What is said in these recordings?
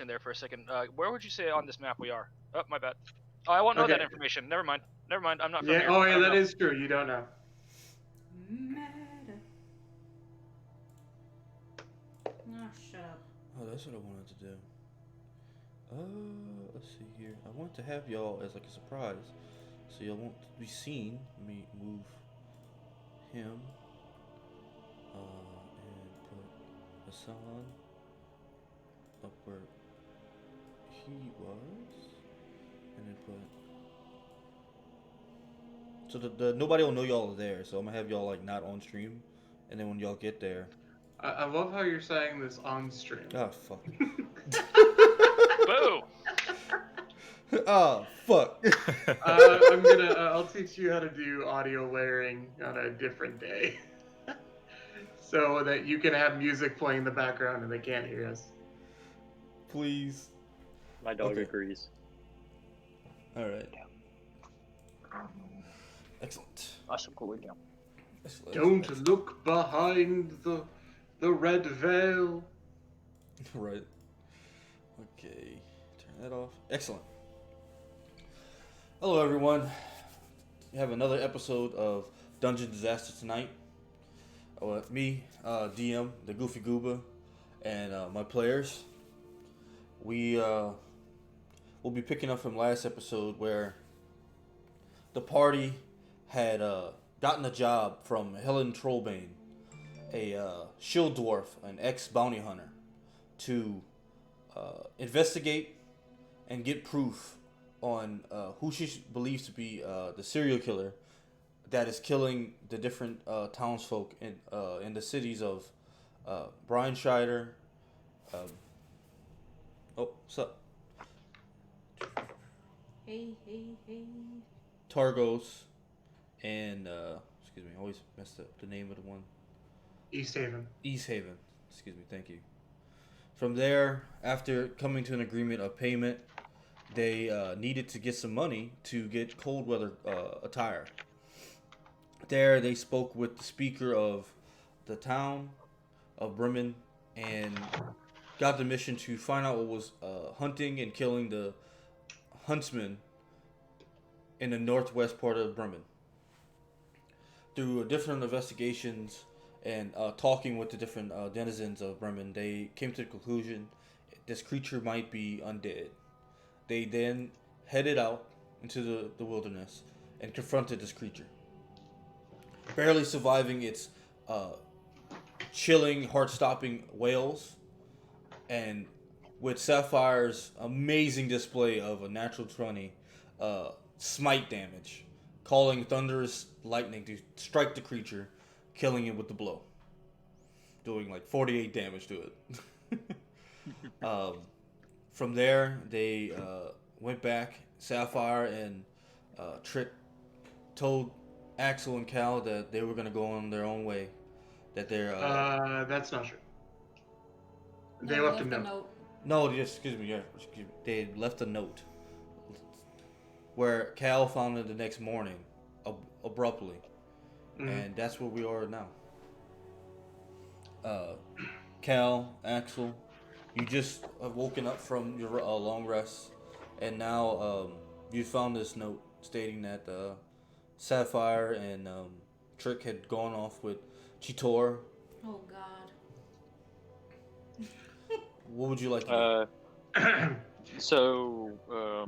information there for a second. Where would you say on this map we are? Oh, my bad. Oh, I won't know that information. Never mind. Never mind. I'm not from Yeah. here. Oh, I yeah, don't that know. is true. You don't know. Meta. Oh, shut up. Oh, that's what I wanted to do. Let's see here. I want to have y'all as like a surprise, so y'all won't be seen. Let me move him, and put Hassan up where he was, and then put. So the nobody will know y'all are there. So I'm gonna have y'all like not on stream, and then when y'all get there. I love how you're saying this on stream. Ah, fuck. Boo! Ah, fuck. I'll teach you how to do audio layering on a different day. So that you can have music playing in the background and they can't hear us. Please. My dog Okay. agrees. Alright. Excellent. Awesome, cool down. Excellent. Don't look behind the red veil. Right. Okay. Turn that off. Excellent. Hello, everyone. We have another episode of Dungeon Disaster tonight. With me, DM, the Goofy Gooba, and my players. We'll be picking up from last episode where the party had gotten a job from Helen Trollbane, a shield dwarf, an ex-bounty hunter, to investigate and get proof on who she believes to be the serial killer that is killing the different townsfolk in the cities of Brian Scheider. What's up? Hey. Targos, and excuse me, I always messed up the name of the one. East Haven. East Haven. Excuse me, thank you. From there, after coming to an agreement of payment, they needed to get some money to get cold weather attire. There, they spoke with the speaker of the town of Bremen and got the mission to find out what was hunting and killing the huntsmen in the northwest part of Bremen. Through different investigations and talking with the different denizens of Bremen, they came to the conclusion this creature might be undead. They then headed out into the wilderness and confronted this creature. Barely surviving its chilling, heart-stopping wails, and with Sapphire's amazing display of a natural 20 smite damage, calling thunderous lightning to strike the creature, killing it with the blow, doing like 48 damage to it. From there, they went back. Sapphire and Trick told Axel and Cal that they were going to go on their own way. That they're... That's not true. No, They left a note. No, excuse me. They left a note where Cal found it the next morning, abruptly, and that's where we are now. Cal, Axel, you just have woken up from your long rest, and now you found this note stating that Sapphire and Trick had gone off with Chitor. Oh, God. What would you like to do? So,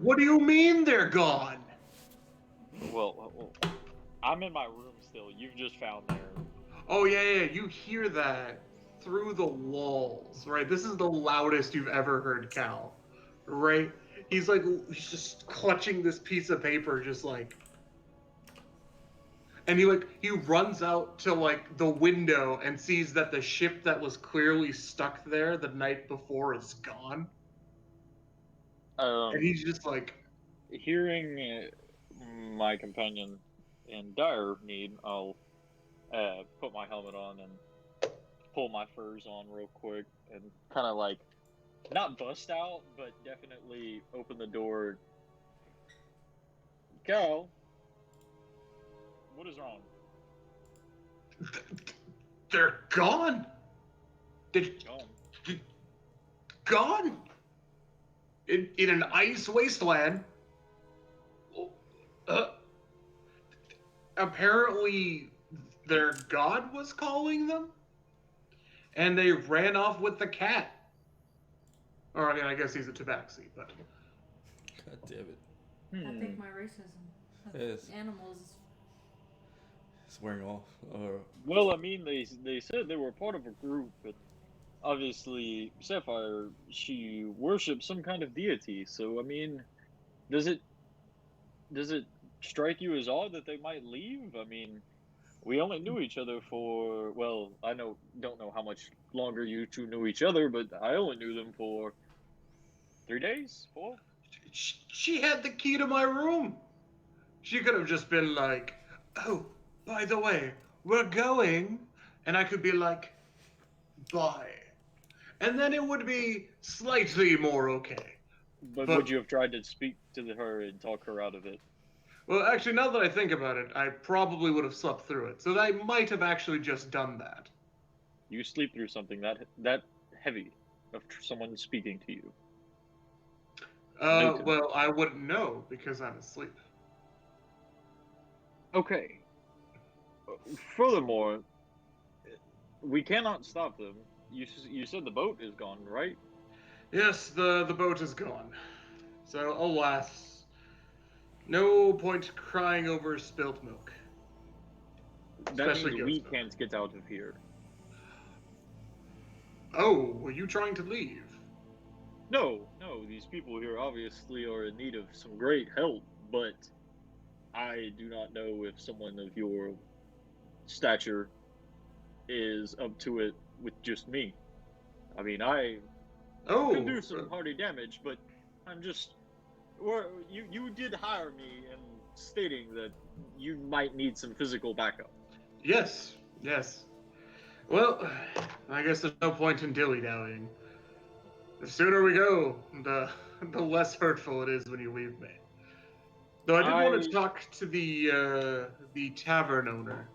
What do you mean they're gone? well, I'm in my room still. You've just found there. Oh, yeah, you hear that through the walls, right? This is the loudest you've ever heard Cal, right? He's just clutching this piece of paper, just like... And he runs out to like the window and sees that the ship that was clearly stuck there the night before is gone. And he's just like, Hearing my companion in dire need, I'll put my helmet on and pull my furs on real quick and kind of like not bust out, but definitely open the door. Cal, what is wrong? they're gone. They're Gone. gone. in an ice wasteland. Uh, Apparently, their god was calling them, and they ran off with the cat. Or I mean, I guess he's a tabaxi, but God damn it. I think my racism of Yes. animals. It's wearing off. Well, I mean, they said they were part of a group, but obviously Sapphire, she worships some kind of deity. So I mean, does it does it strike you as odd that they might leave? I mean, we only knew each other for, well, I don't know how much longer you two knew each other, but I only knew them for 3 days, 4. she had the key to my room. She could have just been like, "Oh, by the way, we're going," and I could be like, "Bye," and then it would be slightly more okay. But But would you have tried to speak to her and talk her out of it? well, actually, now that I think about it, I probably would have slept through it. So I might have actually just done that. You sleep through something that heavy of someone speaking to you. New to me. Well, I wouldn't know because I'm asleep. Okay. Furthermore, we cannot stop them. You said the boat is gone, right? Yes, the boat is gone. So alas, no point crying over spilt milk. That Especially means we goat's milk. can't get out of here. Oh, were you trying to leave? No, these people here obviously are in need of some great help, but I do not know if someone of your stature is up to it with just me. I mean, I Oh, could do some hardy damage, but I'm just. Or you did hire me in stating that you might need some physical backup. yes, yes. Well, I guess there's no point in dilly-dallying. The sooner we go, the less hurtful it is when you leave me. Though I did want to talk to the tavern owner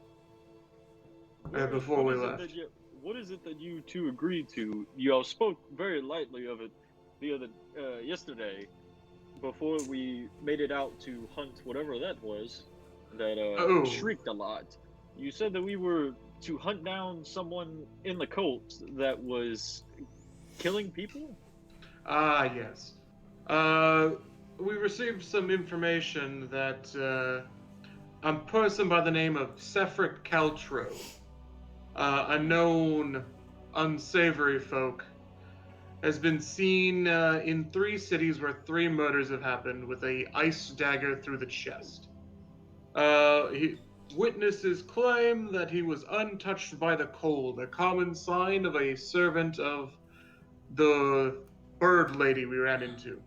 before we left. What is it that you two agreed to? You all spoke very lightly of it the other yesterday, before we made it out to hunt whatever that was that Oh. shrieked a lot. You said that we were to hunt down someone in the cult that was killing people? Ah, yes. We received some information that a person by the name of Sephric Caltro, a known unsavory folk, has been seen in 3 cities where 3 murders have happened with a ice dagger through the chest. Witnesses claim that he was untouched by the cold, a common sign of a servant of the bird lady we ran into.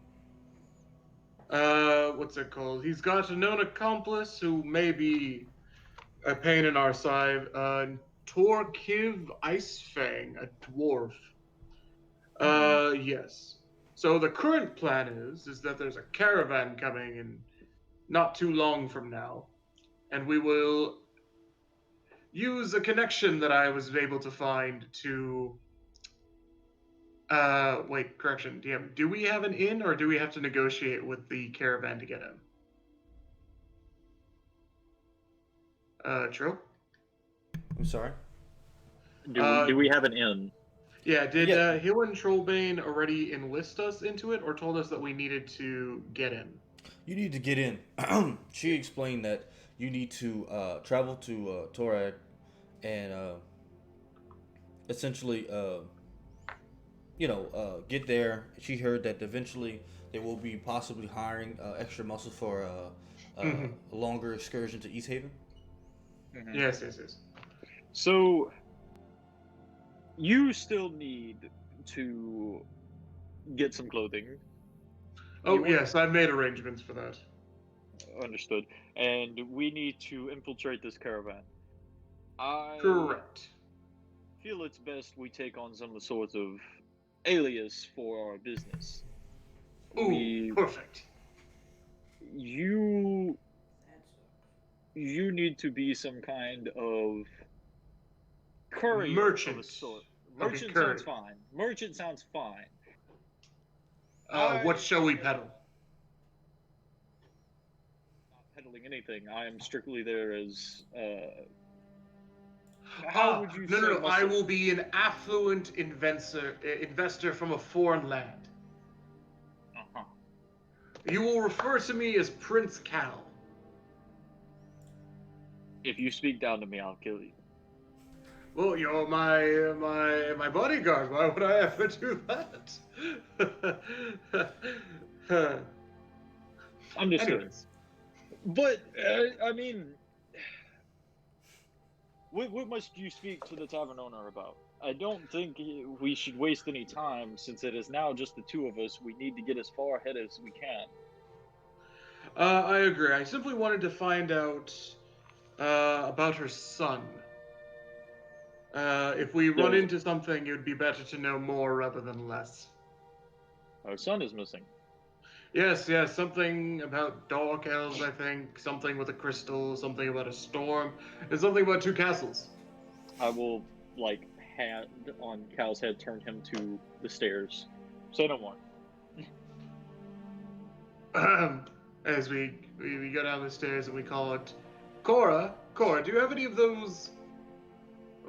What's it called? He's got a known accomplice who may be a pain in our side. Torkiv Icefang, a dwarf. Yes. So the current plan is that there's a caravan coming in not too long from now, and we will use a connection that I was able to find to. Wait, correction. Do we have an inn, or do we have to negotiate with the caravan to get in? True. I'm sorry. Do we have an inn? Yeah, did Yeah. Hill and Trollbane already enlist us into it, or told us that we needed to get in? You need to get in. She explained that you need to travel to Torag and essentially, get there. She heard that eventually they will be possibly hiring extra muscle for a longer excursion to East Haven. Mhm. Yes. So you still need to get some clothing. Oh, You want- yes, I've made arrangements for that. Understood. And we need to infiltrate this caravan. I Correct. feel it's best we take on some sort of alias for our business. Ooh, perfect. You need to be some kind of courier Merchant. of a sort. Okay, Merchant courier. sounds fine. Merchant sounds fine. What shall we peddle? Not peddling anything. I am strictly there as. How would you say? No. I will be an affluent investor from a foreign land. Uh-huh. You will refer to me as Prince Cal. If you speak down to me, I'll kill you. Well, you're my bodyguard. Why would I ever do that? I'm just kidding. Anyways, But I mean, what must you speak to the tavern owner about? I don't think we should waste any time since it is now just the two of us. We need to get as far ahead as we can. I agree. I simply wanted to find out about her son. If we run into something, it would be better to know more rather than less. Our son is missing. Yes, something about dark elves, I think. Something with a crystal, something about a storm, and something about two castles. I will, hand on Cal's head, turn him to the stairs. Say no more. As we go down the stairs and we call it, Cora, do you have any of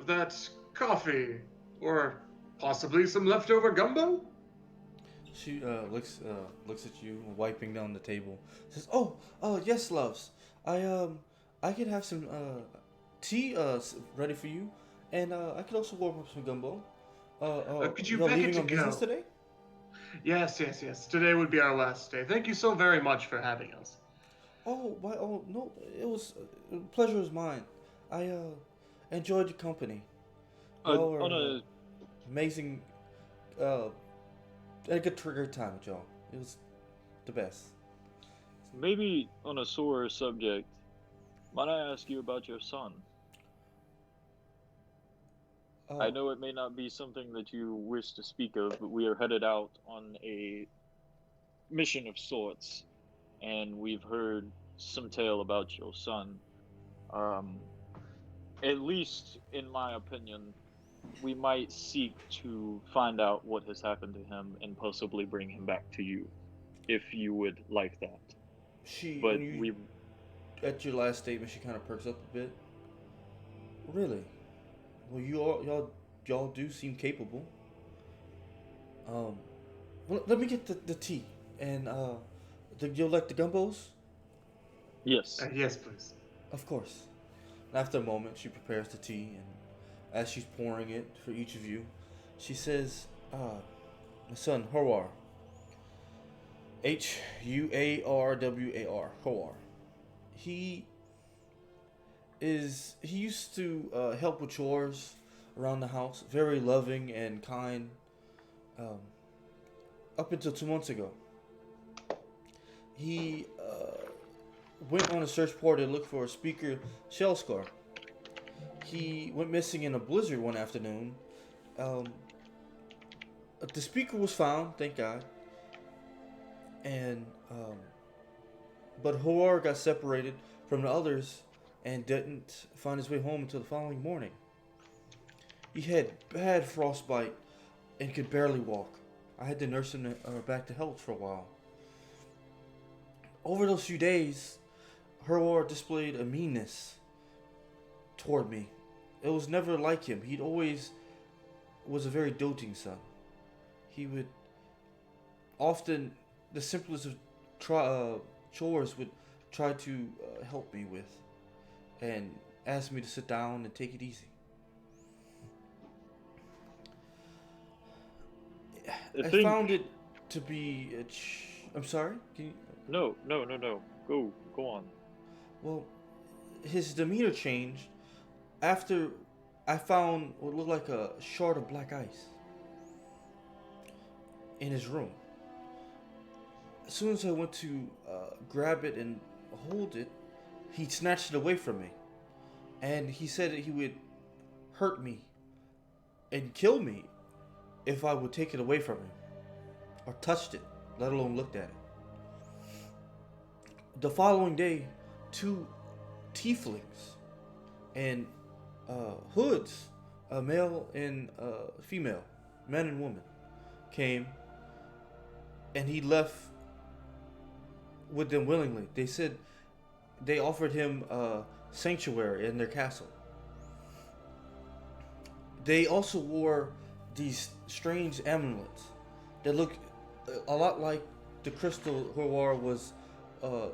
that coffee? Or possibly some leftover gumbo? She looks at you, wiping down the table. Says, "Oh, yes, loves. I could have some tea ready for you, and I could also warm up some gumbo. Could you y'all pack it leaving to on business go? today?" Yes. Today would be our last day. Thank you so very much for having us. Oh, no, it was pleasure is mine. I enjoyed your company. Y'all were On a amazing. Had a good time with y'all. It was the best. maybe on a sore subject, might I ask you about your son? I know it may not be something that you wish to speak of, but we are headed out on a mission of sorts, and we've heard some tale about your son. At least, in my opinion, we might seek to find out what has happened to him and possibly bring him back to you, if you would like that. But at your last statement, she kind of perks up a bit. Really? Well, y'all do seem capable. Well, let me get the tea and you'll like the gumbos? Yes. Yes, please. Of course. After a moment, she prepares the tea, and as she's pouring it for each of you, she says, my son, Horwar. Huarwar. Horwar. He used to help with chores around the house. Very loving and kind. Up until 2 months ago. He went on a search party to look for a speaker shell scar. He went missing in a blizzard one afternoon. The speaker was found, thank God. And but Horror got separated from the others and didn't find his way home until the following morning. He had bad frostbite and could barely walk. I had to nurse him back to health for a while. Over those few days, Horror displayed a meanness toward me. It was never like him. He'd always was a very doting son. He would often, the simplest of chores would try to help me with and ask me to sit down and take it easy. I found it to be I'm sorry? Can you... No. Go on. Well, his demeanor changed after I found what looked like a shard of black ice in his room. As soon as I went to grab it and hold it, he snatched it away from me. And he said that he would hurt me and kill me if I would take it away from him or touched it, let alone looked at it. The following day, 2 tieflings and hoods, a male and female, man and woman, came and he left with them willingly. They said they offered him sanctuary in their castle. They also wore these strange amulets that look a lot like the crystal Horwar was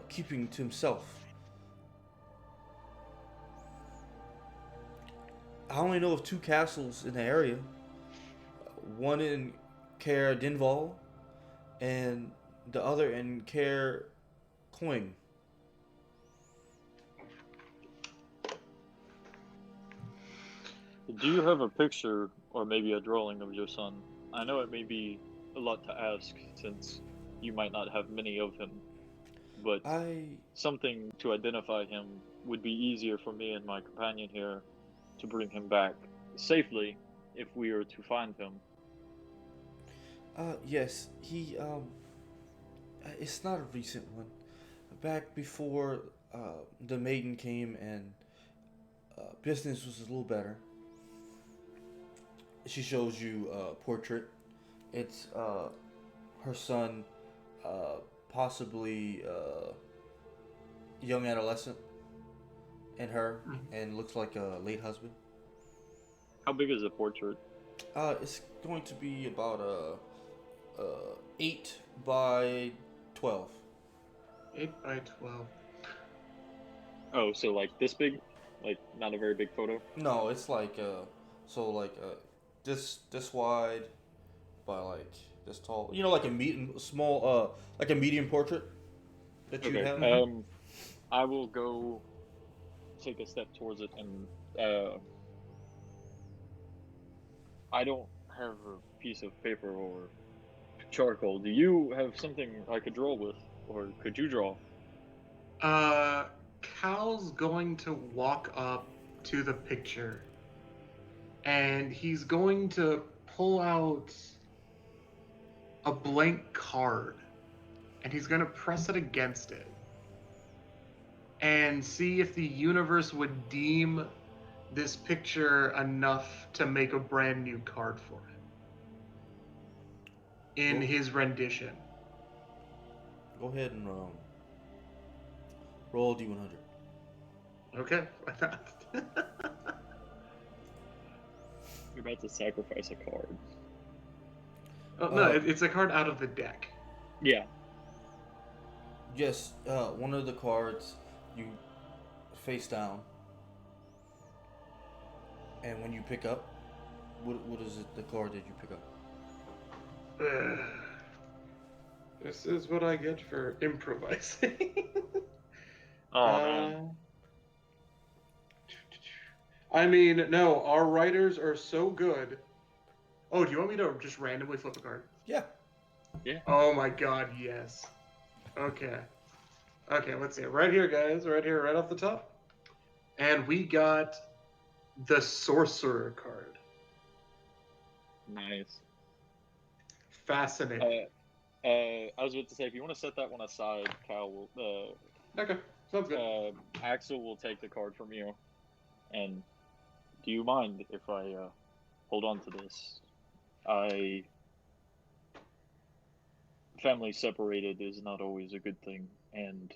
keeping to himself. I only know of 2 castles in the area. One in Caer Dinval and the other in Caer Coin. Do you have a picture or maybe a drawing of your son? I know it may be a lot to ask since you might not have many of him, but something to identify him would be easier for me and my companion here to bring him back safely if we are to find him. Yes, he it's not a recent one. Back before the maiden came and business was a little better. She shows you a portrait. It's her son, possibly young adolescent, and her, and looks like a late husband. How big is the portrait? It's going to be about 8 by 12. 8 by 12. Oh, so like this big? Like not a very big photo? No, it's like this wide by like this tall. You know, like a like a medium portrait that you have. I will go take a step towards it, and I don't have a piece of paper or charcoal. Do you have something I could draw with, or could you draw? Cal's going to walk up to the picture, and he's going to pull out a blank card, and he's going to press it against it and see if the universe would deem this picture enough to make a brand new card for it in his rendition. Go ahead and roll D100. Okay. You're about to sacrifice a card. Oh, no, it's a card out of the deck. Yeah. Yes, one of the cards you face down, and when you pick up, what is it? The card that you pick up? This is what I get for improvising. Oh man. I mean, no, our writers are so good. Oh, do you want me to just randomly flip a card? Yeah. Yeah. Oh my god, yes. Okay. Okay, let's see. Right here, guys. Right here, right off the top. And we got the Sorcerer card. Nice. Fascinating. I was about to say, if you want to set that one aside, Cal will. Okay, sounds good. Axel will take the card from you. And do you mind if I hold on to this? Family separated is not always a good thing, and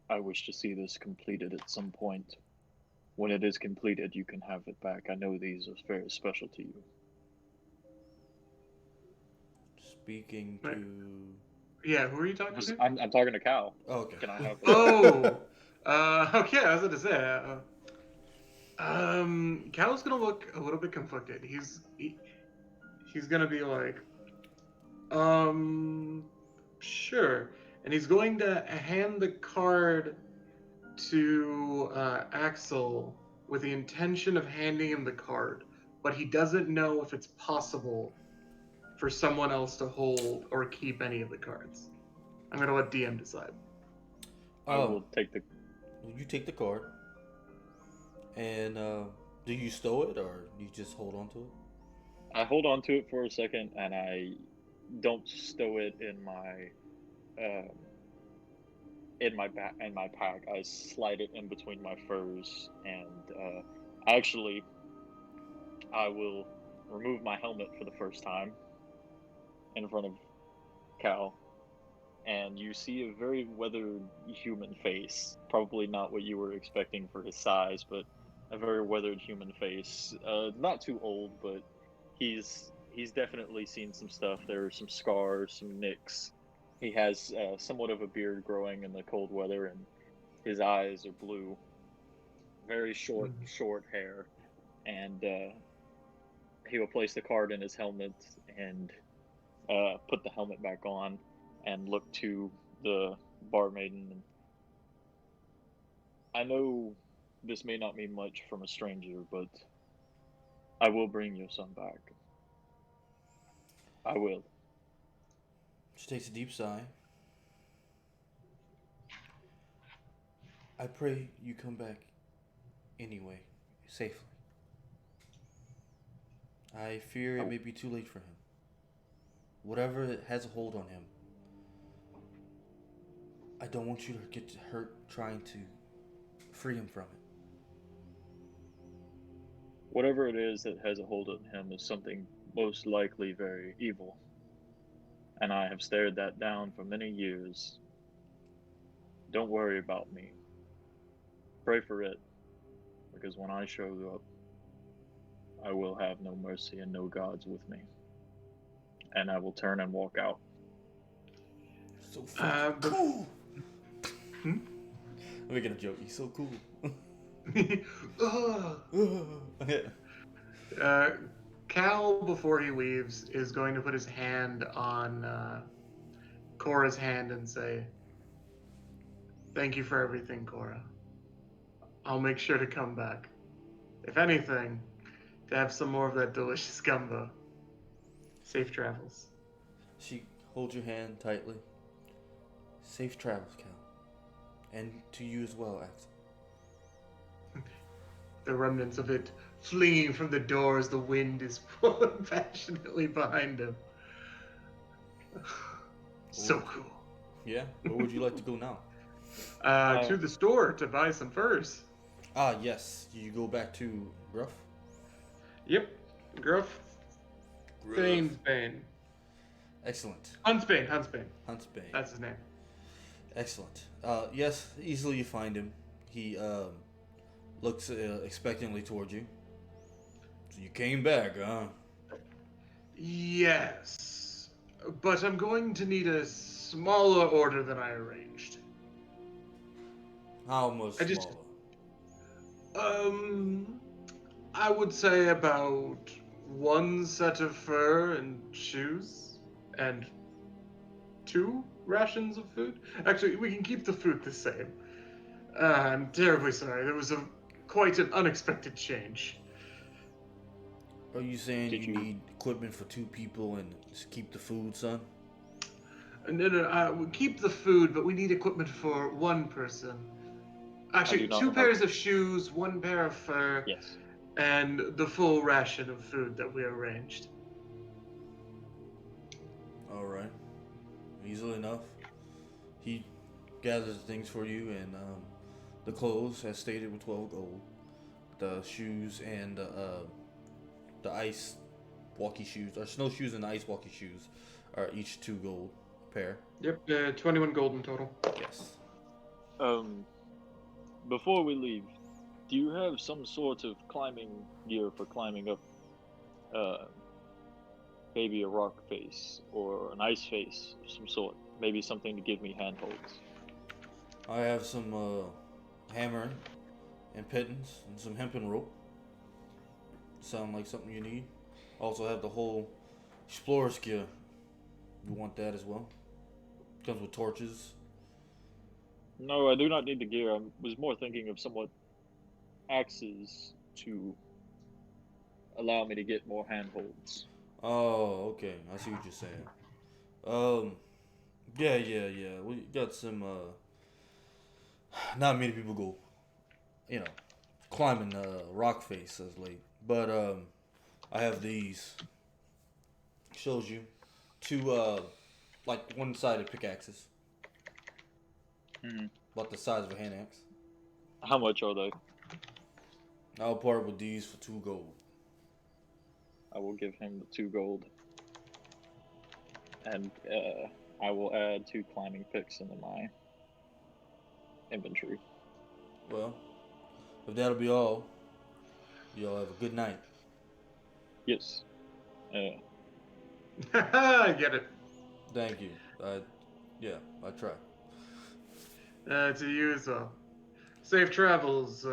I wish to see this completed at some point. When it is completed, you can have it back. I know these are very special to you. Speaking to... Yeah, who are you talking to? I'm talking to Cal. Oh, okay. Can I have it? Oh! Okay, I was going to say... Cal's gonna look a little bit conflicted. He's gonna be like, sure. And he's going to hand the card to Axel with the intention of handing him the card, but he doesn't know if it's possible for someone else to hold or keep any of the cards. I'm gonna let DM decide. I will take the... You take the card. And do you stow it, or you just hold on to it? I hold on to it for a second, and I don't stow it in my pack. I slide it in between my furs, and actually, I will remove my helmet for the first time in front of Cal, and you see a very weathered human face. Probably not what you were expecting for his size, but a very weathered human face. Not too old, but he's definitely seen some stuff. There are some scars, some nicks. He has somewhat of a beard growing in the cold weather, and his eyes are blue. Very short hair, and he will place the card in his helmet and put the helmet back on and look to the barmaiden. And I know this may not mean much from a stranger, but I will bring your son back. I will. She takes a deep sigh. I pray you come back anyway, safely. I fear it may be too late for him. Whatever has a hold on him, I don't want you to get hurt trying to free him from it. Whatever it is that has a hold on him is something most likely very evil. And I have stared that down for many years. Don't worry about me. Pray for it, because when I show up, I will have no mercy and no gods with me. And I will turn and walk out. So fucking cool. I'm making a joke. He's so cool. Cal, before he leaves, is going to put his hand on Cora's hand and say, "Thank you for everything, Cora. I'll make sure to come back. If anything, to have some more of that delicious gumbo. Safe travels." She holds your hand tightly. Safe travels, Cal. And to you as well, Axel. The remnants of it flinging from the door as the wind is blowing passionately behind him. So cool. Yeah? Where would you like to go now? To the store to buy some furs. Ah, yes. You go back to Gruff? Yep. Gruff. Bane. Excellent. Huntsbane. Huntsbane. That's his name. Excellent. Yes, easily you find him. He looks expectantly towards you. So you came back, huh? Yes. But I'm going to need a smaller order than I arranged. How much smaller? I would say about one set of fur and shoes, and 2 rations of food. Actually, we can keep the food the same. I'm terribly sorry. There was quite an unexpected change. Are you saying Did you you- need equipment for 2 people and just keep the food, son? No, we keep the food, but we need equipment for 1 person. Actually, do not 2 have- pairs of shoes, 1 pair of fur, Yes. and the full ration of food that we arranged. Alright. Easily enough. He gathers things for you, and the clothes, as stated, with 12 gold. The shoes and the ice walkie shoes, or snowshoes and the ice walkie shoes, are each 2 gold pair. Yep, 21 gold in total. Yes. Before we leave, do you have some sort of climbing gear for climbing up, maybe a rock face or an ice face of some sort? Maybe something to give me handholds. I have some hammer and pittons and some hempen rope. Sound like something you need. Also have the whole explorer's gear. You want that as well? Comes with torches. No, I do not need the gear. I was more thinking of somewhat axes to allow me to get more handholds. Oh, okay. I see what you're saying. Yeah. We got some, not many people go, climbing rock face as late. But, I have these. Shows you 2, like one-sided pickaxes. Hmm. About the size of a hand axe. How much are they? I'll part with these for 2 gold. I will give him the 2 gold. And I will add 2 climbing picks into my inventory. Well, if that'll be all, y'all have a good night. Yes. I get it. Thank you. Yeah, I try. To you as well. Safe travels,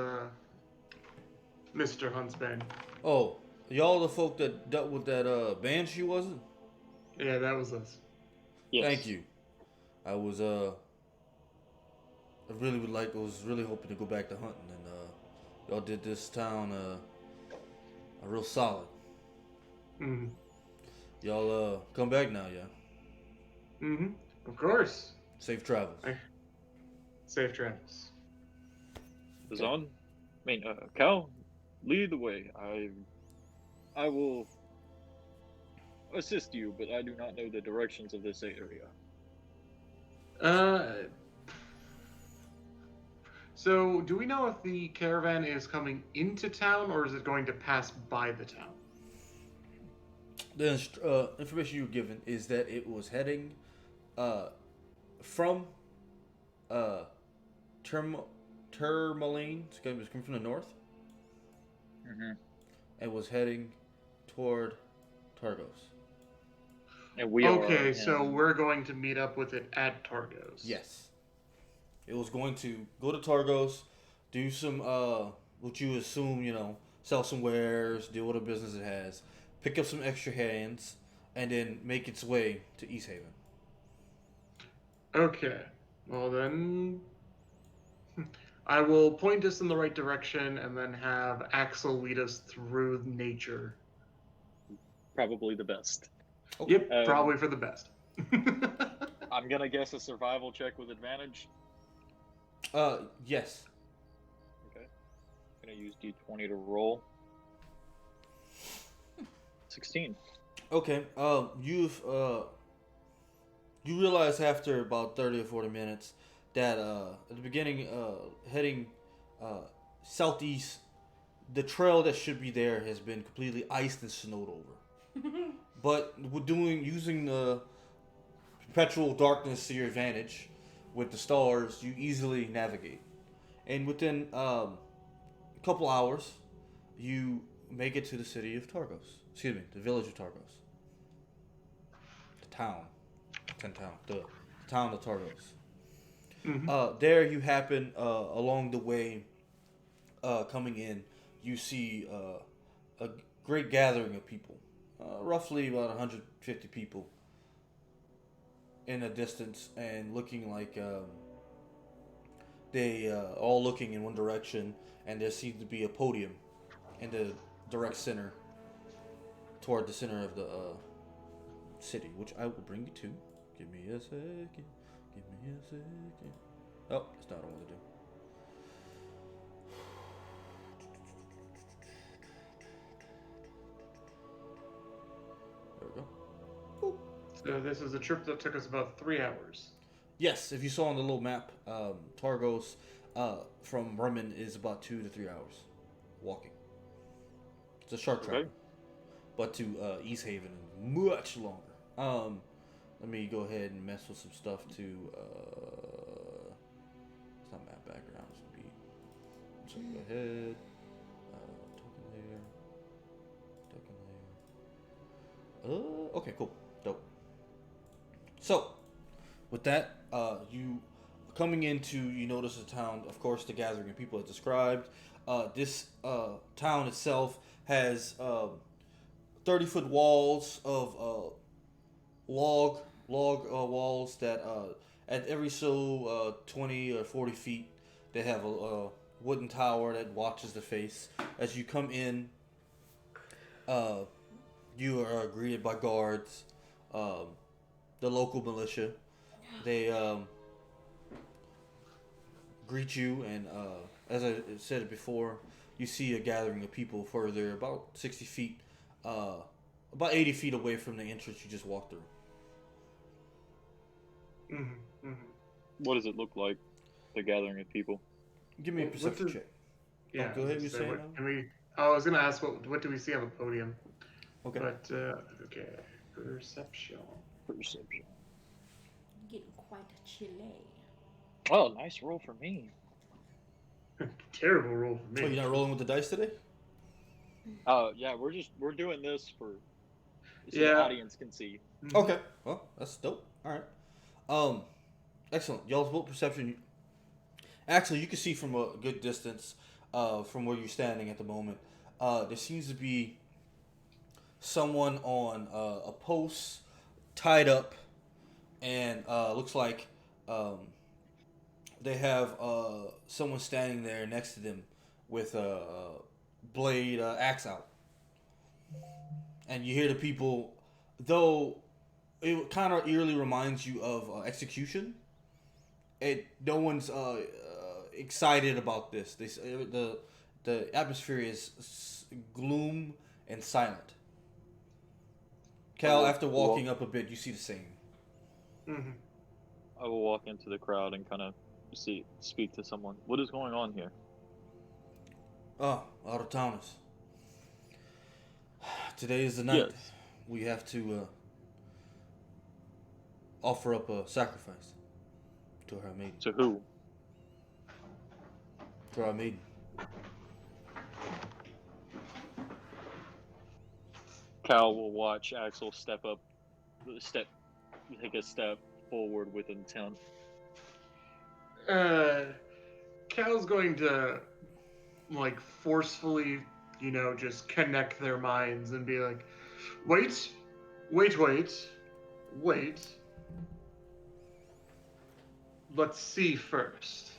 Mr. Huntsman. Oh, y'all the folk that dealt with that banshee, was it? Yeah, that was us. Yes. Thank you. I was I was really hoping to go back to hunting, and y'all did this town a real solid. Mm-hmm. Y'all come back now, yeah. Mm-hmm. Of course. Safe travels. Safe travels. Zon? Cal, lead the way. I will assist you, but I do not know the directions of this area. So do we know if the caravan is coming into town or is it going to pass by the town? The information you were given is that it was heading from Tourmaline, it's coming from the north, Mm-hmm. and was heading toward Targos. And we Okay, are so in- we're going to meet up with it at Targos. Yes. It was going to go to Targos, do some what you assume, sell some wares, deal with a business it has, pick up some extra hands, and then make its way to East Haven. Okay. Well then, I will point us in the right direction and then have Axel lead us through nature. probably the best. Okay. Yep, probably for the best. I'm gonna guess a survival check with advantage. Yes. Okay. Gonna use D20 to roll. 16. Okay. You realize after about 30 or 40 minutes that at the beginning, heading southeast, the trail that should be there has been completely iced and snowed over. But using the perpetual darkness to your advantage with the stars, you easily navigate. And within a couple hours, you make it to the city of Targos. Excuse me, the village of Targos. The town. The town of Targos. Mhm. There you happen, along the way, coming in, you see a great gathering of people. Roughly about 150 people in a distance and looking like they all looking in one direction, and there seems to be a podium in the direct center toward the center of the city, which I will bring you to. Give me a second. Give me a second. Oh, that's not what I want to do. There we go. So this is a trip that took us about 3 hours. Yes, if you saw on the little map, Targos from Rime is about 2 to 3 hours walking. It's a short travel. But to East Haven is much longer. Let me go ahead and mess with some stuff to it's not map background, it's gonna be, so go ahead. Token layer. Okay, cool. Dope. So with that, you coming into, you notice the town, of course, the gathering of people as described. This town itself has 30-foot walls of log walls that at every 20 or 40 feet they have a wooden tower that watches the face. As you come in, you are greeted by guards, the local militia. They greet you, and as I said it before, you see a gathering of people further, about 60 feet, about 80 feet away from the entrance you just walked through. Mm-hmm. Mm-hmm. What does it look like, the gathering of people? Give me a Well, perception what's check. Yeah. Go ahead, you so say what, now? can we? I was gonna ask what do we see on the podium? Okay. But okay, perception. Perception. quite chilly. Oh, nice roll for me. Terrible roll for Oh, me. you're not rolling with the dice today? Yeah, we're doing this for so the Yeah. audience can see. Mhm. Okay. Well, that's dope. All right. Excellent. Y'all's vote perception. Actually, you can see from a good distance, from where you're standing at the moment. There seems to be someone on a post tied up, and looks like they have someone standing there next to them with a blade axe out, and you hear the people, though it kind of eerily reminds you of execution. No one's excited about this. The atmosphere is gloom and silent. Cal, will after walking up a bit, you see the same. Mhm. I will walk into the crowd and kind of speak to someone. What is going on here? Oh, out of towners. Today is the night. Yes. We have to offer up a sacrifice to our maiden. To who? To our maiden. Cal will watch Axel take a step forward with intent. Cal's going to like forcefully, just connect their minds and be like, wait, wait, wait, wait. Let's see first.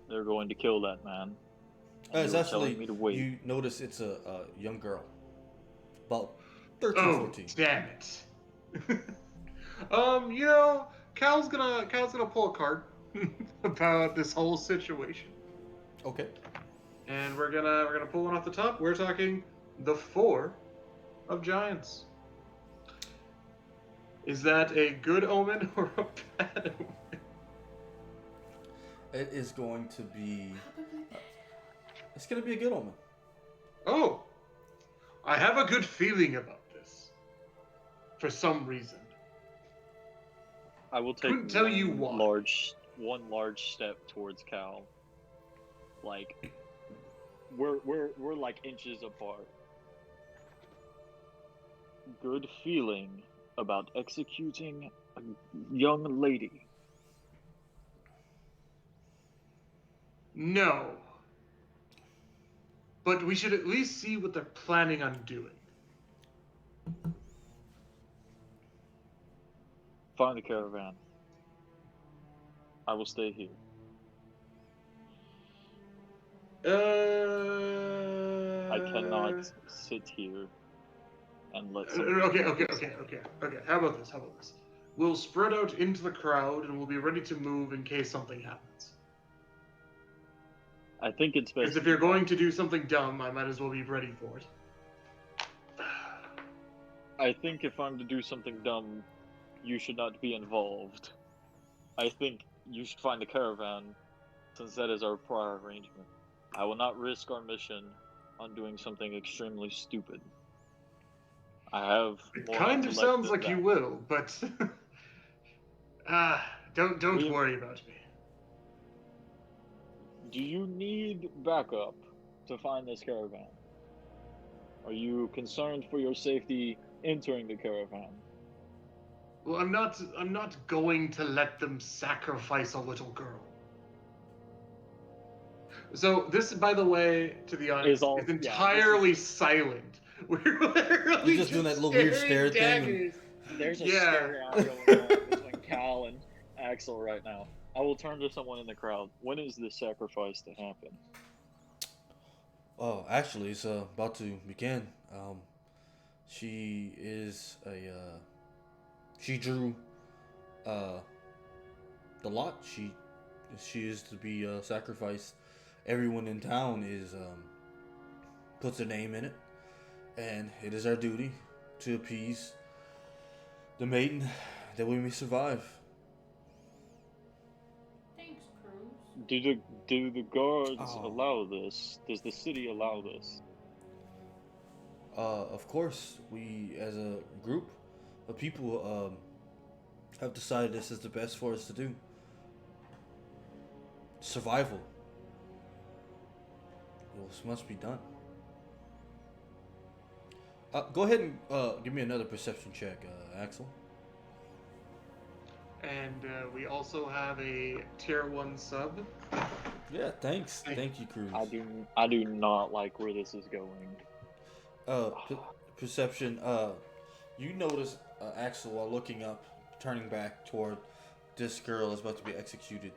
They're going to kill that man. And It's you're actually, telling me to wait. you notice it's a young girl. About 13, Oh, 14. damn it. Cal's gonna pull a card about this whole situation. Okay. And we're gonna pull one off the top. We're talking the 4 of Giants. Is that a good omen or a bad omen? It is going to be. Probably bad. It's going to be a good omen. Oh, I have a good feeling about this. For some reason. I will take Couldn't tell you why. one large step towards Cal. Like we're like inches apart. Good feeling about executing a young lady. No. But we should at least see what they're planning on doing. Find the caravan. I will stay here. I cannot sit here and let someone. Okay. How about this? We'll spread out into the crowd and we'll be ready to move in case something happens. I think it's best. Because if you're going to do something dumb, I might as well be ready for it. I think if I'm to do something dumb, you should not be involved. I think you should find a caravan, since that is our prior arrangement. I will not risk our mission on doing something extremely stupid. I have. It more kind of intellect sounds than like that. you will, but don't worry about me. Do you need backup to find this caravan? Are you concerned for your safety entering the caravan? Well, I'm not going to let them sacrifice a little girl. So this, by the way, to the audience, is entirely silent. We're literally You're just doing that little weird stare thing. daggers. There's a Yeah. stare out going on between Cal and Axel right now. I will turn to someone in the crowd. When is this sacrifice to happen? Oh, actually, it's about to begin. She is a. She drew the lot. She is to be sacrificed. Everyone in town is puts their name in it, and it is our duty to appease the maiden that we may survive. Thanks, Cruz. Do the guards Oh. allow this? Does the city allow this? Of course, we as a group of people have decided this is the best for us to do. Survival. This must be done. Go ahead and give me another perception check, Axel. And we also have a tier 1 sub. Yeah, thanks. Thank you, Cruz. I do not like where this is going. Perception. You notice Axel, while looking up, turning back toward this girl is about to be executed.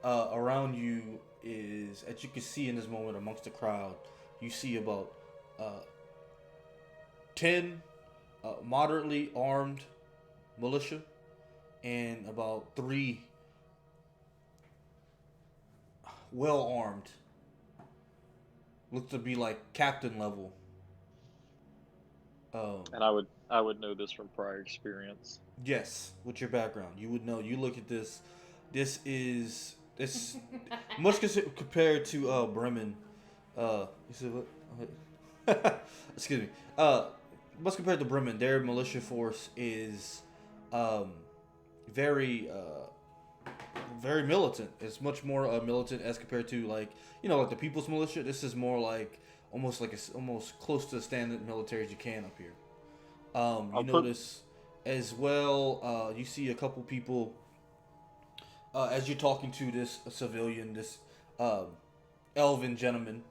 Around you is, as you can see in this moment amongst the crowd, you see about 10 moderately armed militia and about 3 well armed, look to be like captain level. And I would know this from prior experience. Yes, with your background, you would know. You look at this. This is much compared to Bremen. You said what? Excuse me. Much compared to Bremen, their militia force is very very militant. It's much more militant as compared to like the People's Militia. This is more like almost close to the standard military as you can up here. You notice as well. You see a couple people as you're talking to this civilian, this elven gentleman.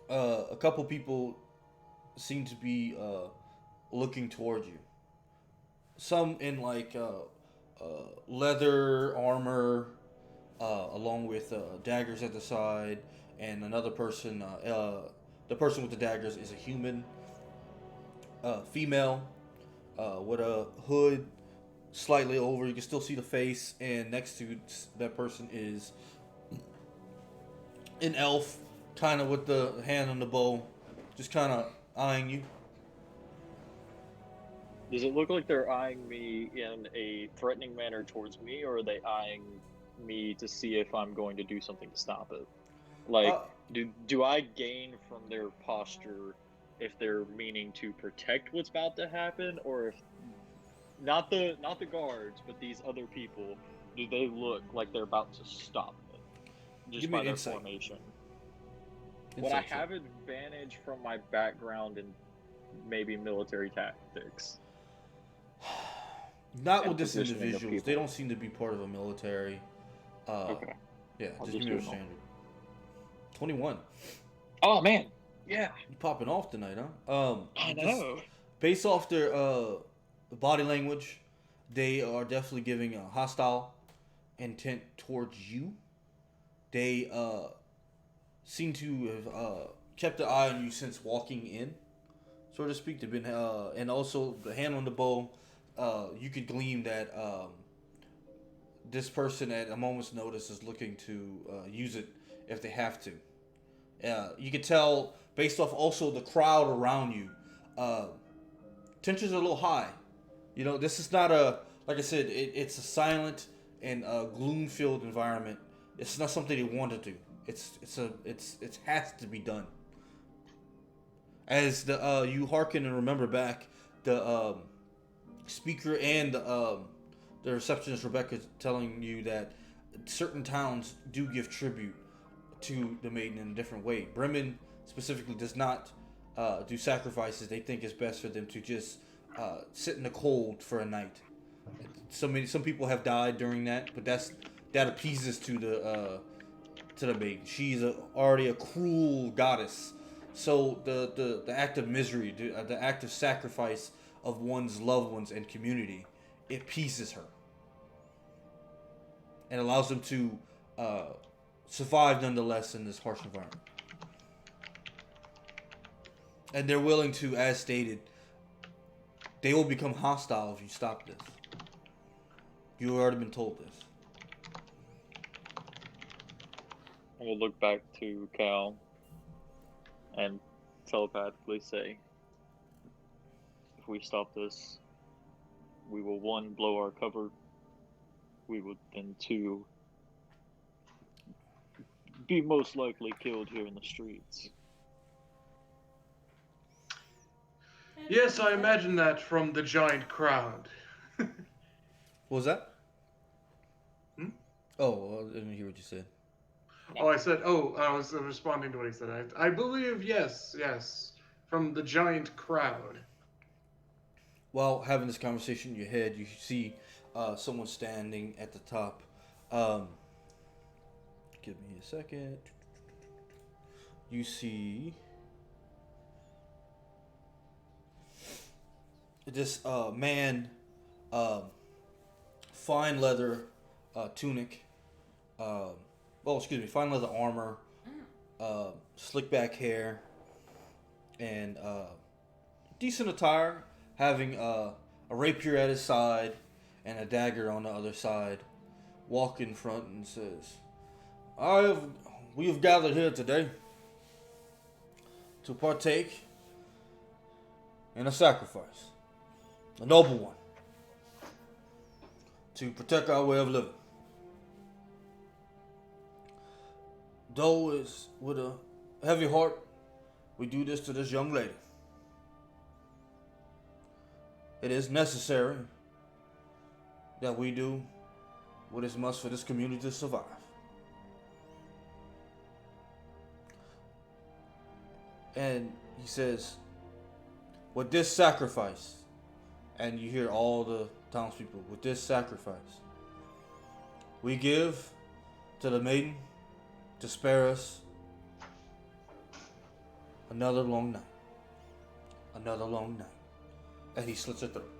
A couple people seem to be looking toward you. Some in like leather armor, along with daggers at the side, and another person. The person with the daggers is a human, female, with a hood slightly over. You can still see the face, and next to that person is an elf, kind of with the hand on the bow, just kind of eyeing you. Does it look like they're eyeing me in a threatening manner towards me, or are they eyeing me to see if I'm going to do something to stop it? Like, do I gain from their posture if they're meaning to protect what's about to happen, or if not the guards, but these other people, do they look like they're about to stop it just by their formation? Would I have advantage from my background in maybe military tactics? Not with this individuals. They don't seem to be part of a military. Okay. Yeah, just give me your standard. 21. Oh man, yeah. You popping off tonight, huh? I know. Based off their body language, they are definitely giving a hostile intent towards you. They seem to have kept an eye on you since walking in, so to speak. They've been, and also the hand on the bow. You could glean that this person at a moment's notice is looking to use it if they have to. You can tell based off also the crowd around you. Tensions are a little high. This is not like I said, it's a silent and gloom-filled environment. It's not something they want to do. It has to be done. As you hearken and remember back, the speaker and the receptionist Rebecca telling you that certain towns do give tribute to the maiden in a different way. Bremen specifically does not do sacrifices. They think it's best for them to just sit in the cold for a night. Some people have died during that, but that appeases to the maiden. She's already a cruel goddess. So the act of misery, the act of sacrifice of one's loved ones and community, it appeases her and allows them to survive nonetheless in this harsh environment. And they're willing to, as stated, they will become hostile if you stop this. You've already been told this. I will look back to Cal and telepathically say, if we stop this, we will 1, blow our cover. We would then 2, be most likely killed here in the streets. Yes, I imagine that from the giant crowd. What was that? Hmm? Oh, I didn't hear what you said. Oh, I said. Oh, I was responding to what he said. I believe yes, yes, from the giant crowd. While having this conversation in your head, you see someone standing at the top. Um, give me a second. You see this man, um, fine leather tunic. Fine leather armor, slick back hair, and decent attire, having a rapier at his side and a dagger on the other side. Walk in front and says, we have gathered here today to partake in a sacrifice, a noble one, to protect our way of living. Though is with a heavy heart, we do this to this young lady. It is necessary that we do what is must for this community to survive. And he says, with this sacrifice, and you hear all the townspeople, with this sacrifice, we give to the maiden to spare us another long night. Another long night. And he slits her throat.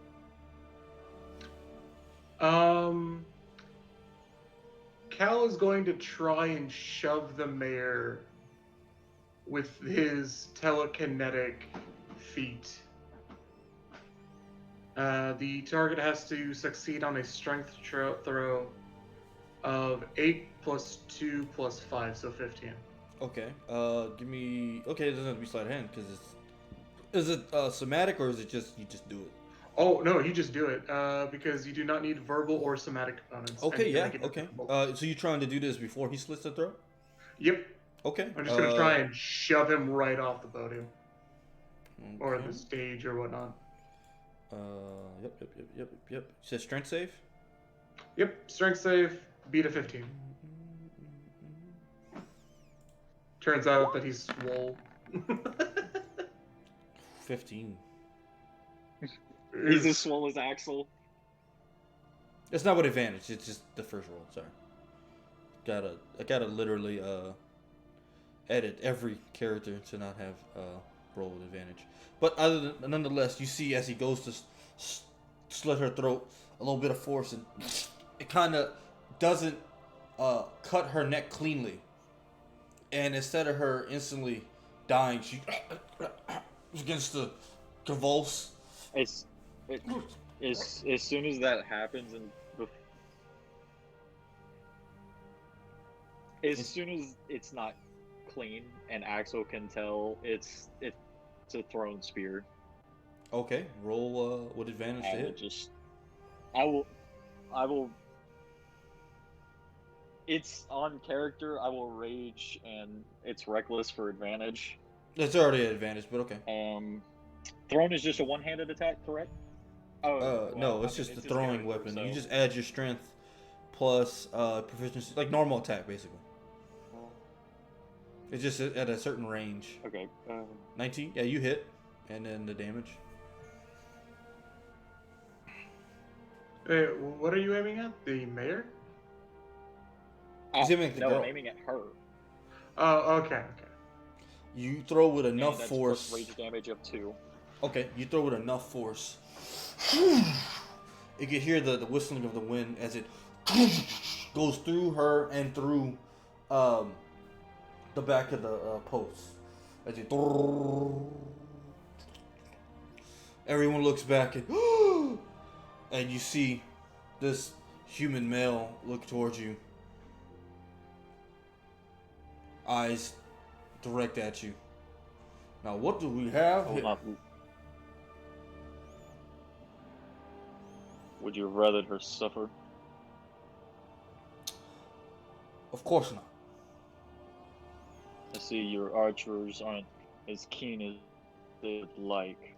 Cal is going to try and shove the mayor with his telekinetic feet. The target has to succeed on a strength throw of 8 plus 2 plus 5, so 15. Okay. Give me. Okay, it doesn't have to be sleight of hand because it's. Is it somatic or is it just you just do it? Oh no, you just do it because you do not need verbal or somatic components. and Okay, you can yeah, make it okay. difficult. So you're trying to do this before he slits the throat? Yep. Okay. I'm just gonna try and shove him right off the podium or okay. the stage or whatnot. Yep. You said strength save? Yep. Strength save. Beat a 15. Turns out that he's swole. 15. He's as swole as Axel. It's not with advantage. It's just the first roll. Sorry. I gotta literally edit every character to not have roll with advantage. But nonetheless, you see as he goes to slit her throat, a little bit of force, and it kind of doesn't cut her neck cleanly. And instead of her instantly dying, she begins to convulse. As soon as that happens, and as soon as it's not clean, and Axel can tell it's a thrown spear. Okay, roll with advantage to hit. I will. It's on character. I will rage, and it's reckless for advantage. It's already an advantage, but okay. Thrown is just a one-handed attack, correct? Oh, no, it's just the throwing weapon. So... You just add your strength plus proficiency, like normal attack, basically. It's just at a certain range. Okay. 19? Yeah, you hit. And then the damage. What are you aiming at? The mayor? He's aiming at the girl. I'm aiming at her. Oh, okay. You throw with enough force. Plus rage damage of 2. Okay, you throw with enough force. You can hear the whistling of the wind as it goes through her and through the back of the post. As it everyone looks back and you see this human male look towards you. Eyes direct at you. Now, what do we have here? Would you have rather her suffer? Of course not. I see your archers aren't as keen as they'd like.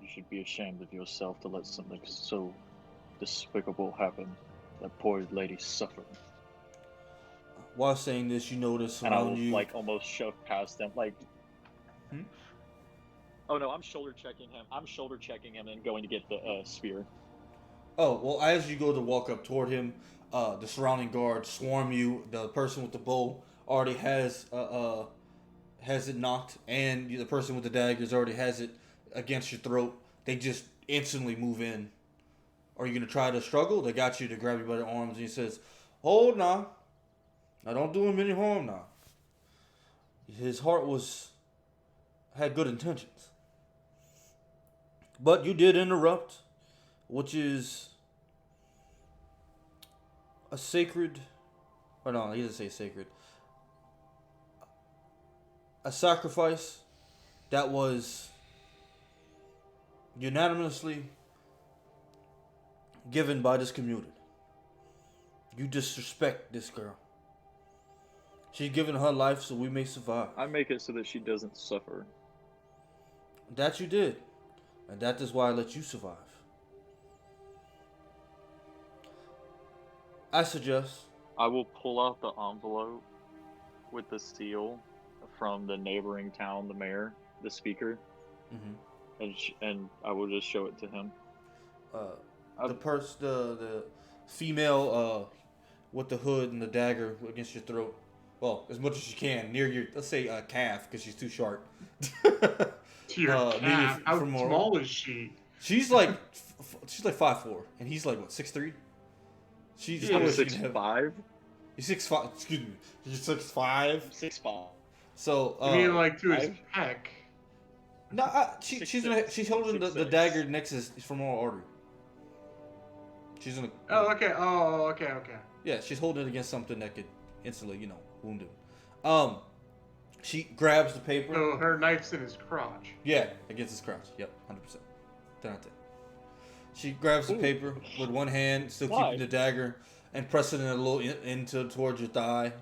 You should be ashamed of yourself to let something so despicable happened. That poor lady suffered. While saying this, you notice And I around will, you. like, almost shove past them. Like, Hmm? oh no, I'm shoulder checking him. I'm shoulder checking him and going to get the spear. Oh, well, as you go to walk up toward him, the surrounding guards swarm you. The person with the bow already has it knocked, and the person with the daggers already has it against your throat. They just instantly move in. Are you going to try to struggle? They got you to grab you by the arms, and he says, hold now. Now, don't do him any harm now. His heart had good intentions. But you did interrupt, which is a sacred, or no, he doesn't say sacred. A sacrifice that was unanimously given by this community. You disrespect this girl. She's given her life so we may survive. I make it so that she doesn't suffer. That you did. And that is why I let you survive. I suggest I will pull out the envelope with the seal from the neighboring town, the mayor, the speaker, and I will just show it to him. the female with the hood and the dagger against your throat. Well, as much as you can, near your, let's say, calf, because she's too short. To your calf. How small is she? She's like 5'4", and he's like what, 6'3". She's 6'5". He's 6'5". Excuse me. He's 6'5". 6'5". So you mean like to his pec? No, she's holding the dagger next to his femoral artery. She's in a. Oh, okay. Oh, okay. Yeah, she's holding it against something that could instantly, wound him. She grabs the paper. So her knife's in his crotch. Yeah, against his crotch. Yep, 100%. 10 out of 10. She grabs the paper with one hand, still keeping the dagger, and pressing it a little towards your thigh,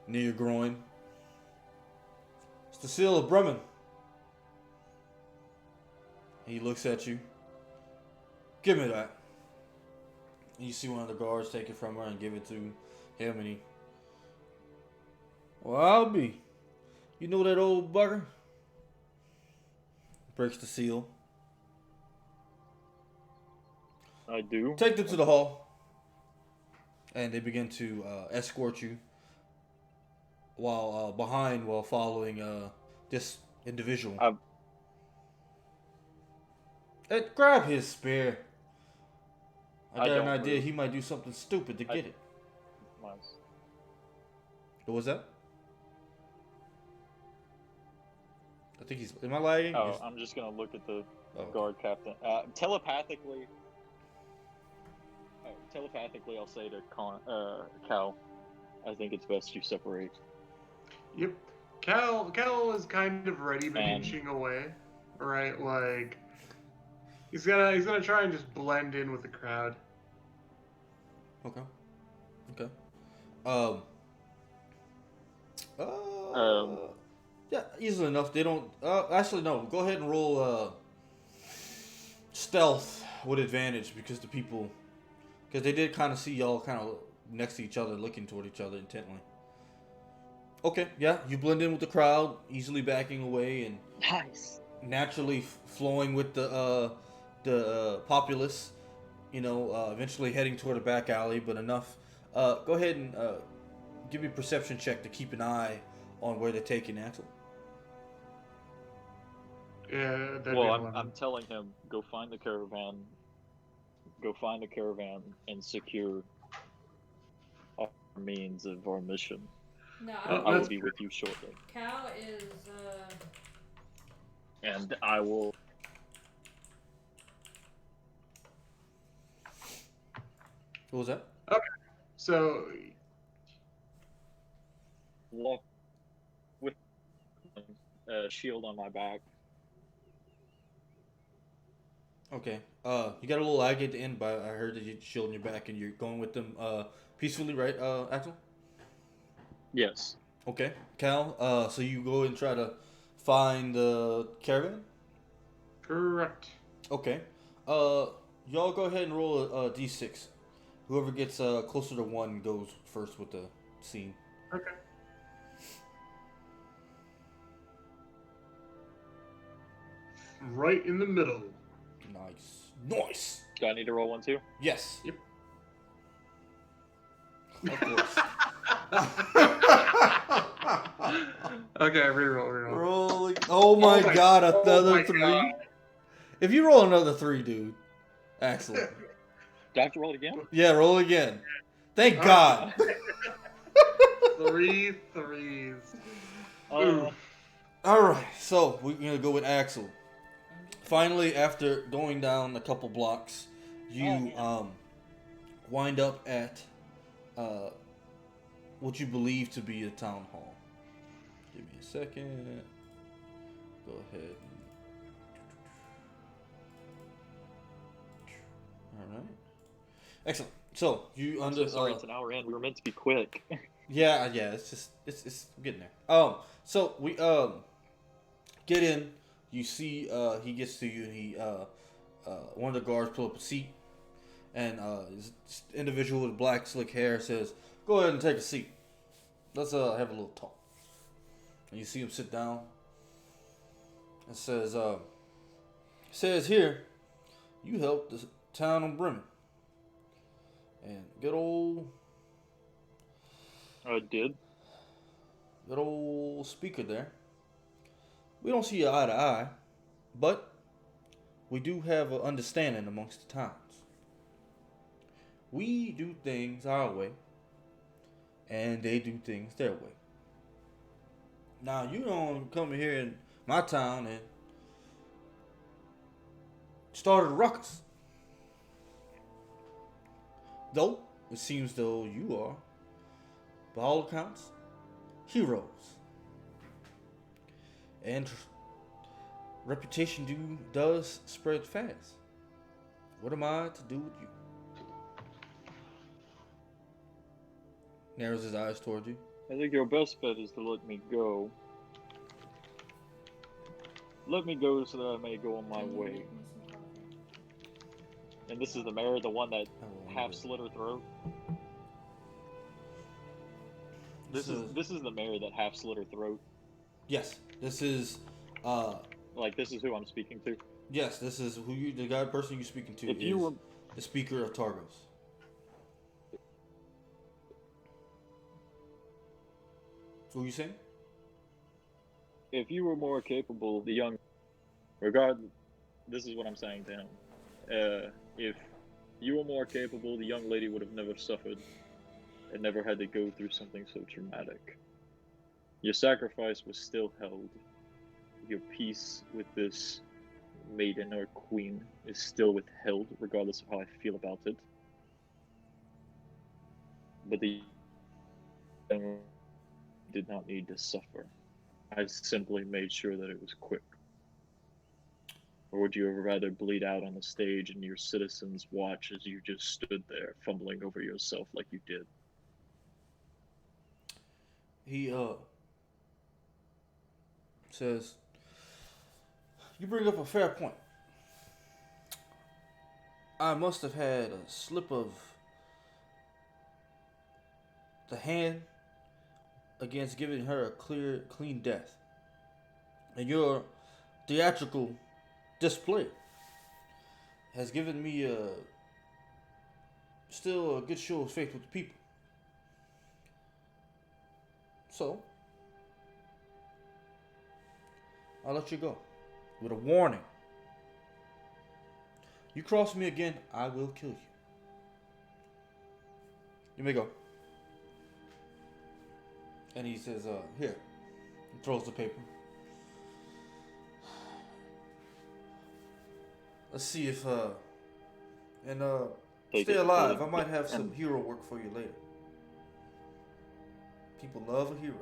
near your groin. It's the seal of Bremen. He looks at you. Give me that. And you see one of the guards take it from her and give it to him, and he. Well, I'll be. You know that old bugger? Breaks the seal. I do. Take them to the hall. And they begin to escort you while following this individual. And grab his spear. I got an idea he might do something stupid to get it. Nice. What was that? I think he's. Am I lagging? Oh, I'm just gonna look at the guard captain. Telepathically, I'll say to Cal, I think it's best you separate. Yep. Cal is kind of ready, but inching away. Right, like he's gonna try and just blend in with the crowd. Okay. Yeah, easily enough. They don't. Actually, no. Go ahead and roll stealth with advantage because they did kind of see y'all kind of next to each other, looking toward each other intently. Okay, yeah, you blend in with the crowd, easily backing away and nice, naturally flowing with the populace. Eventually heading toward a back alley, but enough. Go ahead and give me a perception check to keep an eye on where they're taking Axel. Yeah. Well, I'm telling him, go find the caravan and secure our means of our mission. No, I will be with you shortly. Cal is, And I will... What was that? Okay. So... walk with a shield on my back. Okay. You got a little lag at the end, but I heard that you're shielding your back and you're going with them peacefully, right, Axel? Yes. Okay. Cal, so you go and try to find the caravan? Correct. Okay. Y'all go ahead and roll a d6. Whoever gets closer to 1 goes first with the scene. Okay. Right in the middle. Nice. Nice! Do I need to roll one too? Yes. Yep. Of course. Okay, reroll. Rolling. Oh my god, another 3. God. If you roll another 3, dude. Excellent. Do I have to roll it again? Yeah, roll again. Thank All God. 3 threes. Uh, Alright, so we're going to go with Axel. Finally, after going down a couple blocks, you wind up at what you believe to be a town hall. Give me a second. Go ahead. Alright. Excellent. So, you I'm so sorry, it's an hour in. We were meant to be quick. Yeah, it's getting there. So we get in. You see, he gets to you, and he one of the guards pull up a seat, and this individual with black slick hair says, "Go ahead and take a seat. Let's have a little talk." And you see him sit down. And says here, you helped the town of Bremen, and good old Did? speaker there. We don't see eye to eye, but we do have an understanding amongst the towns. We do things our way, and they do things their way. Now, you don't come here in my town and started a ruckus. Though, it seems though you are, by all accounts, heroes. And reputation does spread fast. What am I to do with you? Narrows his eyes toward you. I think your best bet is to let me go. Let me go so that I may go on my way. And this is the mayor, the one that half slit her throat. This is the mayor that half slit her throat. Yes, this is. Like, this is who I'm speaking to. Yes, this is the person you're speaking to. If you were, the speaker of Targos. What were you saying? if you were more capable, this is what I'm saying to him. If you were more capable, the young lady would have never suffered and never had to go through something so traumatic. Your sacrifice was still held. Your peace with this maiden or queen is still withheld, regardless of how I feel about it. But the young did not need to suffer. I simply made sure that it was quick. Or would you ever rather bleed out on the stage and your citizens watch as you just stood there fumbling over yourself like you did? He says, "You bring up a fair point. I must have had a slip of the hand against giving her a clean death. And your theatrical display has given me still a good show of faith with the people. So, I'll let you go with a warning. You cross me again, I will kill you. You may go." And he says, here. He throws the paper. Let's see if, stay alive. I might have some hero work for you later. People love a hero.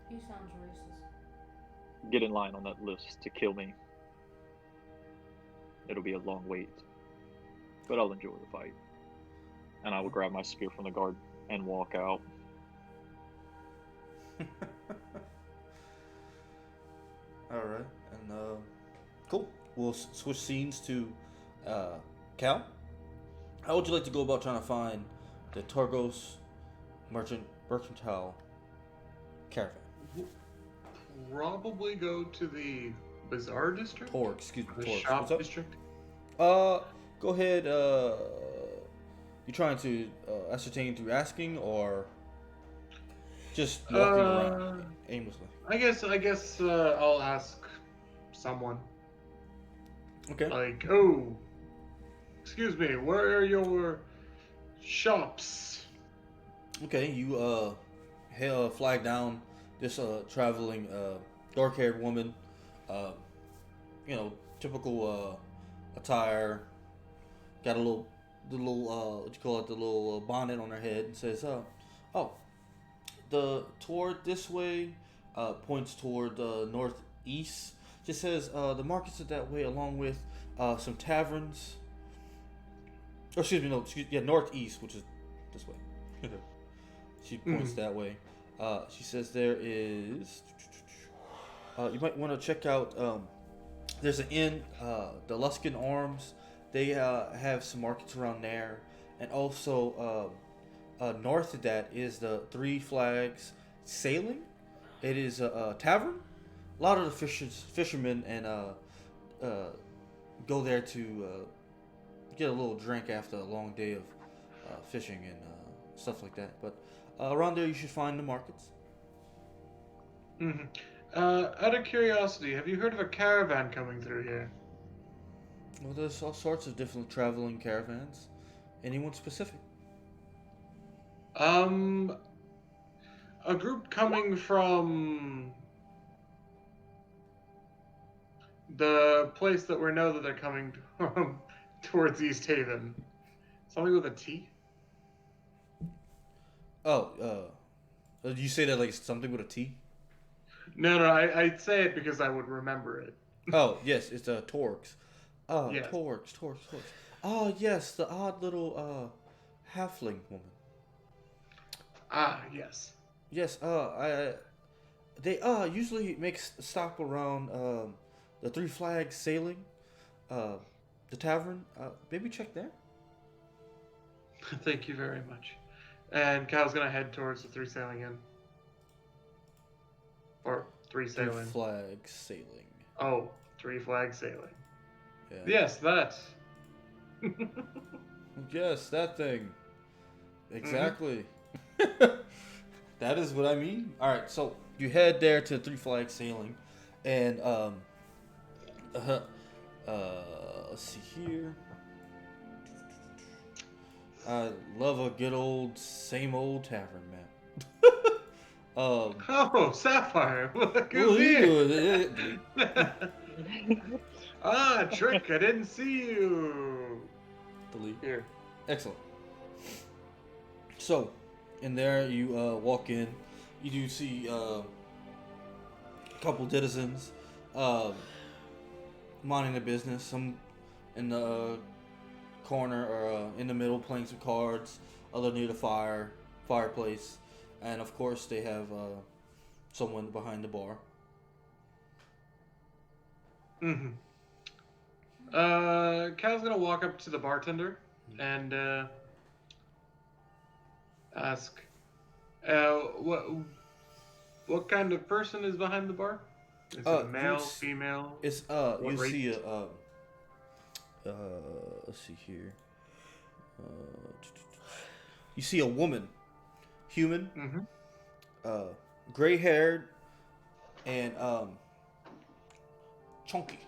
He sounds racist. Get in line on that list to kill me. It'll be a long wait, but I'll enjoy the fight. And I will grab my spear from the guard and walk out. Alright, and cool. we'll switch scenes to Cal. How would you like to go about trying to find the Torgos mercantile caravan? Probably go to the bazaar district. Torg, excuse me, The Torg. shop What's up? district. Go ahead. You trying to ascertain through asking or just walking around aimlessly? I guess I'll ask someone. Okay. Like, oh, excuse me, where are your shops? Okay. You flag down this traveling dark-haired woman. Typical attire. Got the little what you call it, the little bonnet on her head, and says, "Oh, toward this way, points toward northeast. Just says the markets are that way, along with some taverns. Or northeast, which is this way." She points that way. She says there is. You might want to check out. There's an inn, the Luskin Arms. They have some markets around there, and also north of that is the Three Flags Sailing. It is a tavern. A lot of the fishermen and go there to get a little drink after a long day of fishing and stuff like that. But around there, you should find the markets. Mm-hmm. Out of curiosity, have you heard of a caravan coming through here? Well, there's all sorts of different traveling caravans. Anyone specific? A group coming from the place that we know that they're coming from towards East Haven. Something with a T? Oh, did you say that like something with a T? No, I'd say it because I would remember it. Oh, yes, it's Torgs. Yes. Torgs. Oh, yes, the odd little halfling woman. Ah, yes. Yes, they usually make stop around the Three Flags Sailing, the tavern. Maybe check there. Thank you very much. And Cal's gonna head towards the Three Sailing Inn. Or Three Three Sailing. Flags Sailing. Oh, Three Flag Sailing. Yeah. Yes, that. Yes, that thing. Exactly. That is what I mean. All right, so you head there to Three Flags Sailing, and let's see here. I love a good old same old tavern, man. Oh, Sapphire. Look What who's are you here. doing? Ah, Trick, I didn't see you. Delete. Here. Excellent. So, in there, you walk in. You do see a couple citizens minding their business. Some in the corner or in the middle playing some cards. Other near the fireplace. And of course, they have someone behind the bar. Mm-hmm. Cal's gonna walk up to the bartender and ask, what kind of person is behind the bar? Is it a male, female? It's What you race? see a let's see here. You see a woman, human, Mm-hmm. gray haired, and chunky.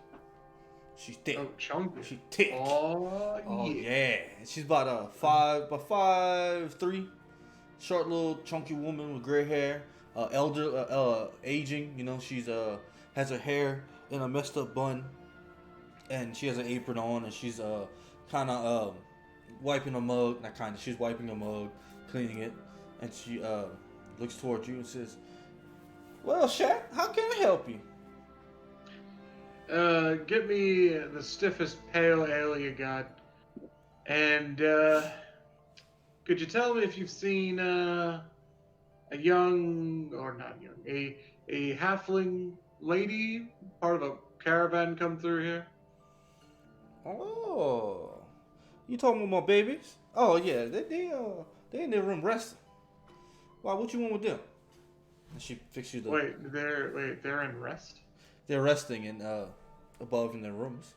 She's thick. Oh, chunky. She's thick. Oh, Yeah. She's about 5'3", short little chunky woman with gray hair. Aging. You know, she's has her hair in a messed up bun, and she has an apron on, and she's kind of wiping a mug. Not kind of. She's wiping a mug, cleaning it, and she looks towards you and says, "Well, Shaq, how can I help you?" Get me the stiffest pale ale you got. And, could you tell me if you've seen, a young, or not young, a halfling lady, part of a caravan come through here? Oh, you talking about my babies? Oh yeah, they in their room resting. Why? What you want with them? And she fixed you the. They're in rest. They're resting in above in their rooms.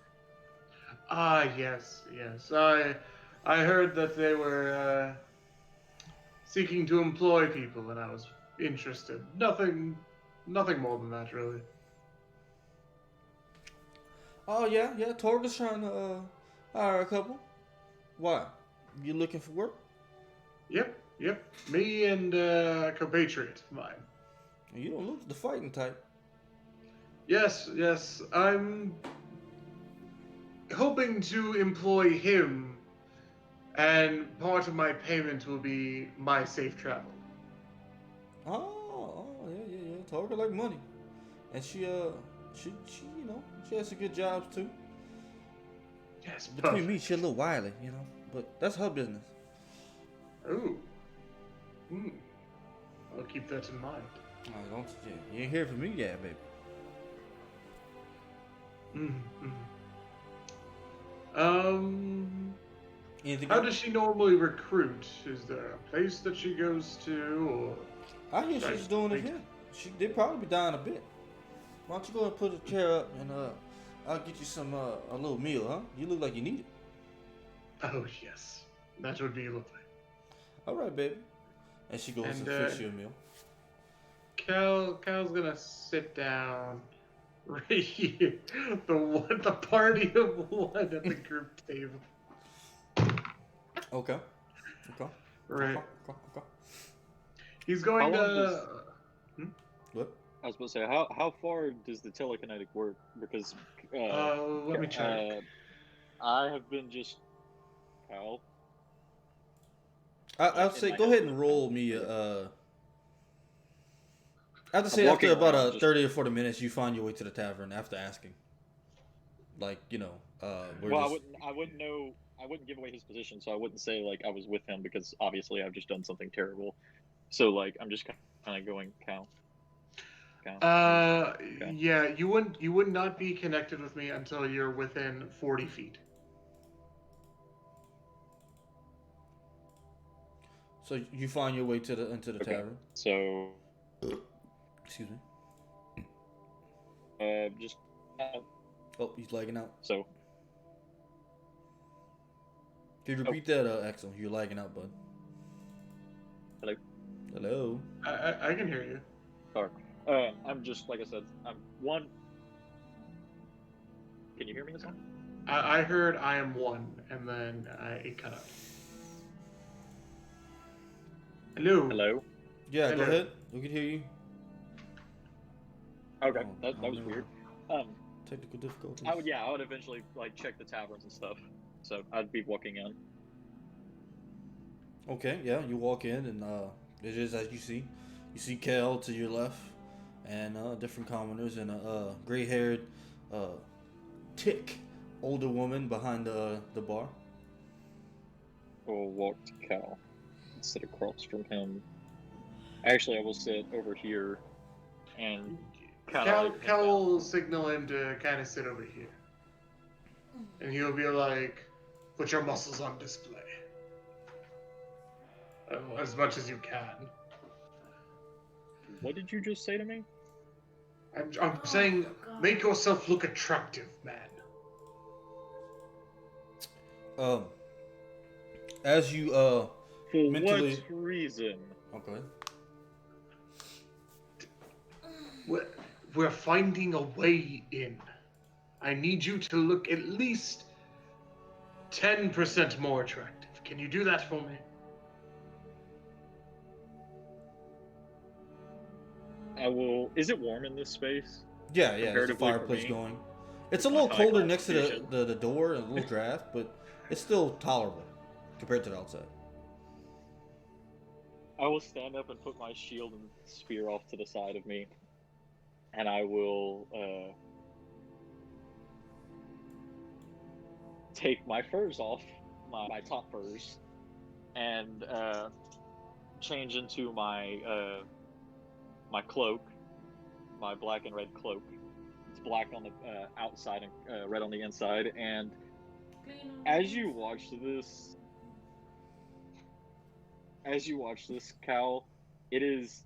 Ah, yes, yes. I heard that they were seeking to employ people, and I was interested. Nothing more than that, really. Oh yeah, yeah. Torga's trying to hire a couple. Why? You looking for work? Yep. Me and a compatriot of mine. You don't look the fighting type. Yes. I'm hoping to employ him, and part of my payment will be my safe travel. Yeah. Torga like money, and she she has some good jobs too. Yes, Between perfect. me, she a little wily, but that's her business. Ooh. I'll keep that in mind. I don't. Yeah, you ain't hear from me yet, baby. Mm-hmm. Um, Anything how else? does she normally recruit? Is there a place that she goes to, or I hear she's doing it here. They probably be dying a bit. Why don't you go and put a chair up and I'll get you some a little meal, huh? You look like you need it. Oh yes, that would be lovely. All right, baby. And she goes And, and fix you a meal. Cal's gonna sit down right here. The party of one at the group table. Okay. Right. Okay. He's going How long to. What? I was supposed to say, how far does the telekinetic work? Because Let me check. I have been just Cal. I'll In say my go head, ahead and just roll Cal. me. Okay. I have to I'm say after walking about around, just 30 or 40 minutes, you find your way to the tavern after asking. Like we're well, just. I wouldn't know. I wouldn't give away his position, so I wouldn't say like I was with him because obviously I've just done something terrible. So like I'm just kind of going Cal. Cal. Yeah, you would not be connected with me until you're within 40 feet. So you find your way into the Okay. tavern. So Excuse me. just Oh, he's lagging out. so Could you repeat that, Axel? You're lagging out, bud. hello. Hello. I can hear you. Sorry. I'm just like I said. I'm one. Can you hear me this time? I heard I am one, and then it cut out. Hello. Hello. Yeah, Hello. go ahead. We can hear you. Okay, Oh, that was never weird. mind. Technical difficulties. I would eventually like check the taverns and stuff. So I'd be walking in. Okay, yeah, you walk in and it is as you see. You see Kel to your left, and different commoners, and a gray-haired, tick older woman behind the bar. We'll walk to Cal and sit across from him. Actually, I will sit over here and kind of Cal will signal him to kind of sit over here, and he'll be like, "Put your muscles on display, as much as you can." What did you just say to me? I'm saying, God. make yourself look attractive, man. As you For mentally. what reason? Okay. We're finding a way in. I need you to look at least 10% more attractive. Can you do that for me? I will. Is it warm in this space? Yeah, there's a Comparatively for fireplace me, going. It's a my little high colder next to constitution. the door and a little draft, but it's still tolerable compared to the outside. I will stand up and put my shield and spear off to the side of me, and I will take my furs off, my top furs, and change into my my cloak, my black and red cloak. It's black on the outside and red on the inside, and Clean as you watch this, Cal, there's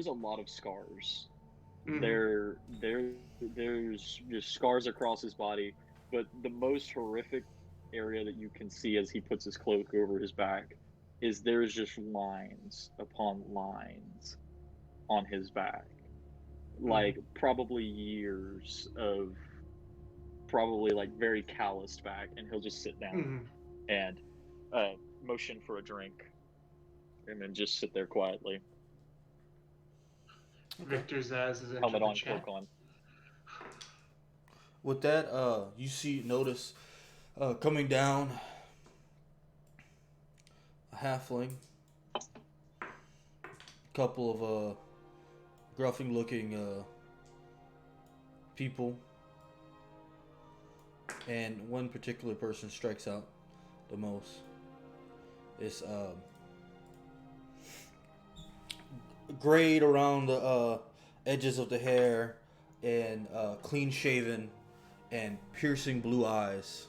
a lot of scars. There's just scars across his body, but the most horrific area that you can see as he puts his cloak over his back is there's just lines upon lines on his back, like probably years of probably like very calloused back, and he'll just sit down and motion for a drink, and then just sit there quietly. Victor Zaz is Helmet the on, chat. cloak on. With that, you notice coming down a halfling, a couple of gruffing looking people, and one particular person strikes out the most. It's grayed around the edges of the hair and clean shaven and piercing blue eyes.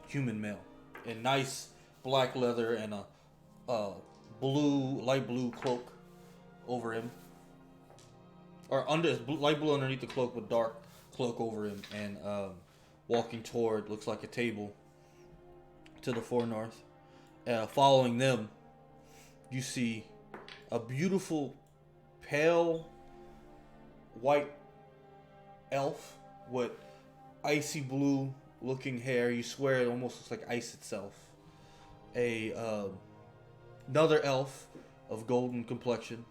Human male in nice black leather and a light blue cloak over him, or light blue underneath the cloak with dark cloak over him, and walking toward looks like a table to the far north. Following them, you see a beautiful pale white elf with icy blue looking hair. You swear it almost looks like ice itself. Another elf of golden complexion,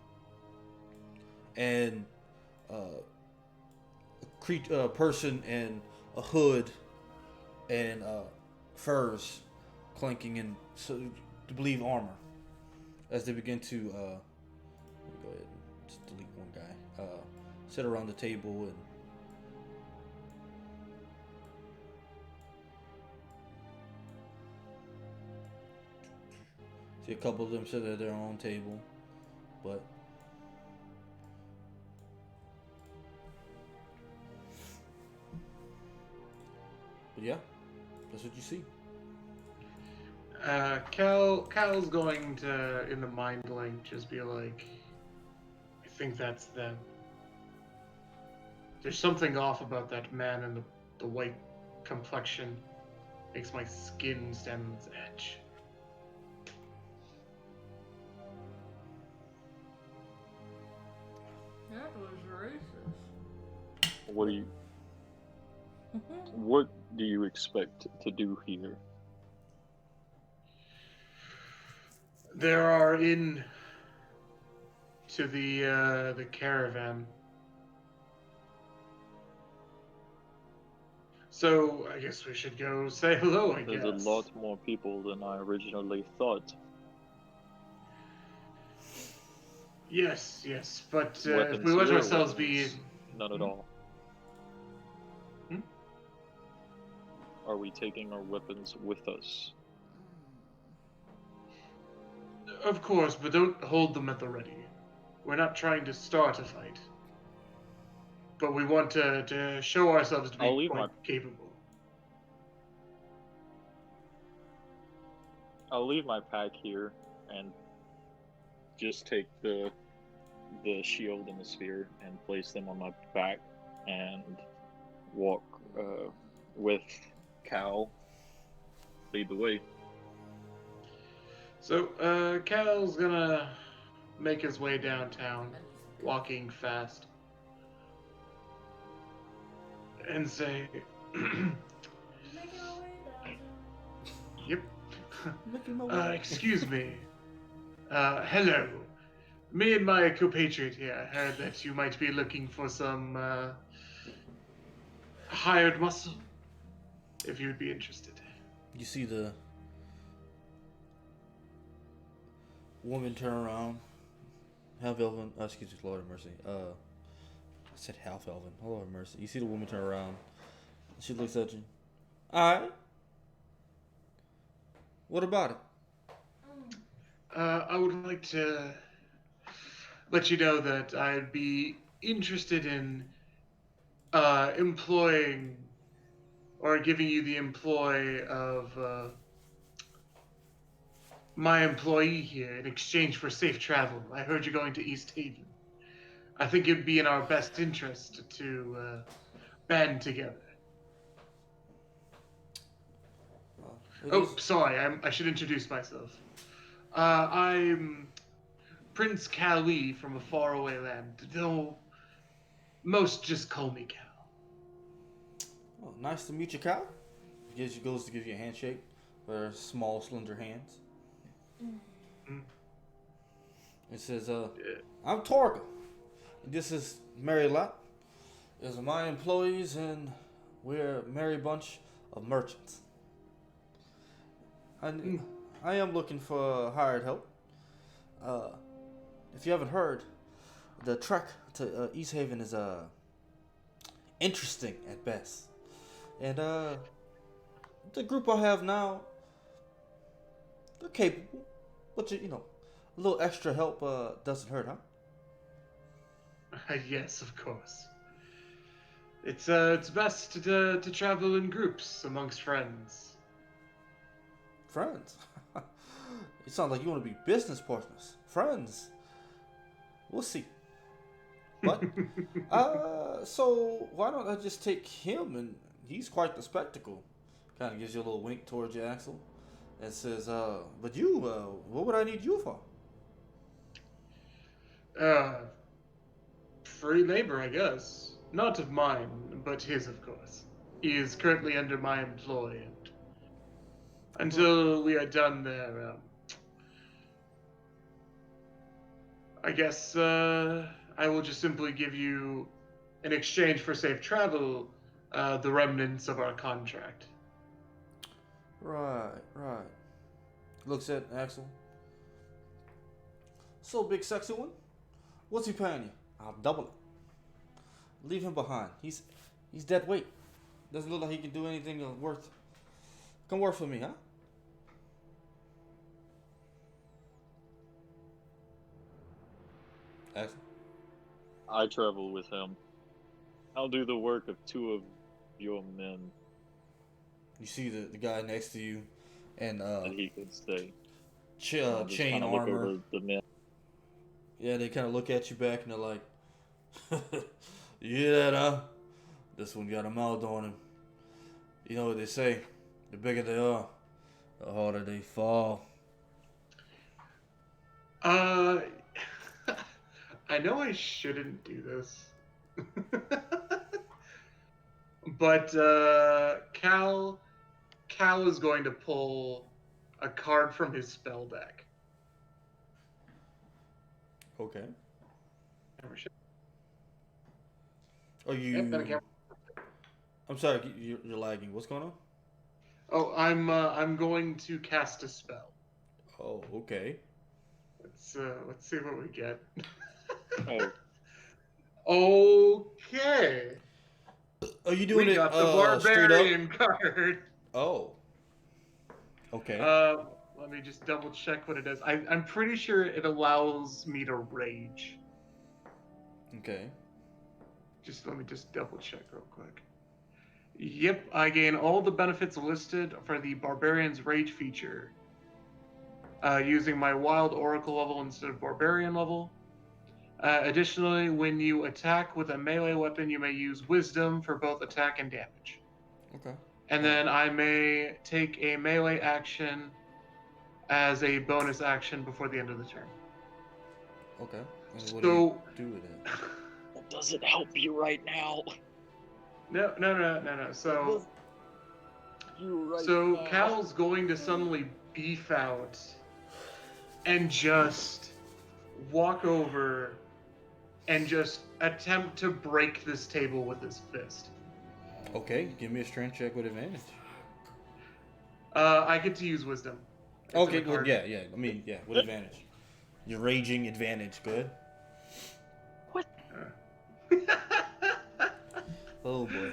and a person in a hood and furs clanking in, so to believe, armor, as they begin to let me go ahead and just delete one guy, sit around the table and see a couple of them sit at their own table, but yeah, that's what you see. Cal's going to, in the mind link, just be like, I think that's them. There's something off about that man and the white complexion. Makes my skin stand on its edge. That was racist. What do you expect to do here? There are in to the caravan. So I guess we should go say hello, I guess. There's a lot more people than I originally thought. Yes, but if we let ourselves be... None at all. Are we taking our weapons with us? Of course, but don't hold them at the ready. We're not trying to start a fight. But we want to show ourselves to be quite capable. I'll leave my pack here and just take the shield and the spear and place them on my back and walk with Cal, lead the way. So Cal's gonna make his way downtown, walking fast, and say, Making our way downtown. "Yep. Excuse me. Hello. Me and my compatriot here heard that you might be looking for some hired muscle. If you'd be interested." You see the woman turn around, half elven. Excuse me, Lord of mercy. I said half elven. Lord of mercy. You see the woman turn around. She looks at you. All right. What about it? I would like to let you know that I'd be interested in employing or giving you the employ of my employee here in exchange for safe travel. I heard you're going to East Haven. I think it'd be in our best interest to band together. It Oh, is- sorry, I should introduce myself. I'm Prince Kali from a faraway land. Though most just call me Cal. Oh, nice to meet you, Cal. Goes to give you a handshake with her small, slender hands. It says, I'm Torgal. This is Mary Lot. These are my employees, and we're a merry bunch of merchants. I am looking for hired help. If you haven't heard, the trek to East Haven is interesting at best. And the group I have now, they're capable. But a little extra help doesn't hurt, huh? Yes, of course. It's best to travel in groups amongst friends. Friends? It sounds like you want to be business partners. Friends? We'll see. But, so why don't I just take him, and he's quite the spectacle. Kind of gives you a little wink towards you, Axel. And says, but you, what would I need you for? Free labor, I guess. Not of mine, but his, of course. He is currently under my employ, and until we are done there, I guess I will just simply give you, in exchange for safe travel, the remnants of our contract. Right. Looks at Axel. So, big sexy one, what's he paying you? I'll double it. Leave him behind. He's dead weight. Doesn't look like he can do anything worth. Come work for me, huh? Axel? I travel with him. I'll do the work of 2 of your men, You see the guy next to you, and and he could stay. I'll just chain kinda look armor. over the men. Yeah, they kind of look at you back, and they're like, "You hear that, huh? This one got a mouth on him. You know what they say? The bigger they are, the harder they fall." I know I shouldn't do this. But Cal is going to pull a card from his spell deck. Okay. Camera shift. Are you? Yep, got a camera. I'm sorry, you're lagging. What's going on? Oh, I'm going to cast a spell. Oh, okay. Let's see what we get. Oh, Okay. Are you doing We it got the straight up? barbarian card. Oh. Okay. Let me just double check what it does. I'm pretty sure it allows me to rage. Okay. Let me double check real quick. Yep, I gain all the benefits listed for the Barbarian's Rage feature. Using my Wild Oracle level instead of Barbarian level. Additionally, when you attack with a melee weapon, you may use Wisdom for both attack and damage. Okay. And then I may take a melee action as a bonus action before the end of the turn. Okay. And what So- do you do with it? that doesn't help you right now. No. So You right So now. Cal's going to suddenly beef out and just walk over and just attempt to break this table with his fist. Okay. Give me a strength check with advantage. I get to use wisdom. It's Okay. in the Good. card. Yeah. I mean, yeah. With advantage. Your raging advantage. Good. Oh boy.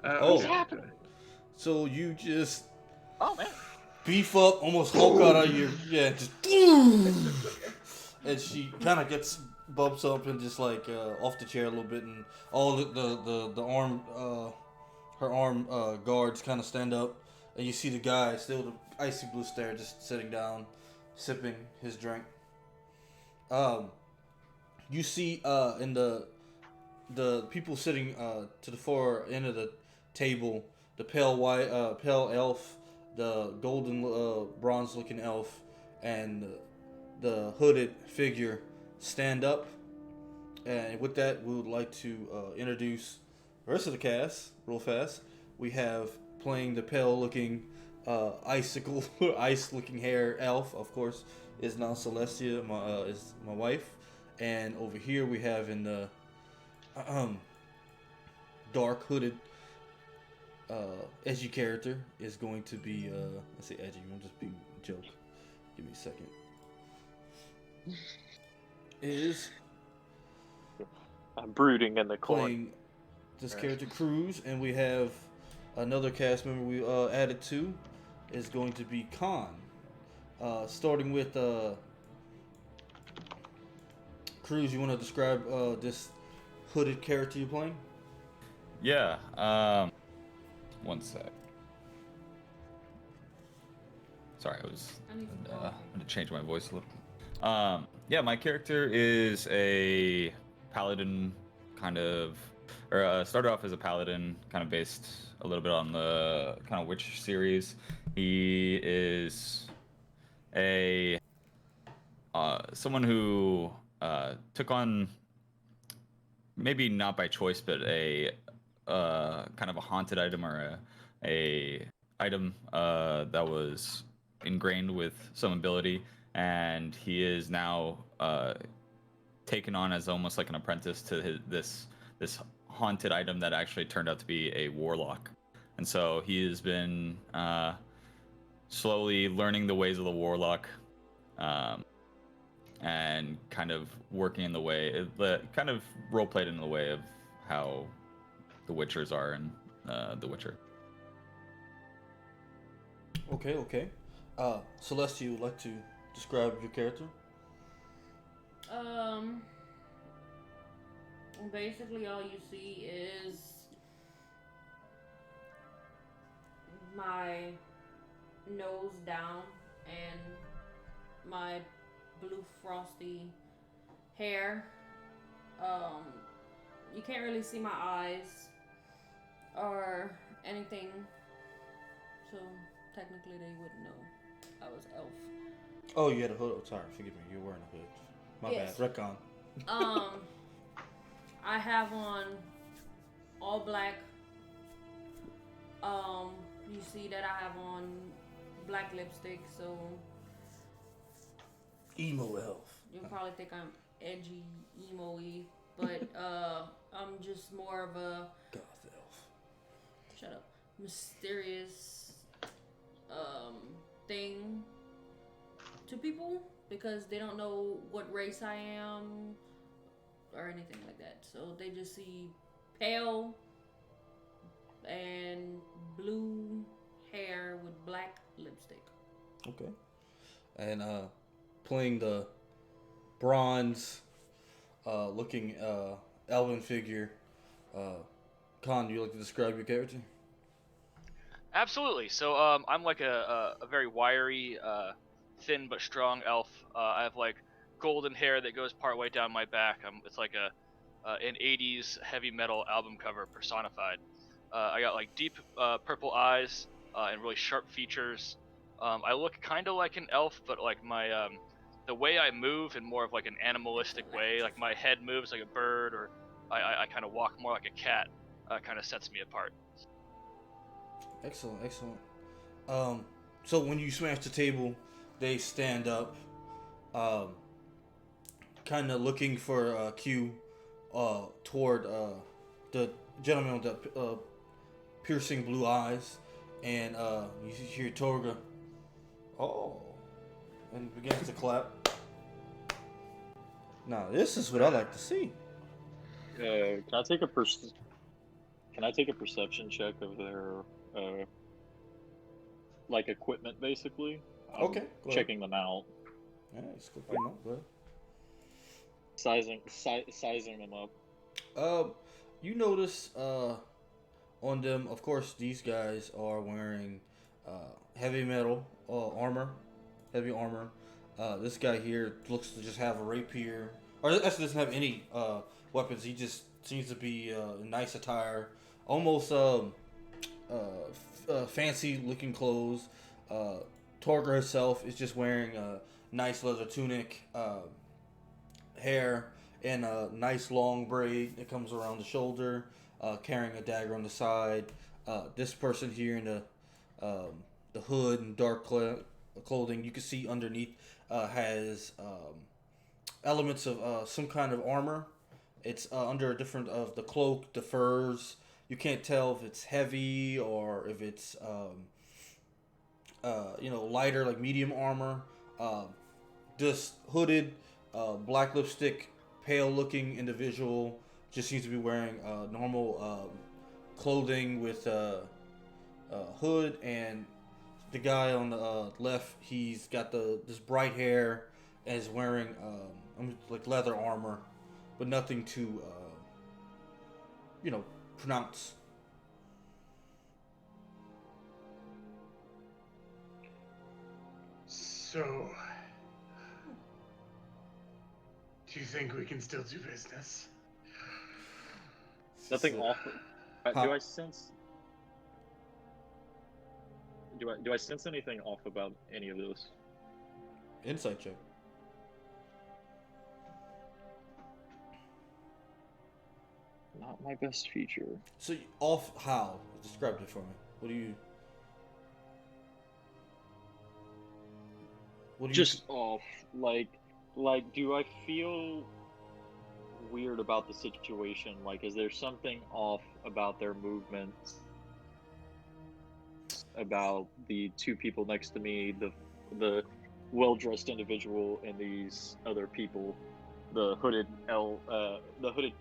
Oh. What's happening? So you just Oh man. beef up, almost Hulk out of your just. And she kind of bumps up and just like off the chair a little bit, and all the arm her armed guards kind of stand up, and you see the guy still the icy blue stare, just sitting down, sipping his drink. You see in the people sitting to the far end of the table, the pale elf, the golden bronze looking elf, and the hooded figure stand up. And with that, we would like to introduce the rest of the cast real fast. We have playing the pale looking icicle ice looking hair elf, of course, is now Celestia, is my wife. And over here we have in the dark hooded edgy character is going to be I say edgy, I'm just being a joke. Give me a second. Is I'm brooding in the corner. playing this character Cruz, and we have another cast member we added to is going to be Khan. Starting with Cruz, you want to describe this hooded character you're playing? Yeah. One sec. Sorry, I was I need some going coffee. to change my voice a little. Yeah, my character is a paladin, kind of, or started off as a paladin, kind of based a little bit on the kind of witch series. He is a someone who took on, maybe not by choice, but a kind of a haunted item, or a item that was ingrained with some ability, and he is now taken on as almost like an apprentice to this haunted item that actually turned out to be a warlock. And so he has been slowly learning the ways of the warlock, and kind of working in the way, kind of role played in the way of how the Witchers are in The Witcher. Okay. Celeste, you would like to describe your character? Basically all you see is my nose down and my blue frosty hair. You can't really see my eyes or anything, so technically they wouldn't know I was elf. Oh, you had a hood. Oh, sorry, forgive me. You're wearing a hood. My Yes. bad. Retcon. I have on all black. You see that I have on black lipstick, so Emo elf. you'll probably think I'm edgy, emo-y, but I'm just more of a Goth elf. shut up, mysterious thing to people because they don't know what race I am or anything like that. So they just see pale and blue hair with black lipstick. Okay. And playing the bronze looking elven figure, Khan, you like to describe your character? Absolutely. So I'm like a very wiry, thin but strong elf. I have like golden hair that goes part way down my back. It's like an 80s heavy metal album cover personified. I got like deep purple eyes and really sharp features. I look kind of like an elf, but like my the way I move in more of like an animalistic way, like my head moves like a bird, or I kind of walk more like a cat, kind of sets me apart. Excellent. So when you smash the table, they stand up, kind of looking for a cue toward the gentleman with the piercing blue eyes, and you hear Torga, oh, and begins to clap. Now this is what I like to see. Can I take a perception check of their like equipment, basically? I'm Okay, go ahead. checking them out, Yeah, let's go put 'em up, bud. sizing them up. You notice on them. Of course, these guys are wearing heavy metal armor, heavy armor. This guy here looks to just have a rapier, or actually doesn't have any weapons. He just seems to be nice attire, almost fancy looking clothes. Torga herself is just wearing a nice leather tunic, hair in a nice long braid that comes around the shoulder, carrying a dagger on the side. This person here in the hood and dark clothing, you can see underneath has elements of some kind of armor. It's under a different of the cloak, the furs. You can't tell if it's heavy or if it's lighter, like medium armor. This hooded, black lipstick, pale-looking individual just seems to be wearing normal clothing with hood, and the guy on the left, he's got this bright hair and is wearing like leather armor, but nothing to pronounce. So, do you think we can still do business? Nothing off. Huh? Do I sense? Do I sense anything off about any of this? Insight check. Not my best feature. So off how? Describe it for me. What do you? Just off, like, do I feel weird about the situation? Like, is there something off about their movements? About the two people next to me, the well-dressed individual and these other people, the hooded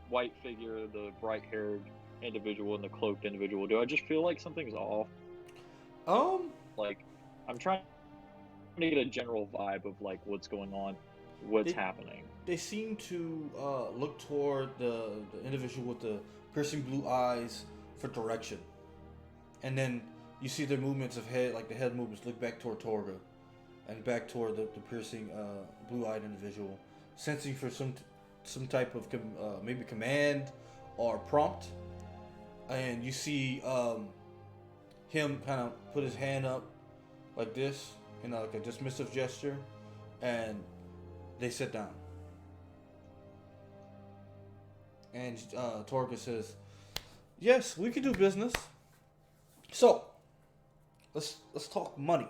white figure, the bright-haired individual, and the cloaked individual. Do I just feel like something's off? Like, I'm trying to get a general vibe of like what's going on, what's happening. They seem to look toward the individual with the piercing blue eyes for direction, and then you see their movements of head, like the head movements, look back toward Torga, and back toward the piercing blue-eyed individual, sensing for some type of maybe command or prompt, and you see him kind of put his hand up like this in like a dismissive gesture, and they sit down. And Torga says, "Yes, we can do business. So, let's talk money.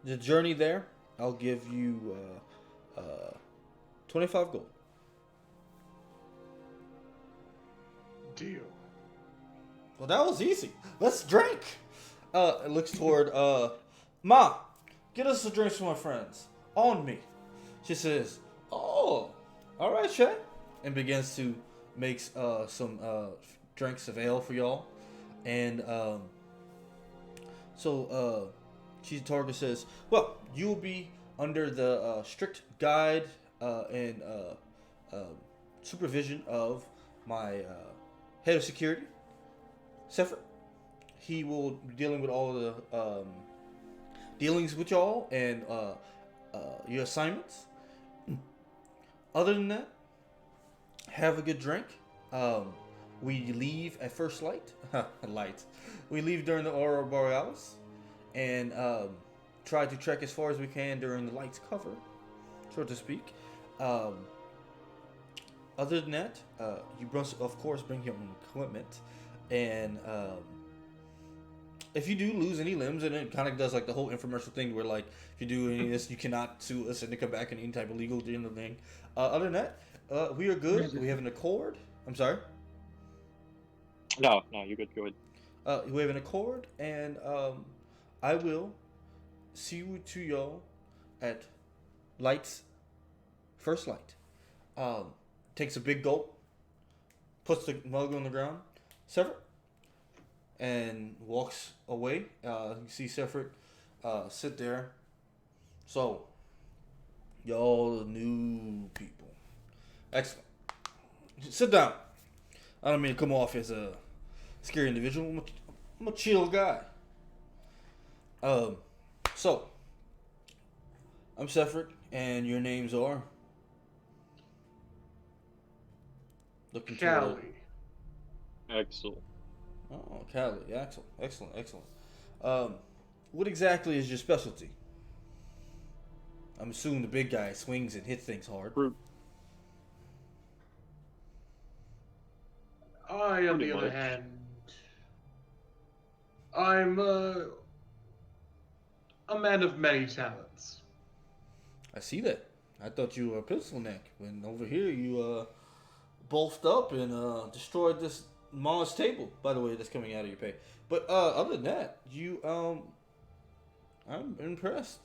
The journey there, I'll give you 25 gold." Deal. Well, that was easy. Let's drink. It looks toward Ma. Get us a drink for my friends. On me. She says, "Oh, all right, Shay," and begins to make some drinks of ale for y'all. And Targa says, "Well, you will be under the strict guide and supervision of my head of security, Sephir. He will be dealing with all the dealings with y'all and your assignments. Other than that, have a good drink. We leave at first light. Light. We leave during the Aurora Borealis, and try to trek as far as we can during the light's cover, so to speak. Other than that, you must, of course, bring your own equipment, and if you do lose any limbs, and it kind of does like the whole infomercial thing where like if you do any of this, you cannot sue us and then come back in any type of legal thing. Other than that, we are good. We have an accord. I'm sorry. No, you're good. Go ahead. We have an accord, and I will see you to y'all at lights. First light. Takes a big gulp, puts the mug on the ground, Sephir, and walks away. You see Sephir sit there. So, y'all the new people. Excellent. Sit down. I don't mean to come off as a scary individual. I'm a chill guy. So I'm Sefric, and your names are. Looking to Callie. Axel. Oh, Callie, Axel, excellent. What exactly is your specialty? I'm assuming the big guy swings and hits things hard. Brute. I, on Pretty the other much. hand, I'm a man of many talents. I see that. I thought you were a pistol neck. When over here you bulked up and destroyed this Mars table. By the way, that's coming out of your pay. But other than that, I'm impressed.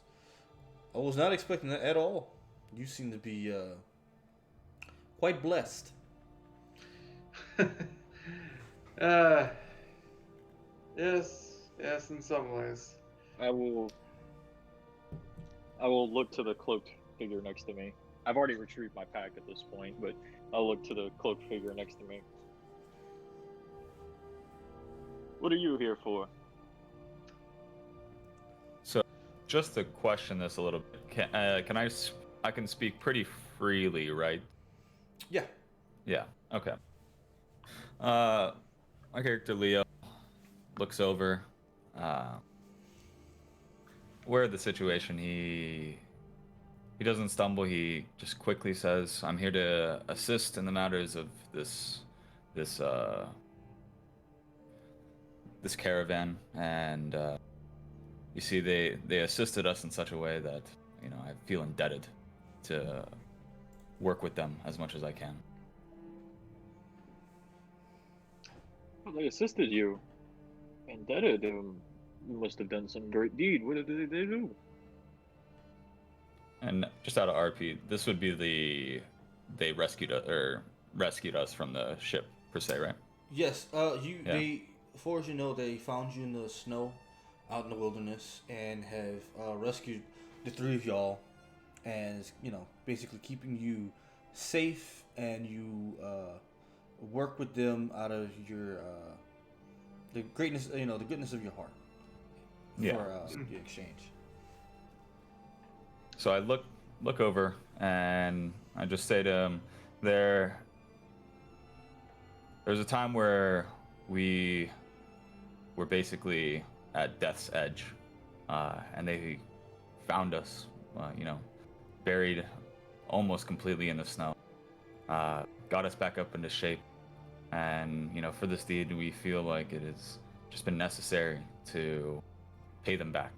I was not expecting that at all. You seem to be quite blessed. Yes, in some ways. I will look to the cloaked figure next to me. I've already retrieved my pack at this point, but I'll look to the cloaked figure next to me. What are you here for? So, just to question this a little bit, I can speak pretty freely, right? Yeah. Yeah. Okay. My character Leo looks over, aware of the situation. He doesn't stumble. He just quickly says, "I'm here to assist in the matters of this caravan, and you see, they assisted us in such a way that I feel indebted to work with them as much as I can." Well, they assisted you. Indebted. You must have done some great deed. What did they do? And just out of RP, this would be they rescued us from the ship per se, right? Yes. Yeah. They, as far as you know, they found you in the snow, out in the wilderness, and have rescued the three of y'all, and basically keeping you safe, and you work with them out of your the greatness, the goodness of your heart. Yeah. For the exchange. So I look over and I just say to him, there's a time where we were basically at death's edge, and they found us, buried almost completely in the snow, got us back up into shape, and for this deed we feel like it has just been necessary to pay them back.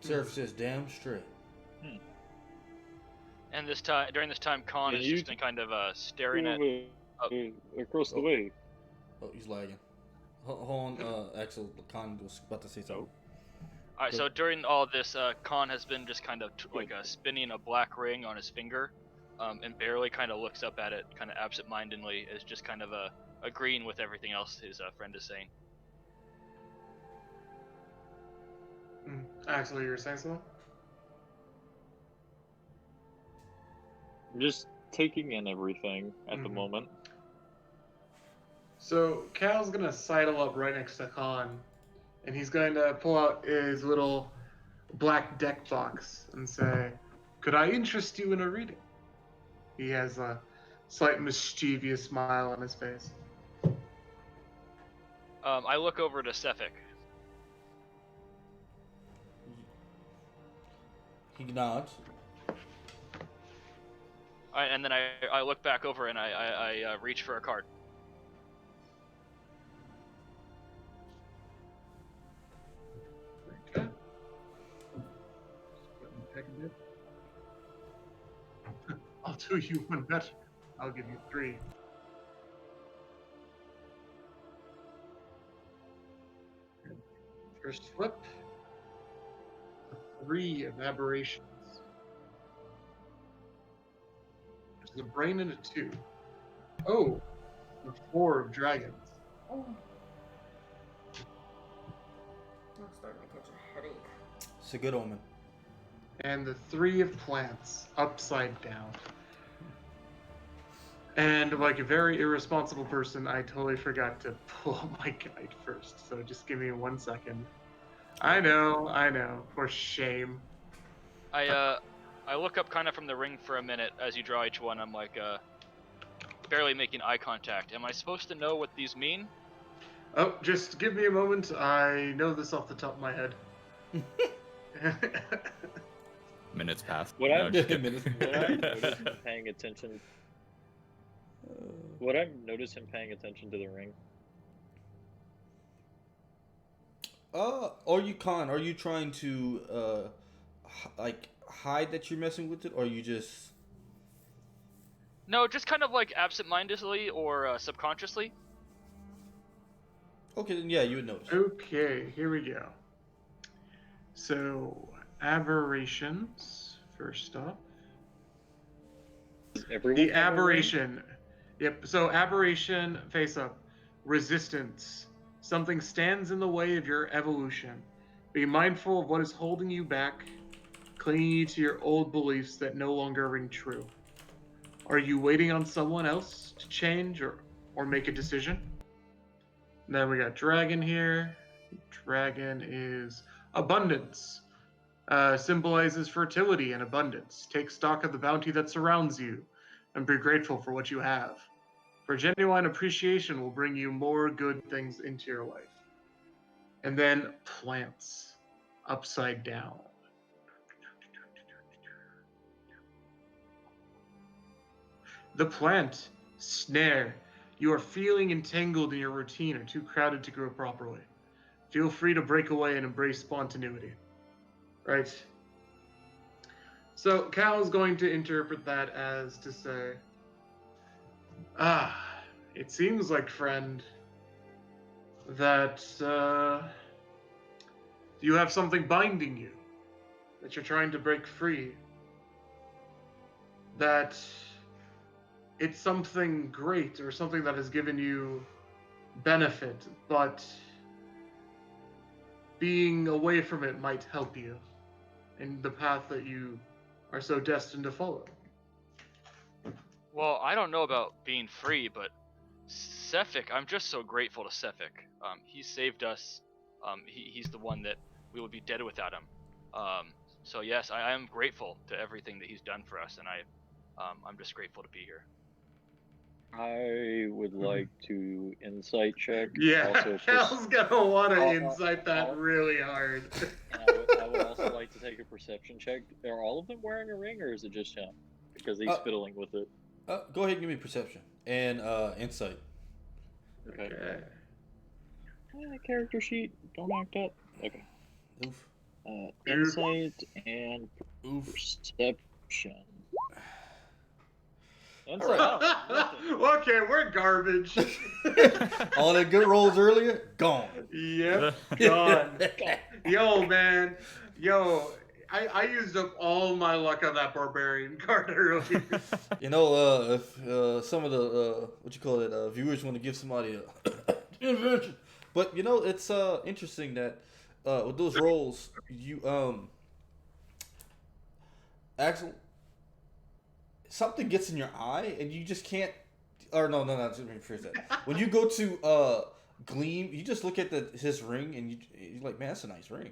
Seraph says, "Damn straight." And during this time, Khan And has you- just been kind of staring at. Across the Oh. way. Oh, he's lagging. Hold on, Axel. Khan was about to say something. All right, so during all of this, Khan has been just kind of spinning a black ring on his finger, and barely kind of looks up at it, kind of absent-mindedly, as just kind of agreeing with everything else his friend is saying. Axel, you were saying something? I'm just taking in everything at the Mhm. moment. So Cal's gonna sidle up right next to Khan, and he's going to pull out his little black deck box and say, "Could I interest you in a reading?" He has a slight mischievous smile on his face. I look over to Sefik. He nods. And then I look back over and I reach for a card. Okay. I'll do you one better. I'll give you 3. First flip. 3 of aberrations. There's a brain and a 2. Oh, the 4 of dragons. Oh. I'm starting to catch a headache. It's a good omen. And the 3 of plants upside down. And like a very irresponsible person, I totally forgot to pull up my guide first. So just give me 1 second. I know. For shame. I look up kind of from the ring for a minute as you draw each one. I'm like barely making eye contact. Am I supposed to know what these mean? Oh, just give me a moment. I know this off the top of my head. Minutes pass. What No, I've just kidding. what I've noticed him paying attention. What I've noticed him paying attention to the ring. Are you trying to like hide that you're messing with it, or you just? No, just kind of like absent-mindedly or subconsciously. Okay, then yeah, you would notice. Okay, here we go. So, aberrations, first up. Everyone The have a ring? aberration. Yep, so aberration, face up. Resistance. Something stands in the way of your evolution. Be mindful of what is holding you back, clinging you to your old beliefs that no longer ring true. Are you waiting on someone else to change or make a decision? Then we got dragon here. Dragon is abundance. Symbolizes fertility and abundance. Take stock of the bounty that surrounds you and be grateful for what you have. For genuine appreciation will bring you more good things into your life. And then plants, upside down. The plant, snare. You are feeling entangled in your routine or too crowded to grow properly. Feel free to break away and embrace spontaneity. Right. So Cal's going to interpret that as to say, it seems like, friend, that you have something binding you, that you're trying to break free, that it's something great or something that has given you benefit, but being away from it might help you in the path that you are so destined to follow. Well, I don't know about being free, but Sefik, I'm just so grateful to Sefik. He saved us. He's the one that we would be dead without him. So yes, I am grateful to everything that he's done for us, and I'm just grateful to be here. I would like to insight check. Yeah, Also, Cal's gonna want to I'll- insight that I'll- really hard. I would also like to take a perception check. Are all of them wearing a ring, or is it just him? Because he's fiddling with it. Go ahead and give me perception and insight. Okay. Character sheet. Don't act up. Okay. Oof. Insight and Oof. perception. All right. Okay, we're garbage. All the good rolls earlier, gone. Yep, gone. Yo, man. Yo, I used up all my luck on that barbarian card earlier. You know, if some of the viewers want to give somebody a intervention, but you know, it's interesting that with those rolls, you Axel, something gets in your eye and you just can't. Or no, let me rephrase that. When you go to Gleam, you just look at his ring and you're like, man, that's a nice ring.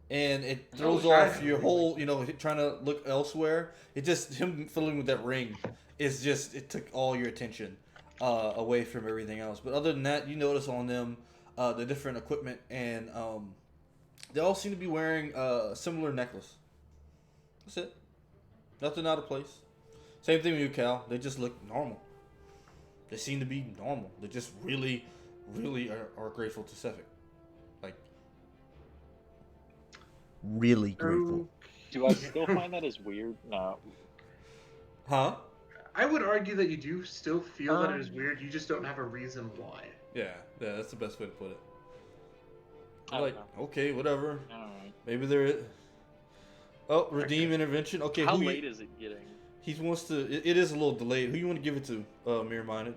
And it throws off your whole, trying to look elsewhere. It just, him fiddling with that ring is just, it took all your attention away from everything else. But other than that, you notice on them the different equipment, and they all seem to be wearing a similar necklace. That's it. Nothing out of place. Same thing with you, Cal. They just look normal. They seem to be normal. They just really, really are grateful to Sefik. Like, really grateful. Do I still find that as weird? No. Huh? I would argue that you do still feel that it is weird. You just don't have a reason why. Yeah, that's the best way to put it. I Like, don't know. okay, whatever. Alright. Maybe they're. Oh, redeem intervention. Okay, How who late is it getting? he wants to. It is a little delayed. Who you want to give it to? Mirror minded.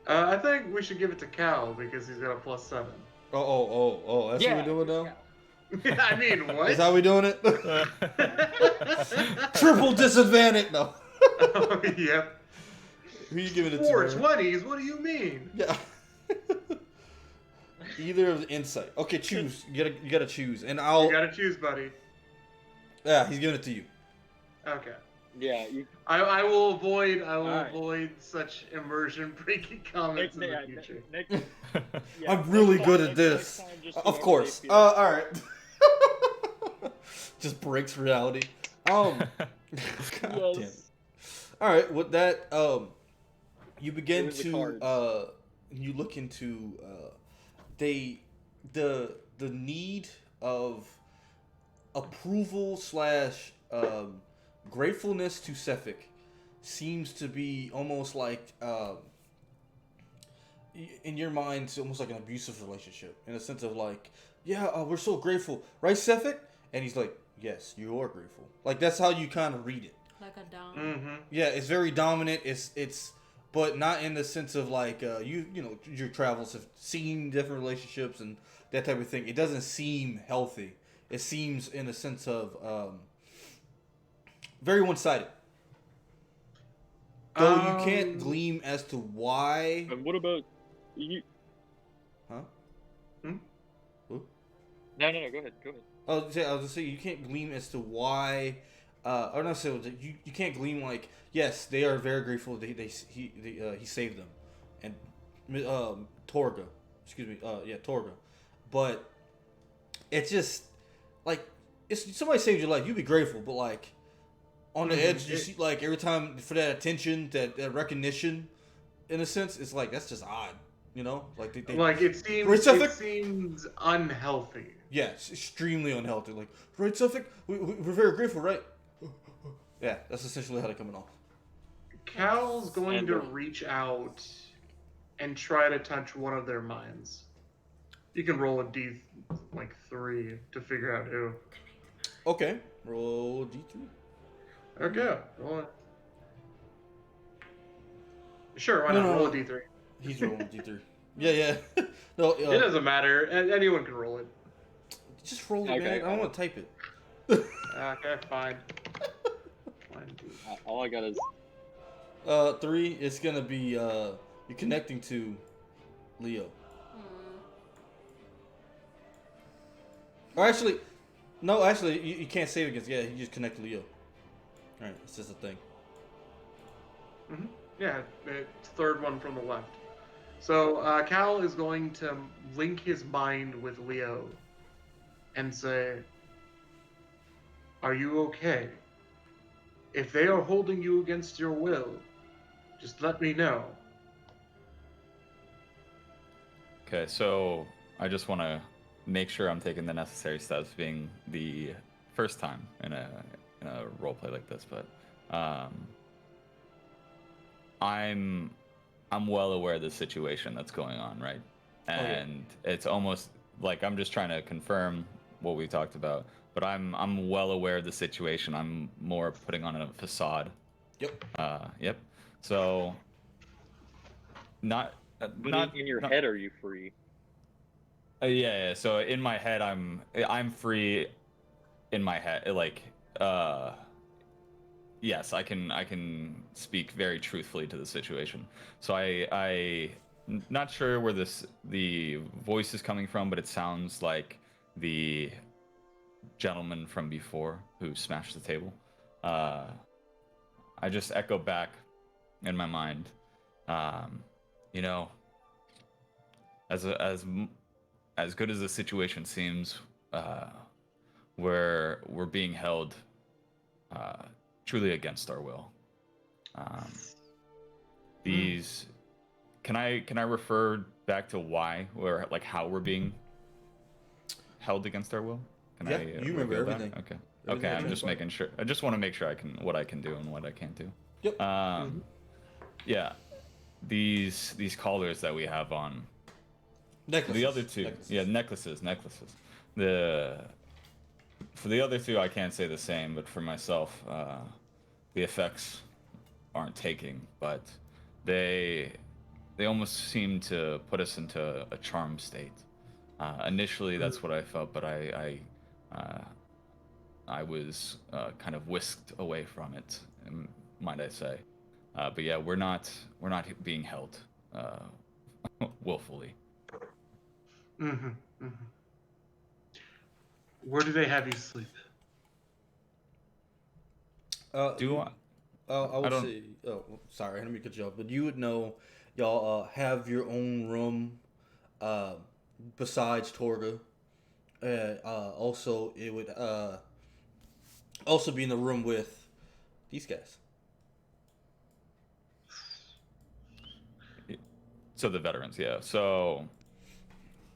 I think we should give it to Cal because he's got a +7. Oh. That's what we're doing now. I mean, what? Is how we doing it? Triple disadvantage. No. Yep. Who are you giving it to? 420s? What do you mean? Yeah. Either of the insight. Okay, choose. You gotta choose, and I'll. You gotta choose, buddy. Yeah, he's giving it to you. Okay. Yeah, you. I will avoid Alright. avoid such immersion breaking comments in the Yeah, future. yeah, I'm really next good time- at this. next time, just Of whoever course. they feel- All right. Just breaks reality. God damn it. Yes. All right. With that, you begin Give me the to cards. you look into the need of approval slash gratefulness to Sefik seems to be almost like in your mind it's almost like an abusive relationship in a sense of like, yeah, we're so grateful, right, Sefik? And he's like, yes, you are grateful. Like that's how you kind of read it. Like a dom. Mm-hmm. Yeah, it's very dominant. It's but not in the sense of like you know your travels have seen different relationships and that type of thing. It doesn't seem healthy. It seems in a sense of very one-sided. Though you can't glean as to why. And what about you? Huh? No, go ahead. Go ahead. I was just saying you can't glean as to why. Or not so you can't glean like yes they are very grateful he saved them, and Torga, excuse me, Torga, but it's just like it's somebody saved your life you'd be grateful, but like on the edge you see like every time for that attention that recognition in a sense it's like that's just odd, you know, like they Like it Right, Suffolk? seems unhealthy. yeah, it's extremely unhealthy, like right Suffolk we're very grateful, right? Yeah, that's essentially how they're coming off. Cal's going And to the- reach out and try to touch one of their minds. You can roll a D like 3 to figure out who. Okay, roll D3. Okay, roll it. Sure, why No, not? no, Roll no. a D3. He's rolling D3. Yeah. No, It doesn't matter. Anyone can roll it. just roll it, Okay, man. I don't want to type it. Okay, fine. Fine. All I got is 3. It's gonna be you're connecting to Leo. Or actually, no. Actually, you can't save against. Yeah, you just connect to Leo. All right, it's just a thing. Mm-hmm. Yeah, the third one from the left. So Cal is going to link his mind with Leo and say, "Are you okay? If they are holding you against your will, just let me know." Okay, so I just want to make sure I'm taking the necessary steps, being the first time in a role play like this, but I'm well aware of the situation that's going on, right? yeah. And it's almost like I'm just trying to confirm what we talked about, but I'm well aware of the situation. I'm more putting on a facade. Yep. Yep. So not But not in your not- head, are you free? yeah. So in my head, I'm free. In my head, like, yes, I can speak very truthfully to the situation. So not sure where the voice is coming from, but it sounds like the gentleman from before who smashed the table. I just echo back in my mind, you know, as good as the situation seems, we're being held truly against our will. These can I refer back to why or like how we're being held against our will? Can Yeah, I you remember reveal that? everything. Okay. Everything Okay, that I'm just transpired. making sure. I just want to make sure what I can do and what I can't do. Yep. Yeah. These collars that we have on. Necklaces. The other two, yeah, necklaces. For the other two, I can't say the same, but for myself, the effects aren't taking, but they almost seem to put us into a charm state. Initially, that's what I felt, but I was kind of whisked away from it might I say. But yeah, we're not being held willfully. Mm-hmm. Mm-hmm. Where do they have you sleep? Do I? I would don't. say. Oh, sorry, let me cut you off. But you would know, y'all have your own room, uh, besides Torga. Also, it would also be in the room with these guys. So the veterans, yeah. So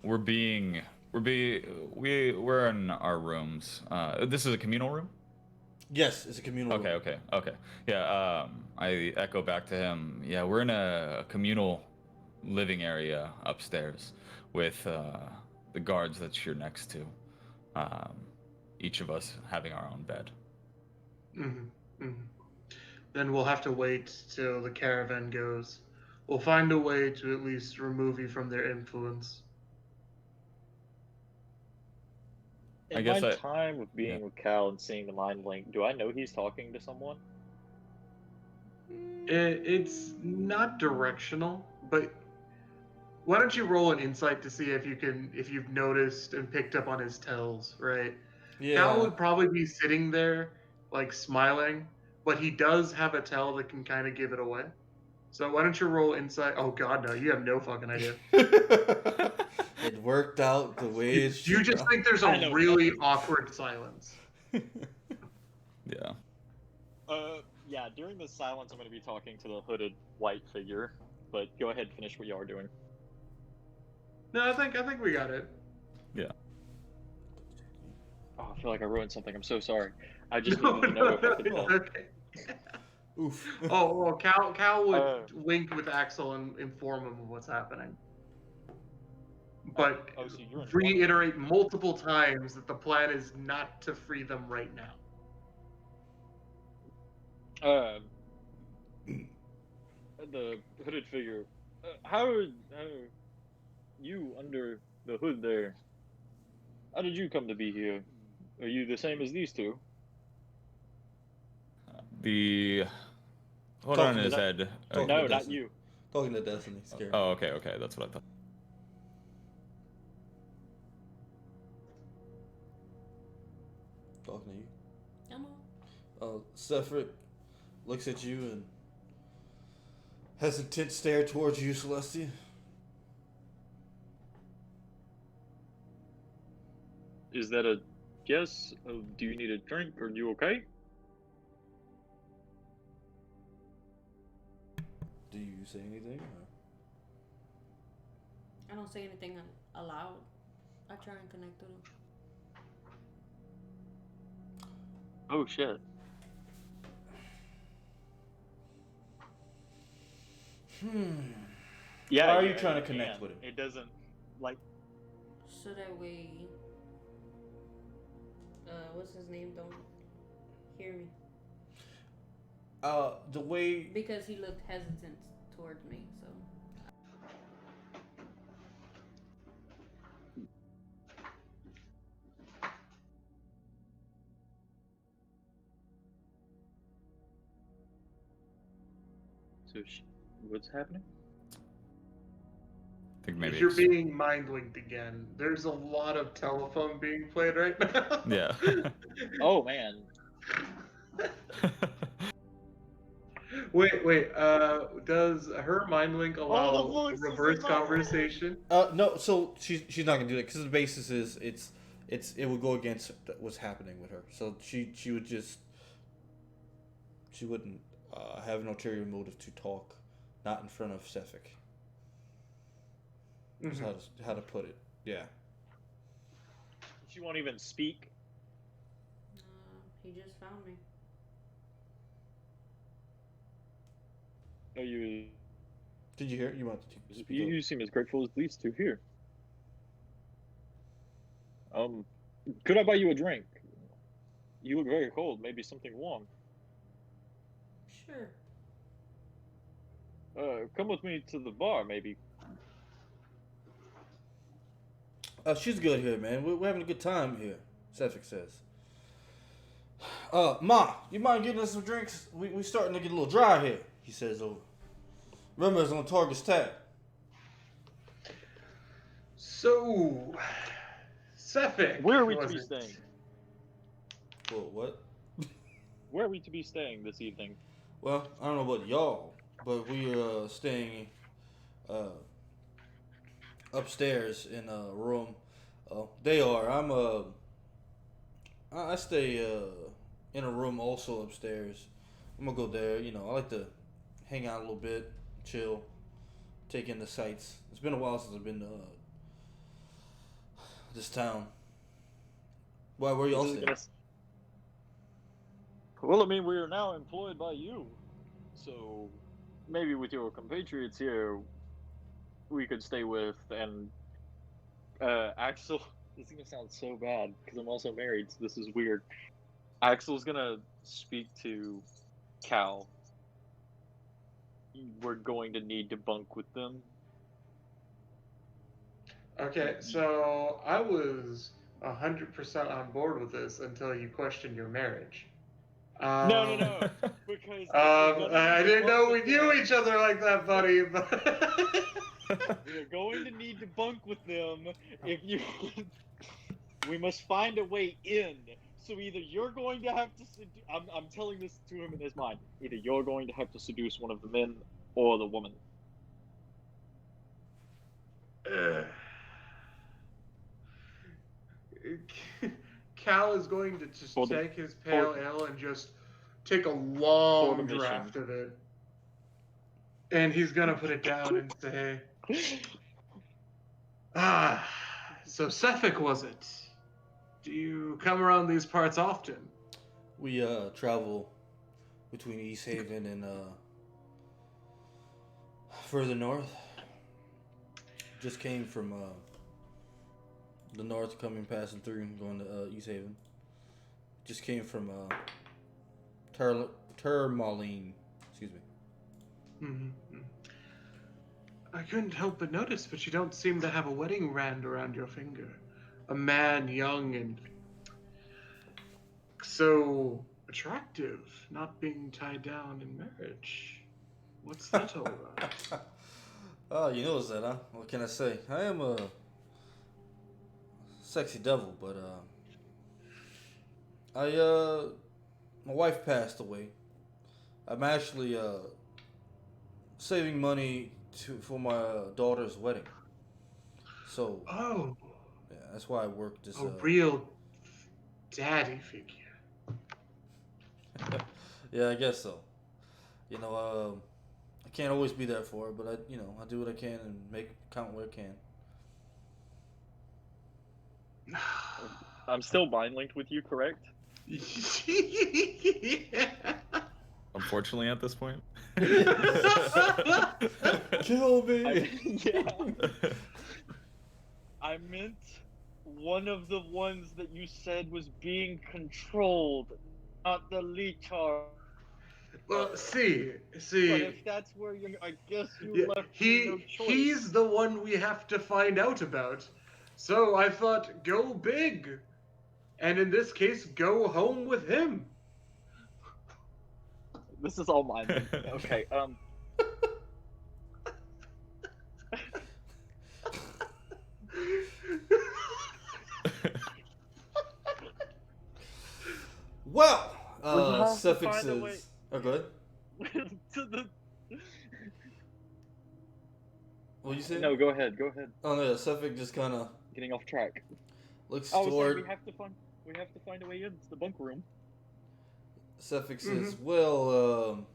we're being we're in our rooms. This is a communal room. Yes, it's a communal Okay, room. okay. Yeah. I echo back to him. Yeah, we're in a communal living area upstairs with the guards that you're next to. Um, each of us having our own bed. Mm-hmm. Mm-hmm. Then we'll have to wait till the caravan goes. We'll find a way to at least remove you from their influence. I In my guess I. time of Yeah. being with Cal and seeing the mind link, do I know he's talking to someone? It's not directional, but why don't you roll an insight to see if you've noticed and picked up on his tells, right? Cal Yeah. would probably be sitting there, like smiling, but he does have a tell that can kind of give it away. So why don't you roll insight? Oh God, no, you have no fucking idea. It worked out the way it You should. just think there's I a know really nothing. awkward silence. Yeah. Yeah, during the silence, I'm going to be talking to the hooded white figure, but go ahead, finish what you are doing. No, I think we got it. Yeah. Oh, I feel like I ruined something. I'm so sorry. I just No, needed to know no, if I no, could it's tell. okay. Oof. Oh, Cal would Uh, wink with Axel and inform him of what's happening. But so you're informing. reiterate multiple times that the plan is not to free them right now. The hooded figure. How you under the hood there? How did you come to be here? Are you the same as these two? The hold Talking on in his to- head. talking No, to not Destiny. you. Talking to Destiny. Scary. Oh, okay. That's what I thought. Talking to you. Hello. Sephric looks at you and has an intense stare towards you, Celestia. Is that a yes? Do you need a drink? Are you okay? Do you say anything? I don't say anything aloud. I try and connect with him. Oh shit. Yeah. How are you yeah, trying to you connect can. with him? It doesn't like. So that way, what's his name? Don't hear me The way because he looked hesitant towards me. So So what's happening? I think maybe If you're it's, being mind linked again, there's a lot of telephone being played right now. yeah. Oh man. Wait. Does her mind link allow voices reverse in my conversation? no, so she's not gonna do that because the basis is it would go against what's happening with her. So she wouldn't have an ulterior motive to talk, not in front of Sefik. That's how to put it. Yeah. She won't even speak. he just found me. No, you. Did you hear it? You want to speak You seem as grateful as these two here. Could I buy you a drink? You look very cold. Maybe something warm. Sure. Come with me to the bar, maybe. She's good here, man. We're having a good time here, Sefik says. Ma, you mind getting us some drinks? We starting to get a little dry here, he says over. Remember, it's on Target's tab. So, Sefik, Where are we to was be it? staying? Well, what? Where are we to be staying this evening? Well, I don't know about y'all, but we are staying upstairs in a room. They are. I stay in a room also upstairs. I'm gonna go there. You know, I like to hang out a little bit, chill, take in the sights. It's been a while since I've been to this town. Why? Where y'all This is staying? gonna- Well, I mean, we are now employed by you, so maybe with your compatriots here, we could stay with. And Axel, this is gonna sound so bad because I'm also married, so this is weird. Axel's gonna speak to Cal. We're going to need to bunk with them. Okay, so I was 100% on board with this until you questioned your marriage. No, because I didn't know we knew each other like that, buddy. But We are going to need to bunk with them if you. We must find a way in. So either you're going to have to I'm telling this to him in his mind. Either you're going to have to seduce one of the men or the woman. Cal is going to just For the- take his pale ale and just take a long mission. draft of it. And he's gonna put it down and say, so Sefik was it? Do you come around these parts often? We travel between East Haven and further north. Just came from the north, passing through and going to East Haven. Just came from Tourmaline. Excuse me. Mm-hmm. I couldn't help but notice, but you don't seem to have a wedding band around your finger. A man young and so attractive, not being tied down in marriage. What's that all about? Oh, you noticed that, huh? What can I say? I am a sexy devil, but my wife passed away. I'm actually saving money for my daughter's wedding. So Oh, yeah, that's why I work this. a real daddy figure. Yeah, I guess so. You know, I can't always be there for her, but I do what I can and make count where I can. I'm still mind linked with you, correct? Yeah. Unfortunately, at this point. Kill me. Yeah. I meant one of the ones that you said was being controlled, not the Lichar. Well, see. But if that's where you're, I guess you Yeah, left me no choice. he's the one we have to find out about. So I thought, go big. And in this case, go home with him. This is all mine. Okay. Well, We have to suffix find a way- is. Oh, good. To the... What you say? No, go ahead. Go ahead. Oh no, suffix just kind of Getting off track. looks I was saying toward. we have to find a way in. It's the bunk room. Suffix says, well,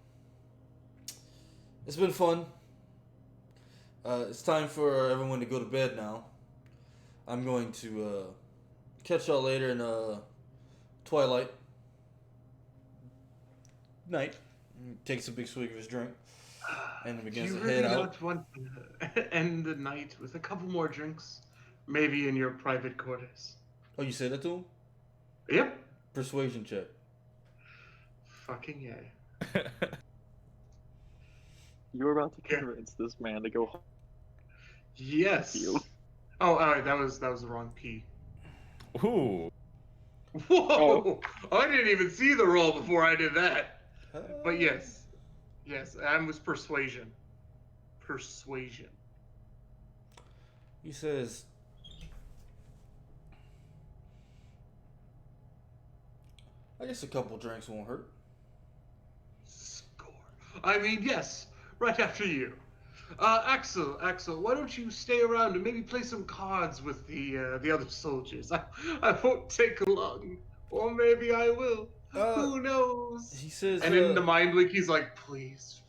it's been fun. It's time for everyone to go to bed now. I'm going to catch y'all later in twilight. Night. Takes a big swig of his drink and then begins you to really head out. not want to end the night with a couple more drinks? Maybe in your private quarters. Oh, you said that to him? Yep. Persuasion check. Fucking yeah. You're about to convince this man to go home. Yes. You. Oh, alright, that was the wrong P. Ooh. Whoa! I didn't even see the roll before I did that. Uh, But yes, I was persuasion. Persuasion. He says, I guess a couple drinks won't hurt. Score. I mean, yes. Right after you. Axel, why don't you stay around and maybe play some cards with the other soldiers? I won't take long, or maybe I will. Who knows? He says, And in the mind blink, he's like, please.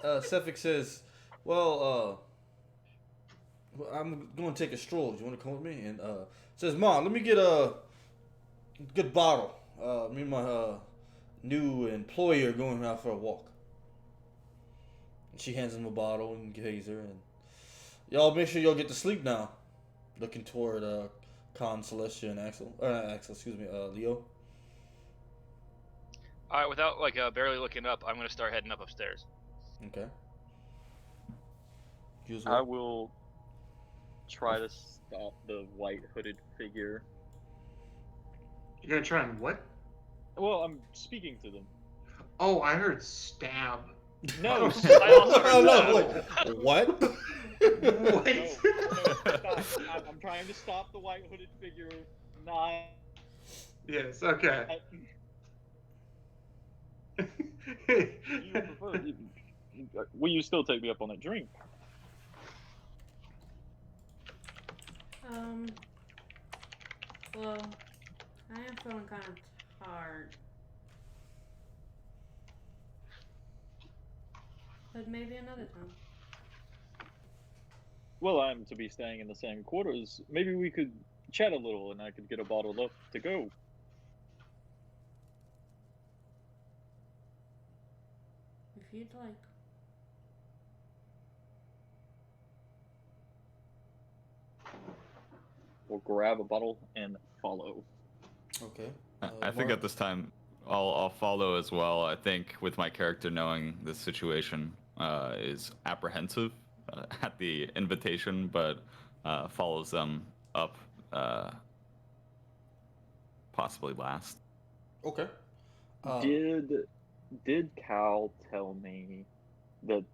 Sefik says, well, I'm going to take a stroll. Do you want to come with me? And says, Mom, let me get a good bottle. Me and my new employer are going out for a walk. And she hands him a bottle and gazer, and y'all make sure y'all get to sleep now. Looking toward Khan, Celestia, and Axel. Excuse me, Leo. All right, without like barely looking up, I'm gonna start heading up upstairs. Okay. You as I well? will try to stop the white hooded figure. You're gonna try and what? Well, I'm speaking to them. Oh, I heard stab. No, I also heard Oh, that. no, wait, what? What? stop. I'm trying to stop the white hooded figure. Not. Yes. Okay. You prefer? Will you still take me up on a drink? Well, I am feeling kind of tired. But maybe another time. Well, I'm to be staying in the same quarters. Maybe we could chat a little, and I could get a bottle up to go. If you'd like. We'll grab a bottle and follow. Okay. I think Mark? at this time I'll follow as well. I think with my character knowing this situation is apprehensive at the invitation, but follows them up possibly last. Okay. Did Cal tell me that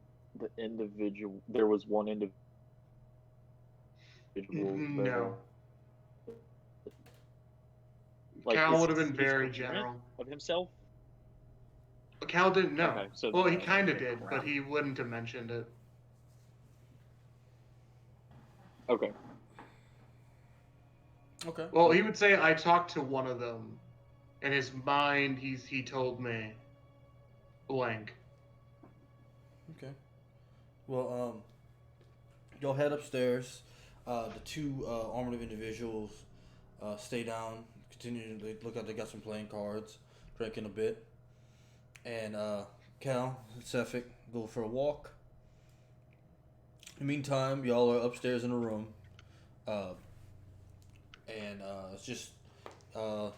the individual there was one individual there? No. Like, Cal would have is been very ignorant general. of himself. Cal didn't know. Okay, so Well, he no, kind of okay, did, but he wouldn't have mentioned it. Okay. Okay. Well, he would say, I talked to one of them. In his mind, he told me blank. Okay. Well, y'all head upstairs. The two armored individuals stay down, continue to look like they got some playing cards, drinking a bit. And Cal and Sefik go for a walk. In the meantime, y'all are upstairs in a room. And it's just the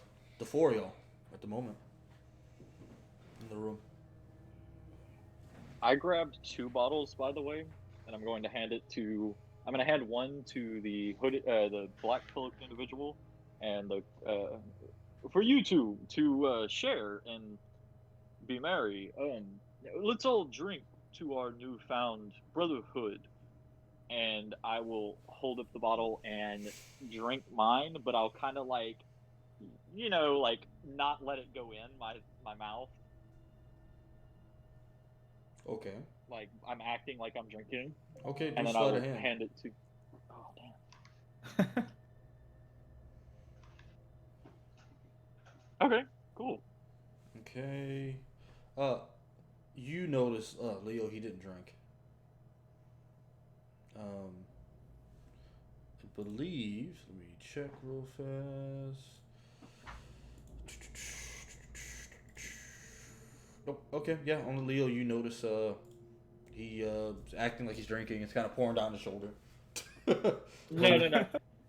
four of y'all at the moment in the room. I grabbed 2 bottles, by the way, and I'm going to hand it to. I'm going to hand one to the the black cloaked individual, and the for you two to share and be merry. Let's all drink to our newfound brotherhood. And I will hold up the bottle and drink mine, but I'll kind of like, not let it go in my mouth. Okay. Like I'm acting like I'm drinking. Okay, do And then sleight I'll of hand. hand it to. Oh damn. Okay, cool. Okay. You notice, Leo, he didn't drink. I believe. Let me check real fast. Nope. Okay. Yeah. On Leo, you notice. He acting like he's drinking. It's kind of pouring down his shoulder. No.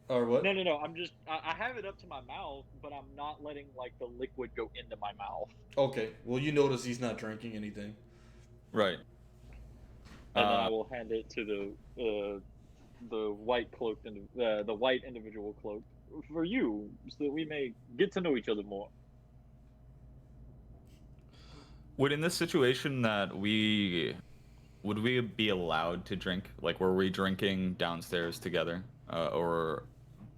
Or what? No. I'm just. I have it up to my mouth, but I'm not letting like the liquid go into my mouth. Okay. Well, you notice he's not drinking anything. Right. And then I will hand it to the the white cloaked and the white individual cloak for you, so that we may get to know each other more. Would in this situation that would we be allowed to drink? Like, were we drinking downstairs together, or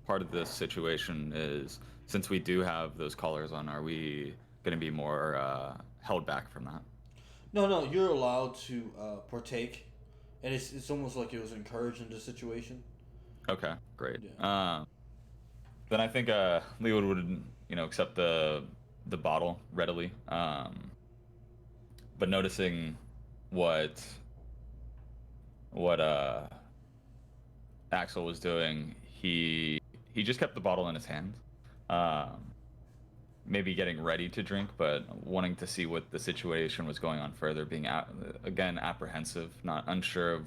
part of this situation is since we do have those collars on, are we going to be more held back from that? No, you're allowed to partake, and it's almost like it was encouraged in this situation. Okay, great. Yeah. Then I think Leeward would accept the bottle readily. But noticing what Axel was doing, he just kept the bottle in his hand, maybe getting ready to drink, but wanting to see what the situation was going on further, being again apprehensive, not unsure of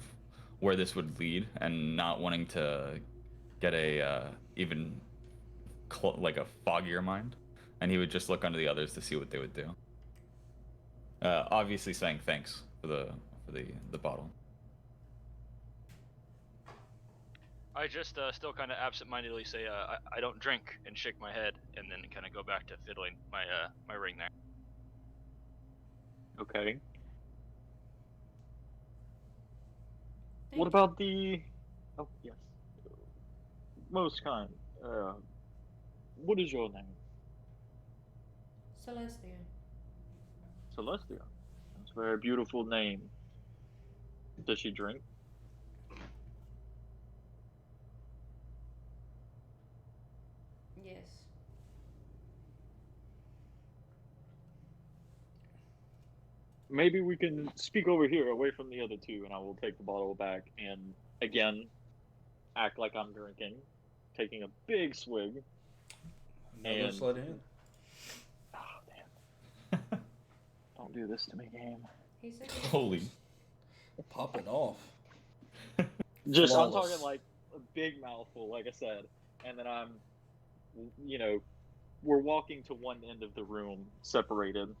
where this would lead, and not wanting to get a even like a foggier mind, and he would just look under the others to see what they would do. Obviously saying thanks for the bottle. I just still kind of absent-mindedly say I don't drink and shake my head, and then kind of go back to fiddling my my ring there. Okay. Thank What you. about the? Oh yes. Most kind. What is your name? Celestia? Celestia. That's a very beautiful name. Does she drink? Yes. Maybe we can speak over here, away from the other two, and I will take the bottle back and again act like I'm drinking, taking a big swig. Another And- sleight of hand. Oh damn! Don't do this to me, game. He said. Holy. Pop it off. Just I'm Flawless. talking like a big mouthful, like I said, and then I'm, we're walking to one end of the room, separated.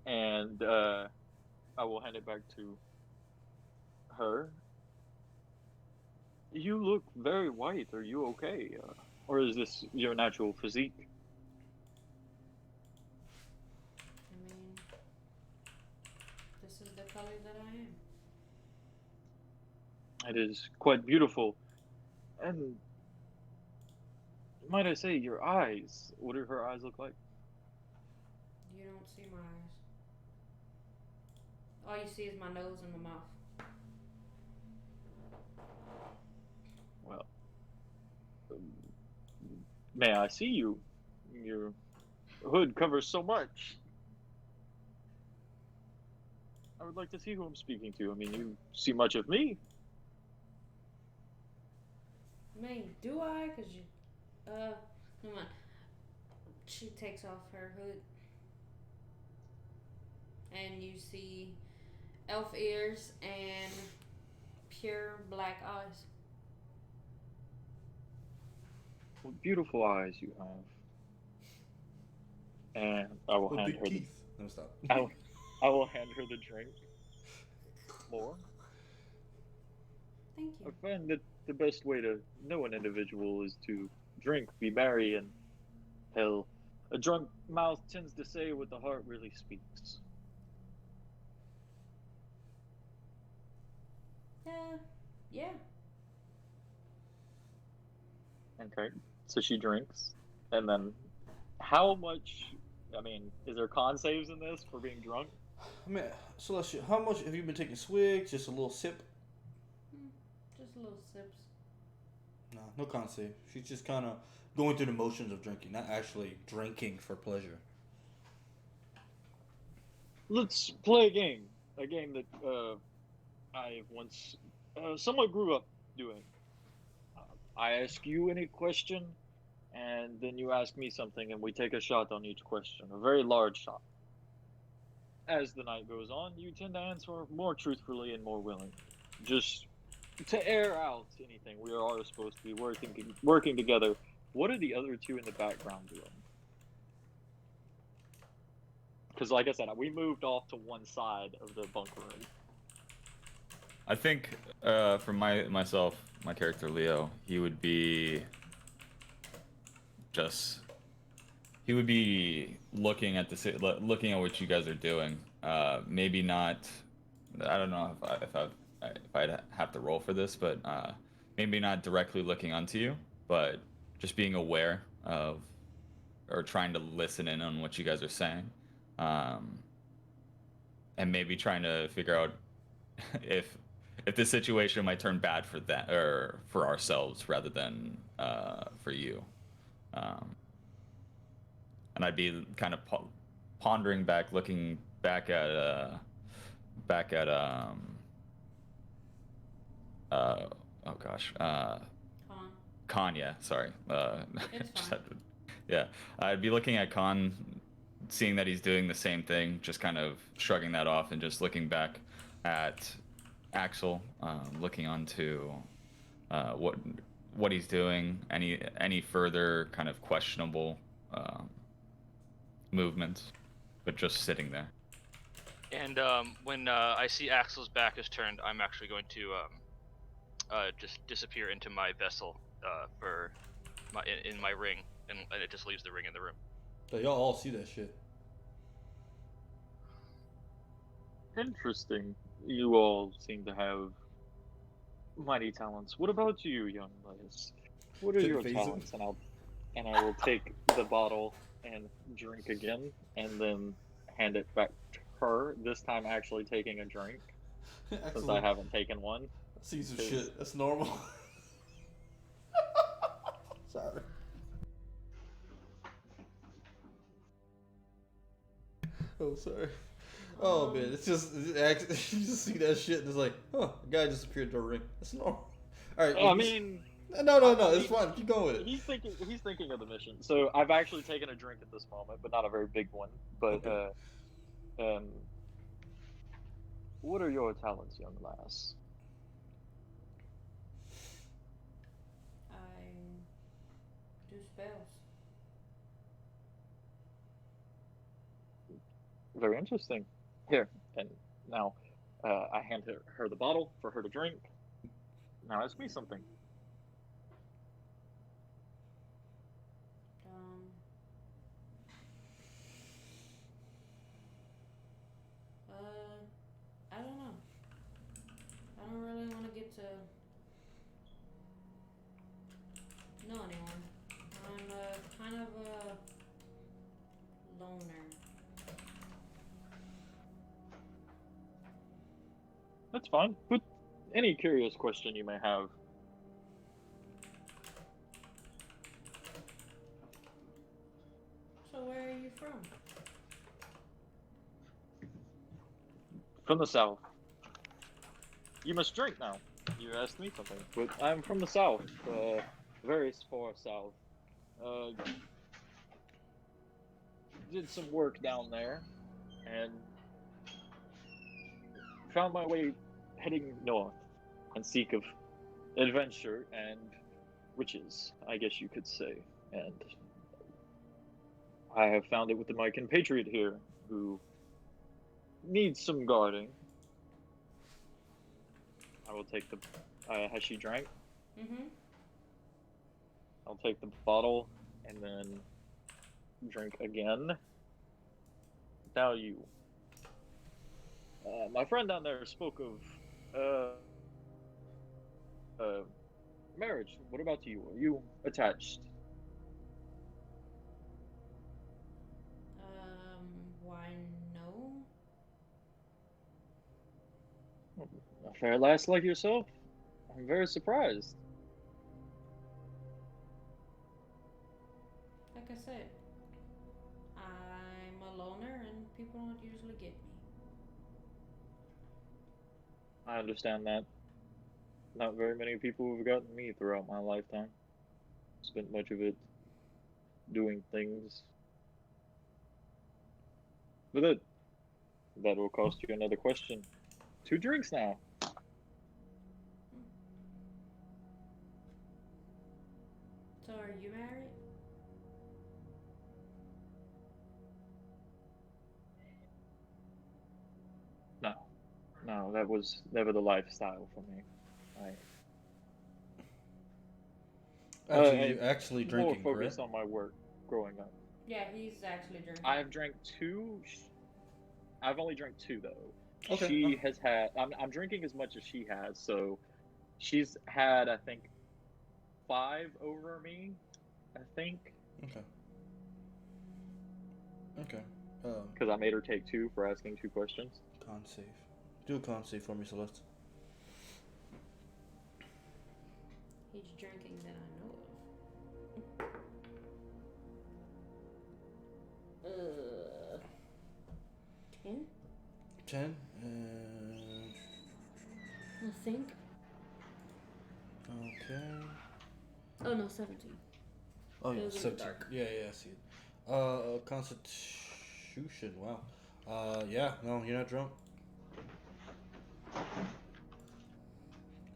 And I will hand it back to her. You look very white. Are you okay? Or is this your natural physique? I mean, this is the color that I am. It is quite beautiful. And might I say, your eyes. What do her eyes look like? You don't see my eyes. All you see is my nose and my mouth. Well, may I see you? Your hood covers so much. I would like to see who I'm speaking to. I mean, you see much of me. I mean, do I? Cause you, come on. She takes off her hood, and you see elf ears and pure black eyes. What beautiful eyes you have. And I will With hand big her the, teeth. No, stop. I will hand her the drink. More. Thank I you. find that the best way to know an individual is to drink, be merry, and hell, a drunk mouth tends to say what the heart really speaks. Yeah. Okay, so she drinks, and then how much? I mean, is there con saves in this for being drunk? I mean, Celestia, how much have you been taking swigs? Just a little sip? Just little sips. No con save. She's just kind of going through the motions of drinking, not actually drinking for pleasure. Let's play a game that I once somewhat grew up doing. I ask you any question, and then you ask me something, and we take a shot on each question, a very large shot. As the night goes on, you tend to answer more truthfully and more willingly, just to air out anything. We are supposed to be working together. What are the other two in the background doing? Because, like I said, we moved off to one side of the bunk room. I think for myself, my character Leo, he would be just he would be looking at looking at what you guys are doing. Maybe not. I don't know if I'd have to roll for this, but maybe not directly looking onto you, but just being aware of or trying to listen in on what you guys are saying, um, and maybe trying to figure out if this situation might turn bad for that or for ourselves rather than for you. Um, and I'd be kind of pondering back, looking back at oh gosh, Con. Khan. Sorry, It's just fine. had to, yeah, I'd be looking at Khan, seeing that he's doing the same thing, just kind of shrugging that off and just looking back at Axel, looking onto what he's doing, any further kind of questionable movements, but just sitting there. And when I see Axel's back is turned, I'm actually going to just disappear into my vessel for in my ring, and it just leaves the ring in the room. So y'all all see that shit. Interesting. You all seem to have mighty talents. What about you, young Elias? What are Didn't your phase him. talents? And I will take the bottle and drink again, and then hand it back to her. This time, actually taking a drink since I Excellent. haven't taken one. I see some Is- shit. That's normal. Sorry. Oh, sorry. Oh man, it's just you just see that shit and it's like, huh, a guy disappeared to a ring. That's normal. All right. I mean, no, it's fine. Keep going with it. he's thinking of the mission. So I've actually taken a drink at this moment, but not a very big one. But Okay. what are your talents, young lass? I do spells. Very interesting. Here, and now I hand her the bottle for her to drink. Now ask me something. Um, I don't know. I don't really want to get to know anyone. I'm kind of a loner. That's fine. But any curious question you may have. So where are you from? From the south. You must drink now. You asked me something. But I'm from the south. Very far south. Did some work down there. And found my way heading north in seek of adventure and riches, I guess you could say. And I have found it with my compatriot here, who needs some guarding. I will take the. Has she drank? Mm-hmm. I'll take the bottle and then drink again. Now you. My friend down there spoke of marriage. What about you? Are you attached? Why no? A fair lass like yourself? I'm very surprised. Like I said, I'm a loner and people don't usually get me. I understand that. Not very many people have gotten me throughout my lifetime. Spent much of it doing things. But that will cost you another question. 2 drinks now. So are you married? No. No, that was never the lifestyle for me. Actually, you're actually More drinking, focused correct? on my work growing up. Yeah, he's actually drinking. I've drank 2. I've only drank 2 though. Okay. She has had. I'm drinking as much as she has, so she's had I think 5 over me. I think Okay. Okay. because I made her take 2 for asking 2 questions. Con save. Do a con save for me, Celeste. He's drinking that I know of. 10? 10. I think. Okay. Oh no, 17. Oh It yeah, was in the 17. dark. Yeah, I see it. Constitution. Wow. Yeah. No, you're not drunk.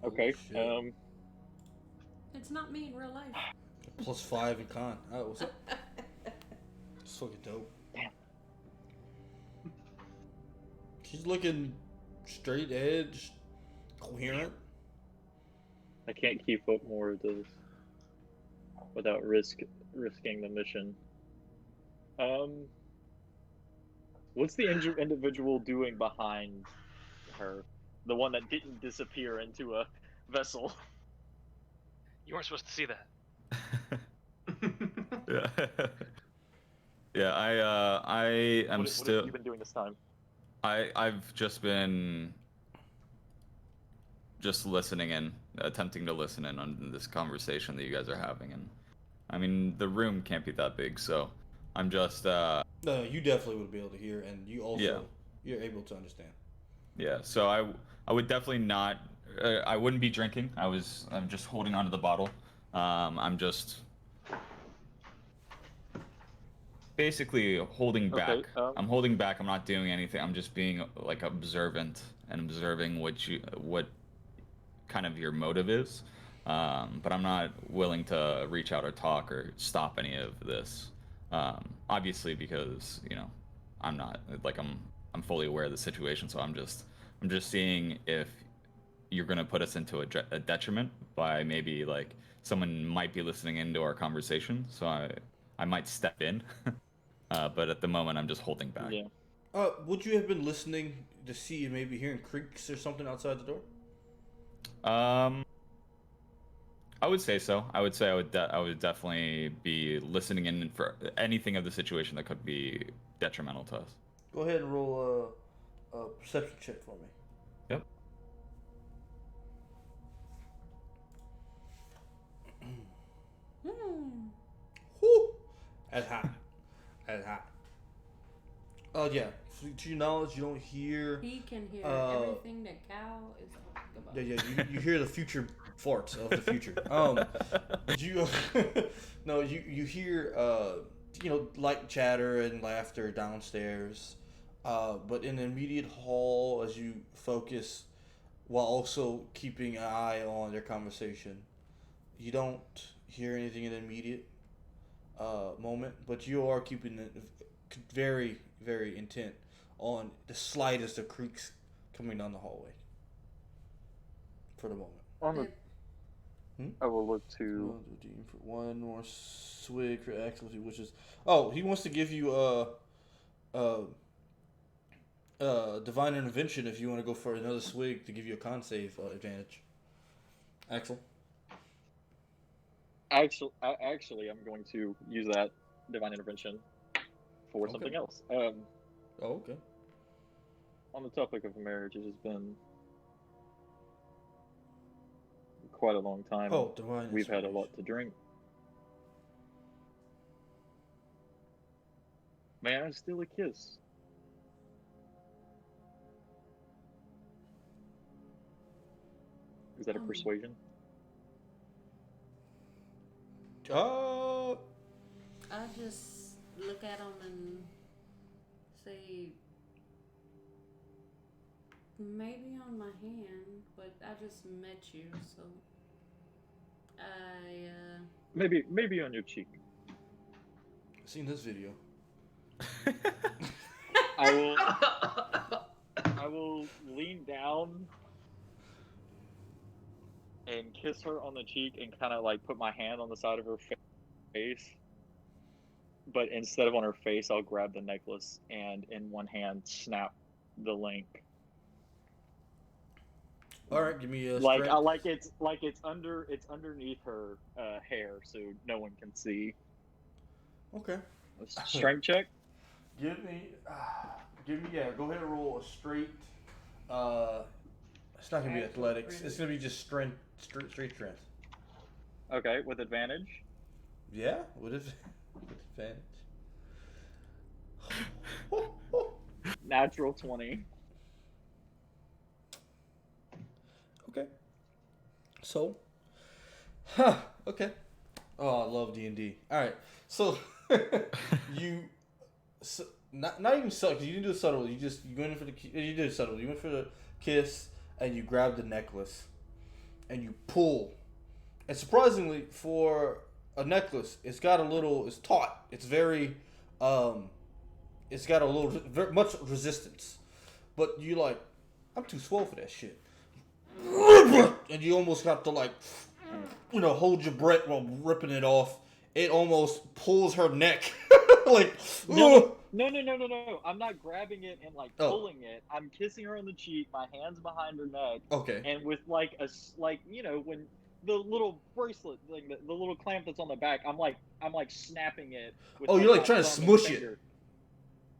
Okay. Oh, shit. It's not me in real life. +5 in con. Oh, what's up? It's fucking dope. Damn. She's looking straight edge, coherent. I can't keep up more of this without risking the mission. What's the individual doing behind her? The one that didn't disappear into a vessel. You weren't supposed to see that. Yeah. Yeah, I am What still. have you been doing this time? I've just been listening in, attempting to listen in on this conversation that you guys are having, and I mean the room can't be that big, so I'm just No, you definitely would be able to hear, and you also Yeah. you're able to understand. Yeah, so I would definitely not. I wouldn't be drinking. I'm just holding onto the bottle. I'm just basically holding back. Okay, I'm holding back. I'm not doing anything. I'm just being like observant and observing what kind of your motive is. But I'm not willing to reach out or talk or stop any of this. Obviously, because I'm not like I'm fully aware of the situation, so I'm just seeing if you're gonna put us into a detriment by maybe like someone might be listening into our conversation, so I might step in. But at the moment, I'm just holding back. Yeah. Would you have been listening to see maybe hearing creaks or something outside the door? I would say so. I would say I would definitely be listening in for anything of the situation that could be detrimental to us. Go ahead and roll a perception check for me. Yep. Whoo! That's hot. That's hot. Oh yeah. To your knowledge, you don't hear. He can hear everything that Cal is talking about. Yeah. You hear the future farts of the future. You no, you hear light chatter and laughter downstairs, but in the immediate hall, as you focus, while also keeping an eye on their conversation, you don't hear anything in the immediate moment, but you are keeping it very, very intent on the slightest of creaks coming down the hallway. For the moment. On the, I will look to. Redeem for one more swig for excellence, which is he wants to give you divine intervention if you want to go for another swig to give you a con save advantage. Axel. Actually, I'm going to use that divine intervention for something else. Okay. On the topic of marriage, it has been quite a long time. Divine. We've had a lot to drink. May I steal a kiss? Is that a persuasion? I just look at him and say, maybe on my hand, but I just met you, so Maybe on your cheek. I've seen this video. I will. I will lean down and kiss her on the cheek and kind of like put my hand on the side of her face. But instead of on her face, I'll grab the necklace and in one hand snap the link. All right, give me a Like strength. it's underneath her hair, so no one can see. Okay. A strength check. Give me, yeah. Go ahead and roll a straight. It's not gonna be athletics. It's gonna be just straight strength. Okay, with advantage. Yeah, with advantage. Natural 20. Okay. So, okay. Oh, I love D&D. All right. So not even subtle, because you didn't do it subtle. You went in for you did it subtle. You went for the kiss and you grabbed the necklace and you pull. And surprisingly, for a necklace, it's taut. It's very it's got a little very much resistance. But you like, I'm too swole for that shit. And you almost have to like, hold your breath while ripping it off. It almost pulls her neck. Like, No. I'm not grabbing it and like Oh. pulling it. I'm kissing her on the cheek, my hands behind her neck, okay. and with like when the little bracelet, like the little clamp that's on the back, I'm like snapping it. With, You're like my trying to thumb and smush finger.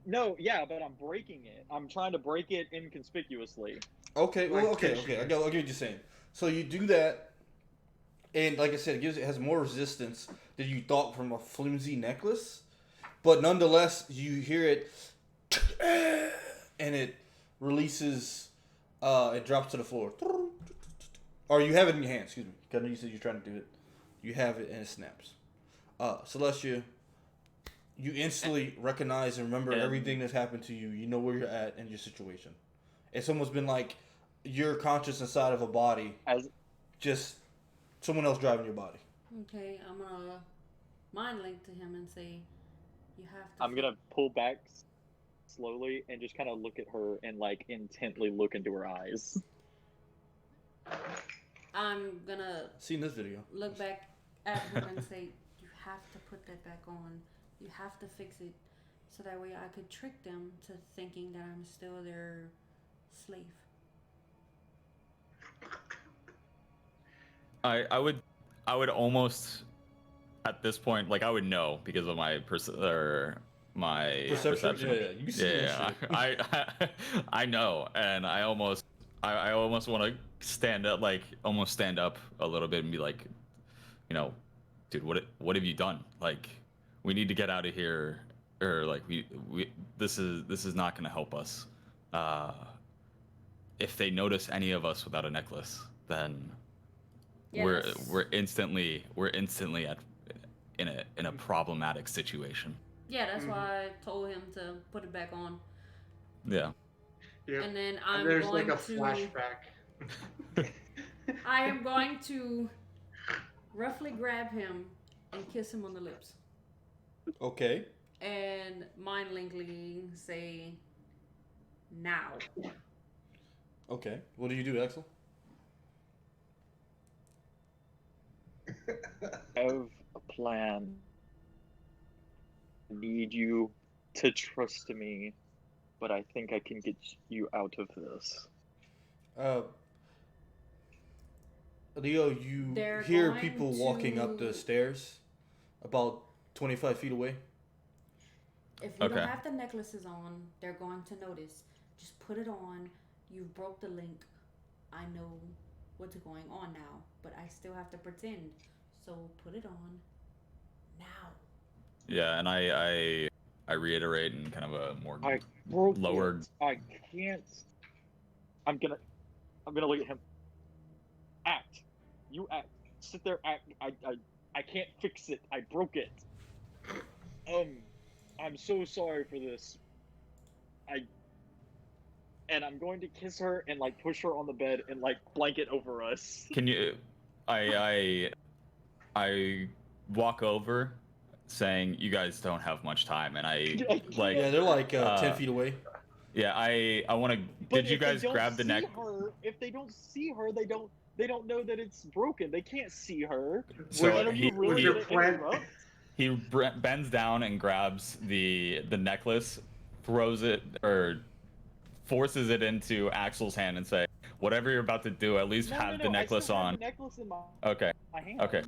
No, yeah, but I'm breaking it. I'm trying to break it inconspicuously. Okay, well, Like okay. tissue. I get what you're saying. So you do that, and like I said, it has more resistance than you thought from a flimsy necklace. But nonetheless, you hear it, and it releases. It drops to the floor. Or you have it in your hand. Excuse me. Because you said you're trying to do it. You have it, and it snaps. Celestia, you instantly recognize and remember everything that's happened to you. You know where you're at and your situation. It's almost been like you're conscious inside of a body, just someone else driving your body. Okay, I'm gonna mind link to him and say, you have to. I'm gonna pull back slowly and just kind of look at her and like intently look into her eyes. I'm gonna Seen this video. look back at him and say, you have to put that back on. You have to fix it, so that way I could trick them to thinking that I'm still their slave. I would almost at this point, like, I would know because of my perception. Yeah, you see that shit. I know, and I almost want to stand up a little bit and be like, dude, what have you done? Like, we need to get out of here, or like we this is not going to help us. If they notice any of us without a necklace, then Yes. we're instantly in a problematic situation. Yeah, that's why I told him to put it back on. Yeah. Yeah. And then And I'm there's going like a to. flashback. I am going to roughly grab him and kiss him on the lips. Okay. And mind linkly say, now. Okay. What do you do, Axel? I have a plan. I need you to trust me, but I think I can get you out of this. Leo, you They're hear going people walking up the to- stairs about 25 feet away. If you Okay. don't have the necklaces on, they're going to notice. Just put it on. You've broke the link. I know what's going on now, but I still have to pretend. So put it on now. Yeah, and I reiterate in kind of a more I broke lowered. it. I can't. I'm gonna look at him. Act. You act. Sit there. Act. I can't fix it. I broke it. I'm so sorry for this. And I'm going to kiss her and like push her on the bed and like blanket over us. Can you? I walk over, saying, "You guys don't have much time," and I like. Yeah, they're like 10 feet away. Yeah, I want to. But Did you if they guys don't grab the see neck? her, if they don't see her, they don't know that it's broken. They can't see her. So And are you really your gonna friend- interrupt? he bends down and grabs the necklace, throws it or forces it into Axel's hand and say, "Whatever you're about to do, at least have the I necklace still have on." the necklace in Okay. my hand. Okay.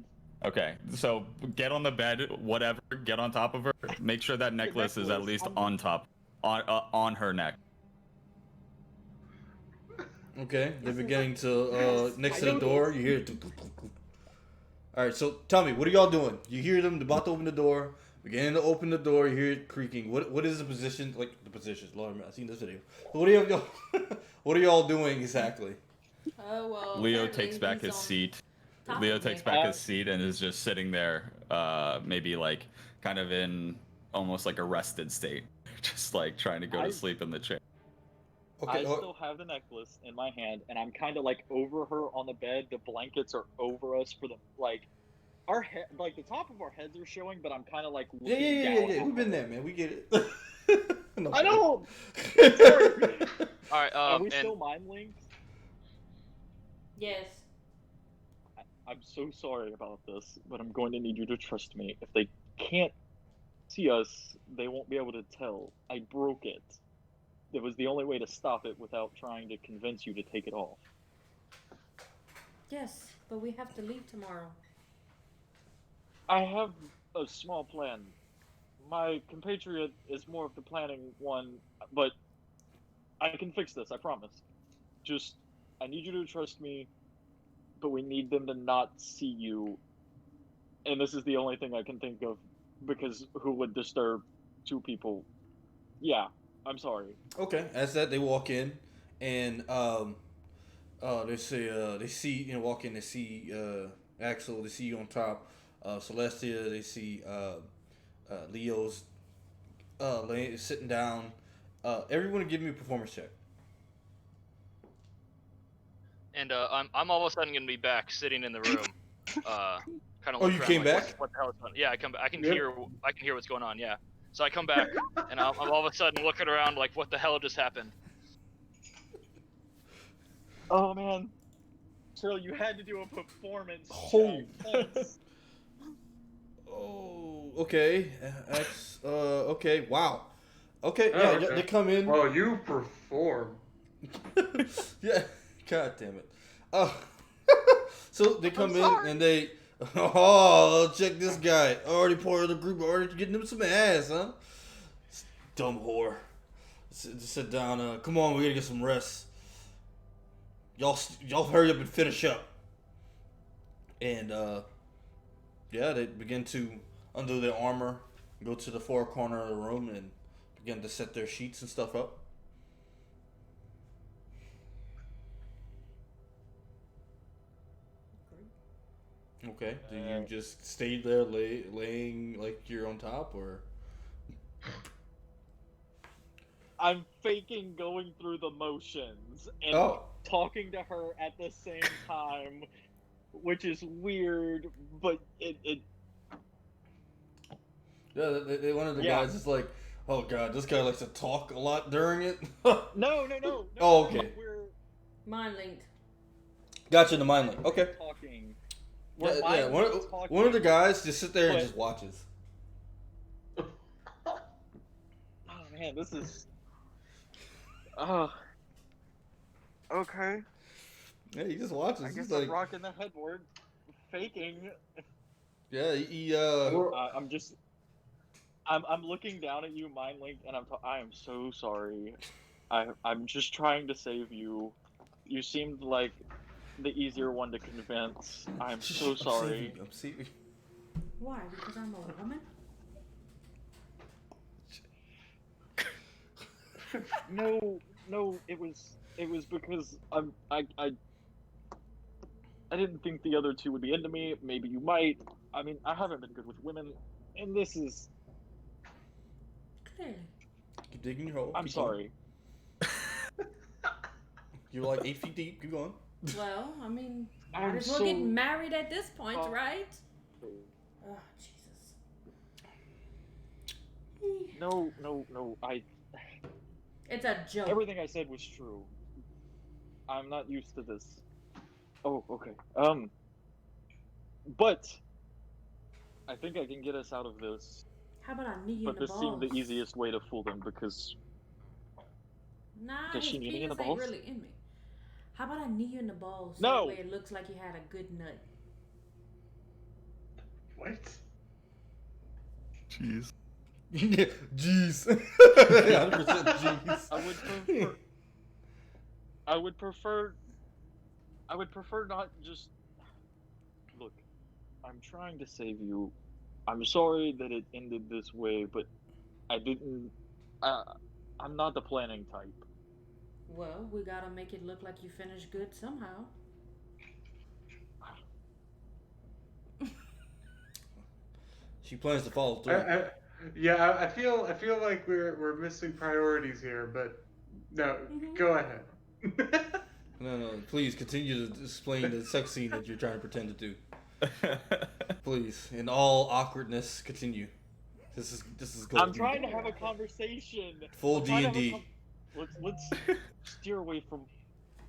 Okay. So get on the bed, whatever. Get on top of her. Make sure that necklace is at necklace, least I'm- on top, on her neck. Okay, they're Yes, beginning to Yes, next I to the know door. this. You hear. All right, so tell me, what are y'all doing? You hear them about to open the door. Beginning to open the door. You hear it creaking. What is the position? Like the positions. Lord, I've seen this video. What are y'all? What are y'all doing exactly? Well. Leo apparently takes back he's his on seat. top Leo of takes me. back his seat and is just sitting there, maybe like kind of in almost like a rested state, just like trying to go to I- sleep in the chair. Okay. I still have the necklace in my hand, and I'm kind of like over her on the bed. The blankets are over us for the like, our head, like the top of our heads are showing, but I'm kind of like yeah, looking yeah, yeah, down yeah. at We've been her. there, man. We get it. No, I know. Sorry. All right. Are we And still mind linked? Yes. I'm so sorry about this, but I'm going to need you to trust me. If they can't see us, they won't be able to tell. I broke it. It was the only way to stop it without trying to convince you to take it off. Yes, but we have to leave tomorrow. I have a small plan. My compatriot is more of the planning one, but I can fix this, I promise. Just, I need you to trust me, but we need them to not see you. And this is the only thing I can think of, because who would disturb two people? Yeah, I'm sorry. Okay. As that, they walk in, and they say they see walk in. They see Axel. They see you on top. Celestia. They see Leo's sitting down. Everyone give me a performance check. and I'm all of a sudden gonna be back sitting in the room, kind of. Oh, you came back? What the hell is going on? Yeah, I come. I can Yep. hear what's going on. Yeah. So I come back, and I'm all of a sudden looking around like, what the hell just happened? Oh man. Trill, you had to do a performance Oh. check. Thanks. Oh, okay. Okay. Wow. Okay. Oh, Yeah, okay. they come in. Well, you perform. Yeah. God damn it. So they come in sorry. and they. Oh, check this guy. Already part of the group. Already getting him some ass, huh? Dumb whore. Sit down. Come on, we gotta get some rest. Y'all hurry up and finish up. And yeah, they begin to undo their armor, go to the far corner of the room, and begin to set their sheets and stuff up. Okay. Do you just stay there laying like you're on top, or? I'm faking going through the motions and Oh. talking to her at the same time, which is weird, but it Yeah, one of the Yeah. guys is like, oh god, this guy likes to talk a lot during it. no. Oh, okay. We're Mind linked. Gotcha, the mind link. Okay. talking. Yeah, We're yeah. mind talking. One of the guys just sit there and But- just watches. Oh man, this is. Oh. Okay. Yeah, he just watches. I He's guess like, I'm rocking the headboard, faking. yeah, he I'm just. I'm looking down at you, mind linked, and I am so sorry. I'm just trying to save you. You seemed like the easier one to convince. I'm so sorry. I'm saving. Why? Because I'm a woman? No, it was because I didn't think the other two would be into me. Maybe you might. I mean, I haven't been good with women, and this is. Clearly. Keep digging your hole. I'm Keep going. sorry. You're like 8 feet deep. Keep going. Well, I mean, might I'm as well so. get married at this point, Oh. right? Oh, Jesus. No. It's a joke. Everything I said was true. I'm not used to this. Oh, okay. But I think I can get us out of this. How about I knee you in But the this balls? seemed the easiest way to fool them because Nah, Does his she knee me in penis the ain't balls? really in me. How about I knee you in the balls so No! that way it looks like you had a good nut? What? Jeez. Jeez. 100% jeez. I would prefer not just look. I'm trying to save you. I'm sorry that it ended this way, but I didn't. I'm not the planning type. Well, we gotta make it look like you finished good somehow. She plans to follow I, through. I feel like we're missing priorities here, but no, go ahead. No, please continue to explain the sex scene that you're trying to pretend to do. Please, in all awkwardness, continue. This is gold. I'm trying to have a conversation. Full I'm trying to have a D&D. Let's steer away from.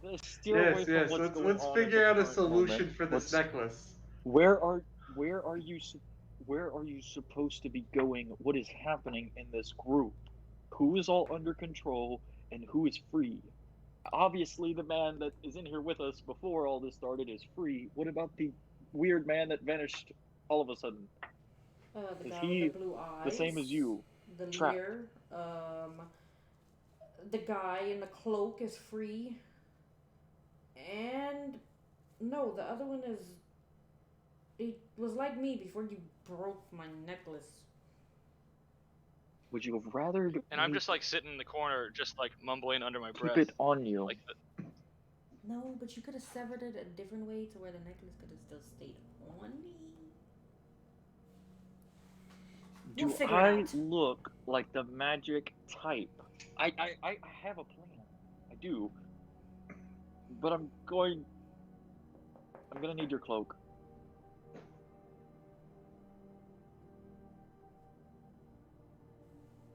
Away Yes, from yes. what's Let's going let's on figure at out the a current solution moment. for this necklace. Where are you supposed to be going? What is happening in this group? Who is all under control and who is free? Obviously, the man that is in here with us before all this started is free. What about the weird man that vanished all of a sudden? The Is guy he with the blue eyes. the same as you? The Trapped. leader. The guy in the cloak is free. And no, the other one is. It was like me before you broke my necklace. Would you have rather? And I'm just like sitting in the corner, just like mumbling under my breath. keep it on you. Like No, but you could have severed it a different way to where the necklace could have still stayed on me. Do We'll figure it I out. look like the magic type? I have a plan. I do. But I'm gonna need your cloak.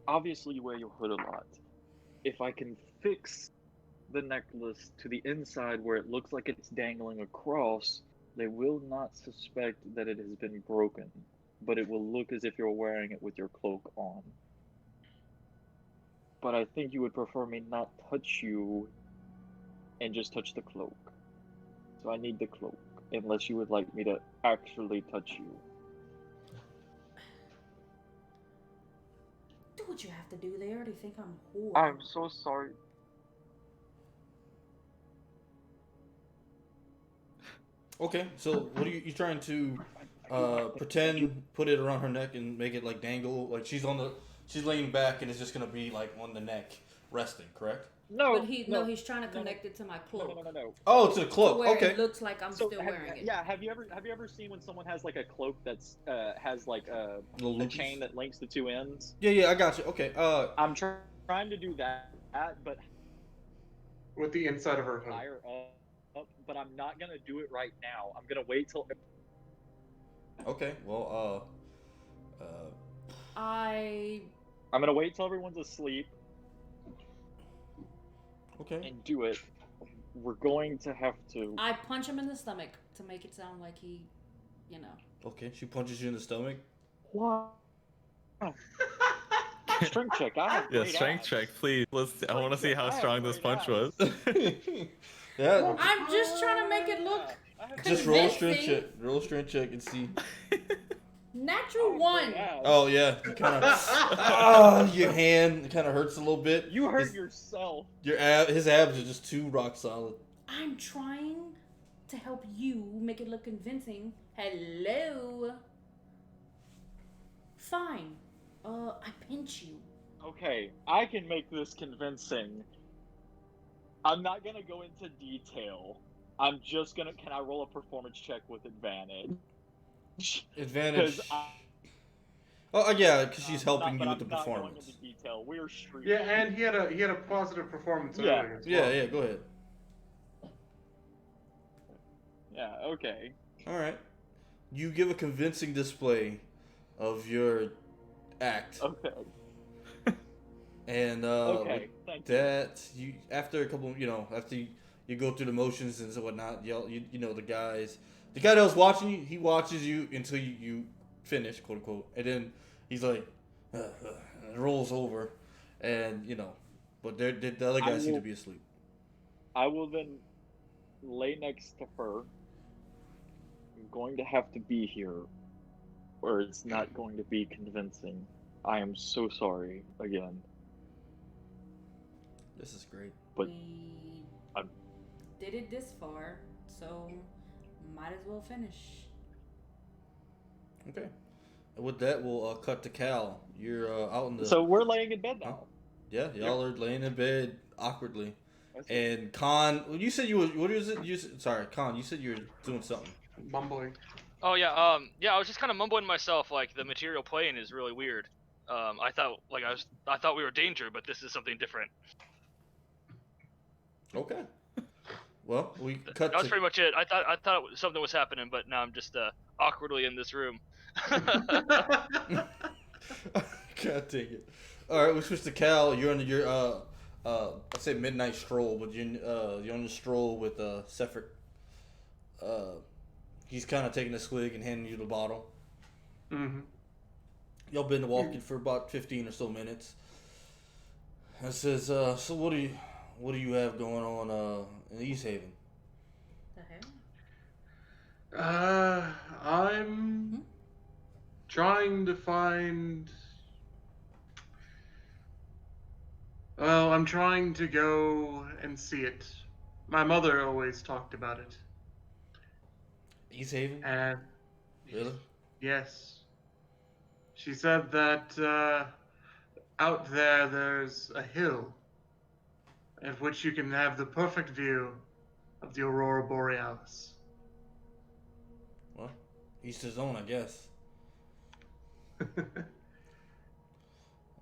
Obviously you wear your hood a lot. If I can fix the necklace to the inside where it looks like it's dangling across, they will not suspect that it has been broken. But it will look as if you're wearing it with your cloak on. But I think you would prefer me not touch you and just touch the cloak. So I need the cloak, unless you would like me to actually touch you. Do what you have to do. They already think I'm a whore. I'm so sorry. Okay, so what are you trying to pretend, put it around her neck and make it like dangle, like she's laying back and it's just gonna be like on the neck, resting, correct? No, But he's trying to connect it to my cloak. No. Oh, to the cloak. Where Okay. it looks like I'm still wearing it. Yeah, have you ever seen when someone has like a cloak that's has like a Little loopies? chain that links the two ends? Yeah, I got you. Okay. I'm trying to do that, but With the inside of her hood. higher up, but I'm not gonna do it right now. I'm gonna wait till. Okay. Well, I I'm gonna wait till everyone's asleep okay. and do it. We're going to have to. punch him in the stomach to make it sound like he, you know. Okay. She punches you in the stomach. What? Strength check. I have Yeah, great strength abs. check, please. I want to see how strong this punch was. Yeah. I'm just trying to make it look Just roll a strength convincing. check. Roll a strength check and see. Natural one. Oh yeah. You kind of. Your hand kind of hurts a little bit. You hurt yourself. His abs are just too rock solid. I'm trying to help you make it look convincing. Hello. Fine. I pinch you. Okay, I can make this convincing. I'm not gonna go into detail. I'm just gonna. Can I roll a performance check with advantage? Advantage. 'Cause I- Oh yeah, because she's helping but you with I'm the not going performance. into detail. We're street. Yeah, and he had a positive performance Yeah. earlier as well. Yeah. Go ahead. Yeah. Okay. All right. You give a convincing display of your act. Okay. And Okay, thank you. that you after a couple, after you go through the motions and so whatnot, you know the guy that was watching you, he watches you until you finish, quote unquote, and then he's like, and rolls over, and but the other I guys seem to will- be asleep. I will then lay next to her. I'm going to have to be here, or it's not going to be convincing. I am so sorry again. This is great. But We I'm- did it this far, so might as well finish. Okay. And with that, we'll cut to Cal. You're out in the. So we're laying in bed Huh? now. Yeah, y'all are laying in bed awkwardly. That's it. And Khan, you said you were. What is it? Sorry, Khan. You said you were doing something. Mumbling. Oh yeah, yeah, I was just kind of mumbling to myself, like the material plane is really weird. I thought we were danger, but this is something different. Okay. Well, we cut That was to. pretty much it. I thought something was happening, but now I'm just awkwardly in this room. God take it. All right, we switch to Cal. You're on your I say midnight stroll, but you're on the stroll with Sephard. He's kind of taking a swig and handing you the bottle. Mm-hmm. Y'all been walking for about 15 or so minutes. And says, so what do you have going on in East Haven? The hell? I'm trying to find. Well, I'm trying to go and see it. My mother always talked about it. East Haven? And Really? yes, she said that out there's a hill at which you can have the perfect view of the aurora borealis. Well, each his own, I guess.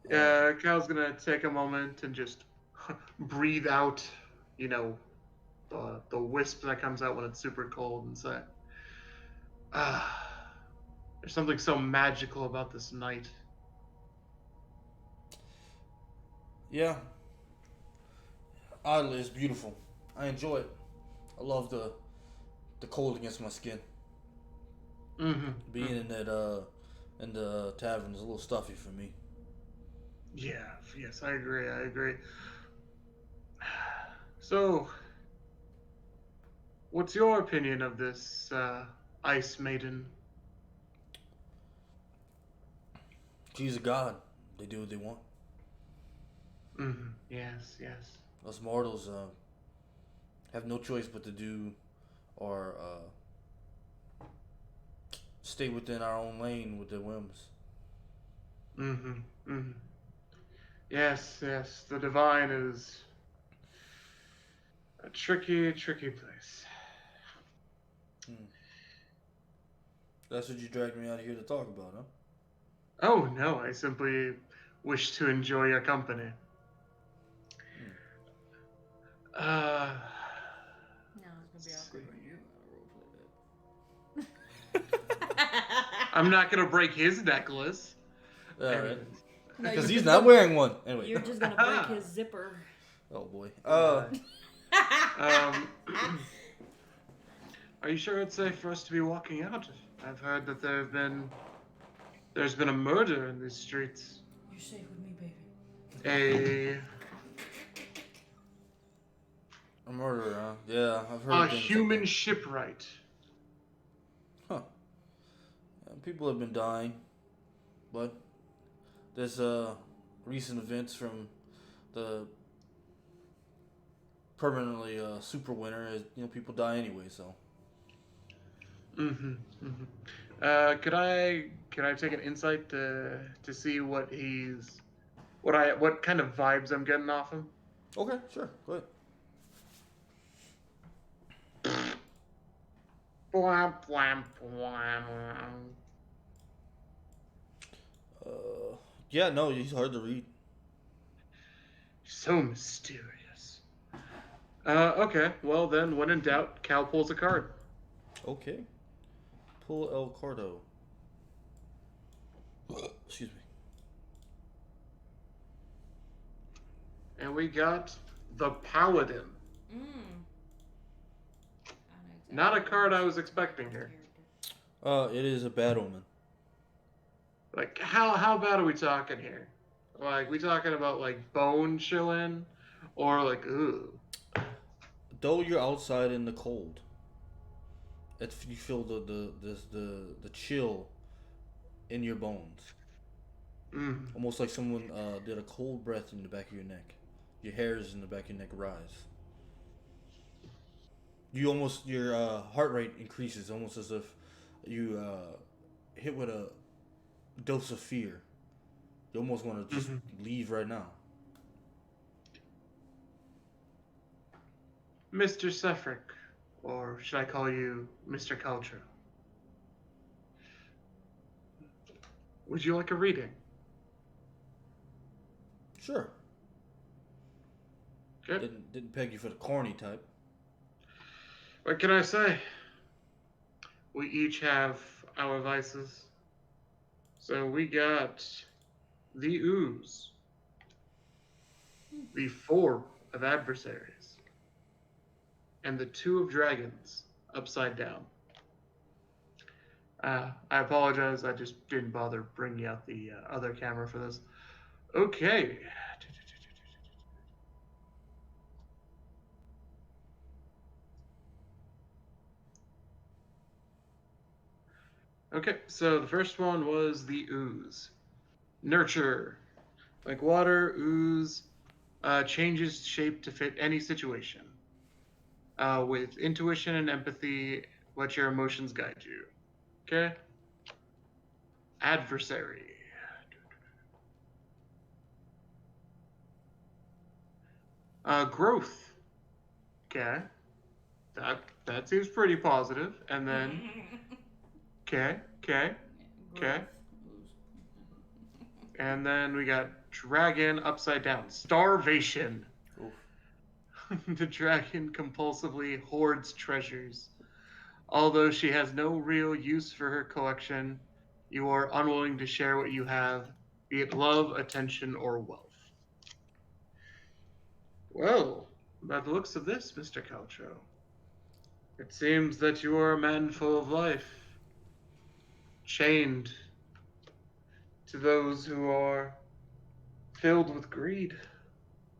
Cal's gonna take a moment and just breathe out, the wisp that comes out when it's super cold and say, there's something so magical about this night. Yeah. Oddly, it's beautiful. I enjoy it. I love the cold against my skin. Mm-hmm. Being in the tavern is a little stuffy for me. Yeah, yes, I agree. So, what's your opinion of this Ice Maiden? She's a god. They do what they want. Mm-hmm. Yes. Us mortals have no choice but to do or stay within our own lane with their whims. Mm-hmm. Yes. The divine is a tricky place. That's what you dragged me out here to talk about, huh? Oh no, I simply wish to enjoy your company. No, it's gonna be awkward when you roleplay that. I'm not gonna break his necklace. All right. Anyways. No, Because you're he's just not gonna- wearing one. Anyway. You're just gonna break his zipper. Oh boy. Are you sure it's safe for us to be walking out? I've heard that there's been a murder in these streets. You're safe with me, baby. A murderer, huh? Yeah, I've heard. things human like that. shipwright. Huh. People have been dying, but there's recent events from the permanently super winter. As people die anyway, so. Could I take an insight to see what kind of vibes I'm getting off him? Okay, sure, go ahead. Blam, blam, blam. Yeah, no, he's hard to read. So mysterious. Okay. Well then, when in doubt, Cal pulls a card. Okay. Pull El Cordo. Excuse me. And we got the Paladin. Mm. I know exactly Not a what card I this was expecting here. character. It is a bad omen. Like, how bad are we talking here? Like, we talking about like bone chilling, or like, ooh, Though you're outside in the cold, you feel the chill in your bones, mm, almost like someone did a cold breath in the back of your neck. Your hairs in the back of your neck rise. Your heart rate increases, almost as if you hit with a dose of fear. You almost want to just mm-hmm. leave right now. Mr. Sefric, or should I call you Mr. Culture? Would you like a reading? Sure. Good. Didn't peg you for the corny type. What can I say? We each have our vices. So we got the Ooze, the Four of Adversaries, and the Two of Dragons upside down. I apologize, I just didn't bother bringing out the other camera for this. Okay. Okay, so the first one was the Ooze. Nurture. Like water, ooze changes shape to fit any situation. With intuition and empathy, let your emotions guide you. Okay? Adversary. Growth. Okay. That seems pretty positive. And then, okay. Growth. And then we got dragon upside down. Starvation. Oof. The dragon compulsively hoards treasures. Although she has no real use for her collection, you are unwilling to share what you have, be it love, attention, or wealth. Well, by the looks of this, Mr. Caltro, it seems that you are a man full of life, chained to those who are filled with greed.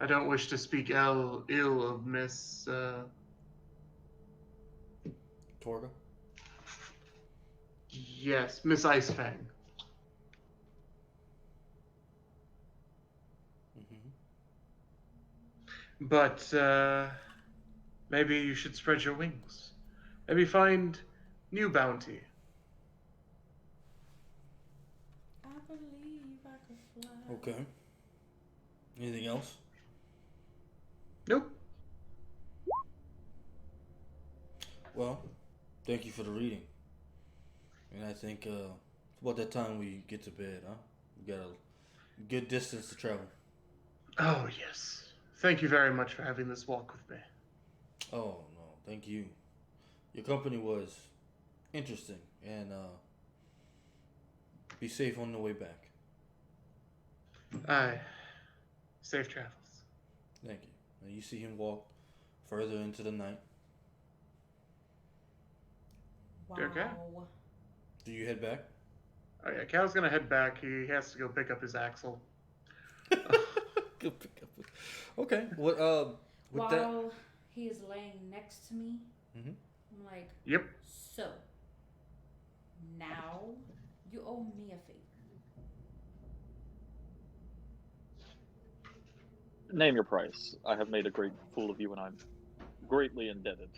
I don't wish to speak ill of Miss. Torga. Yes, Miss Icefang. Mm-hmm. But maybe you should spread your wings. Maybe find new bounty. I believe I could fly. Okay. Anything else? Nope. Well, thank you for the reading. And I think it's about that time we get to bed, huh? We got a good distance to travel. Oh, yes. Thank you very much for having this walk with me. Oh, no, thank you. Your company was interesting, and be safe on the way back. Aye. Safe travels. Thank you. Now you see him walk further into the night. Wow. Okay. Do you head back? Oh, yeah, Cal's gonna head back. He has to go pick up his axle. Go pick up. Okay. What? With While that. he is laying next to me, Mm-hmm. I'm like, Yep. so now you owe me a favor. Name your price. I have made a great fool of you, and I'm greatly indebted.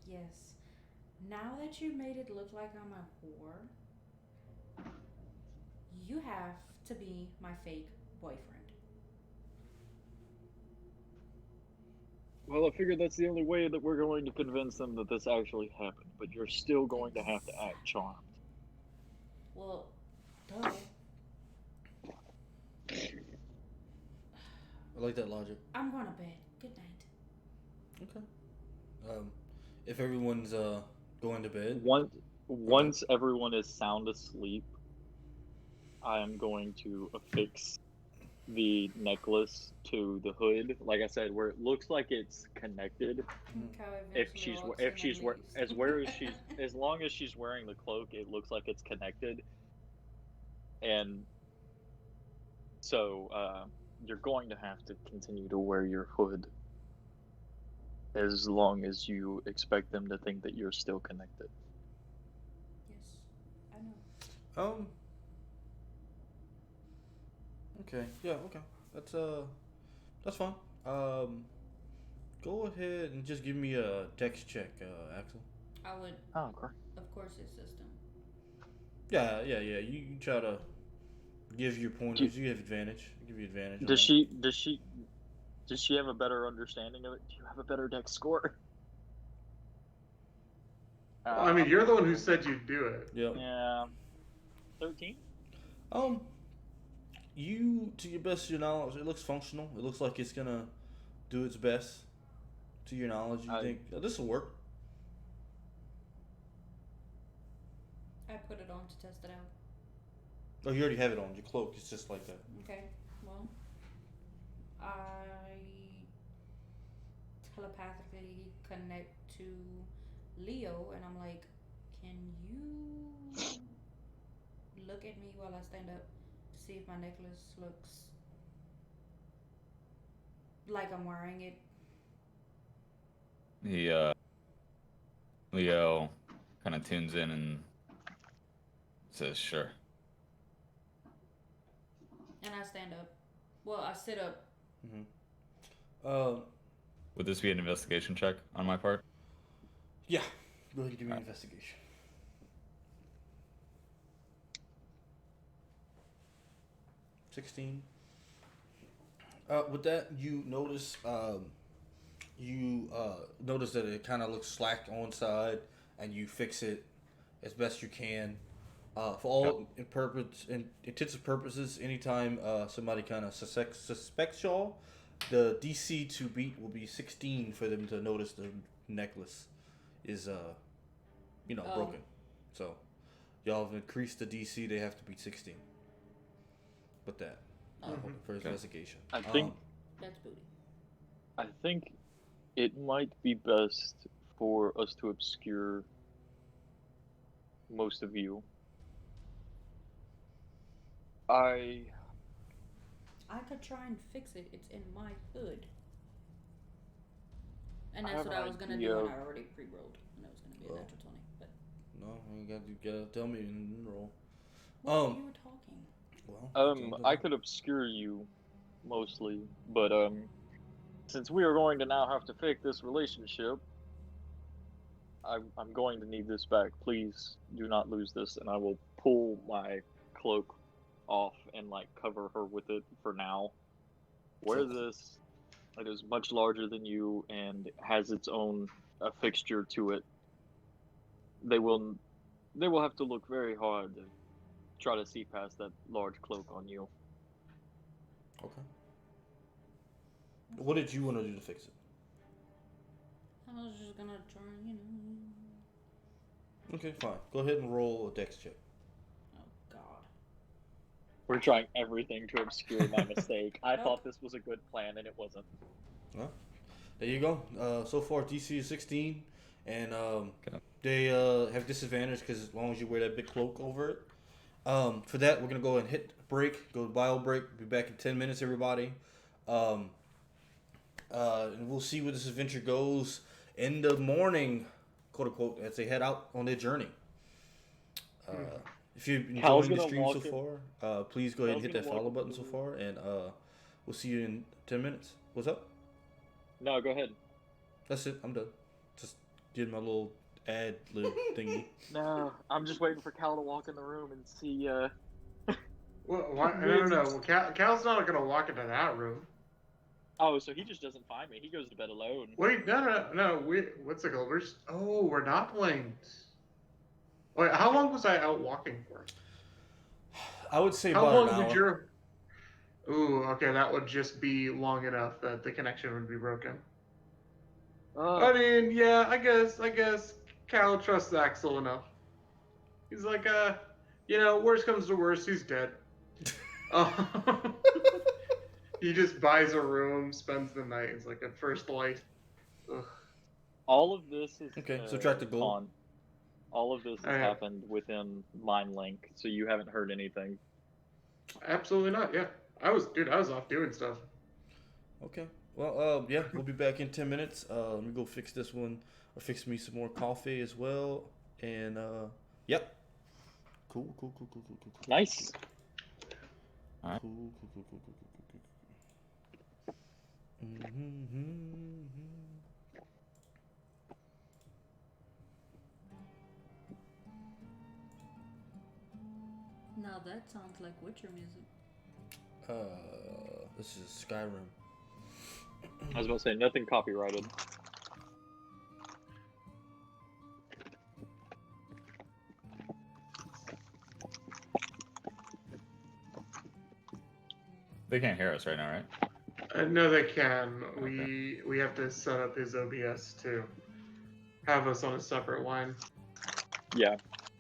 Yes. Now that you made it look like I'm a whore, you have to be my fake boyfriend. Well, I figured that's the only way that we're going to convince them that this actually happened, but you're still going to have to act charmed. Well, duh. I like that logic. I'm going to bed. Good night. Okay. If everyone's going to bed. Once everyone is sound asleep, I am going to affix the necklace to the hood. Like I said, where it looks like it's connected. Cow If eventually she's walks if in she's and leaves. as long as she's wearing the cloak, it looks like it's connected. And so you're going to have to continue to wear your hood as long as you expect them to think that you're still connected. Yes, I know. Okay. Yeah. Okay. That's fine. Go ahead and just give me a dex check, Axel. I would, Oh, okay. of course, his system. Yeah. You try to give your pointers. You have advantage. I'll give you advantage. on Does that. she have a better understanding of it? Do you have a better dex score? I mean, you're the one who said you'd do it. Yep. Yeah. 13? You, to your best of your knowledge, it looks functional. It looks like it's gonna do its best. To your knowledge, you think this will work. I put it on to test it out. Oh, you already have it on your cloak. It's just like that. Okay, well, I telepathically connect to Leo, and I'm like, can you look at me while I stand up to see if my necklace looks like I'm wearing it? Leo kind of tunes in and says, "Sure." And I stand up. Well, I sit up. Would this be an investigation check on my part? Yeah. Go ahead and give me an investigation. 16. With that, you notice notice that it kind of looks slack on side, and you fix it as best you can. For all intents and purposes, anytime somebody kind of suspects y'all, the DC to beat will be 16 for them to notice the necklace is broken. So y'all have increased the DC; they have to beat 16. With that, for investigation. I think That's booty. I think it might be best for us to obscure most of you. I could try and fix it. It's in my hood. And I that's have what an I was gonna idea. do, and I already pre-rolled, and it was gonna be a Oh. natural 20. But No, you gotta tell me and roll. well, you were talking. Well, I could obscure you mostly, but since we are going to now have to fake this relationship, I'm going to need this back. Please do not lose this, and I will pull my cloak off and like cover her with it for now. Wear Sure. this. It is much larger than you and has its own fixture to it. They will have to look very hard to try to see past that large cloak on you. Okay. What did you want to do to fix it? I was just gonna try, Okay, fine. Go ahead and roll a dex check. Oh God. We're trying everything to obscure my mistake. I thought this was a good plan, and it wasn't. Well, there you go. So far, DC is 16, and they have disadvantage because as long as you wear that big cloak over it. For that, we're gonna go and hit break. Go to bio break. Be back in 10 minutes, everybody. And we'll see where this adventure goes in the morning, quote unquote, as they head out on their journey. If you're Cal's enjoying the gonna stream walk so in- far, please go ahead and Cal's hit that gonna walk follow into button the so room. far, and we'll see you in 10 minutes. What's up? No, go ahead. That's it. I'm done. Just did my little ad lib thingy. No, I'm just waiting for Cal to walk in the room and see. Well, why? No. Well, Cal's not gonna walk into that room. Oh, so he just doesn't find me. He goes to bed alone. Wait, no. What's it called? We're not playing. Wait, how long was I out walking for? I would say How about long an hour. would your? Ooh, okay, that would just be long enough that the connection would be broken. I mean, yeah, I guess Cal trusts Axel enough. He's like, worst comes to worst, he's dead. He just buys a room, spends the night. It's like a first light. Ugh. All of this is Okay, subtract the gold. All of this has Okay. happened within Mind Link, so you haven't heard anything. Absolutely not. Yeah, I was off doing stuff. Okay. Well, yeah, we'll be back in 10 minutes. Let me go fix this one, or fix me some more coffee as well. And yep. Cool. Nice. Alright. Cool. Mm-hmm. Now that sounds like Witcher music. This is Skyrim. I was about to say nothing copyrighted. They can't hear us right now, right? No, they can. We have to set up his OBS to have us on a separate line. Yeah,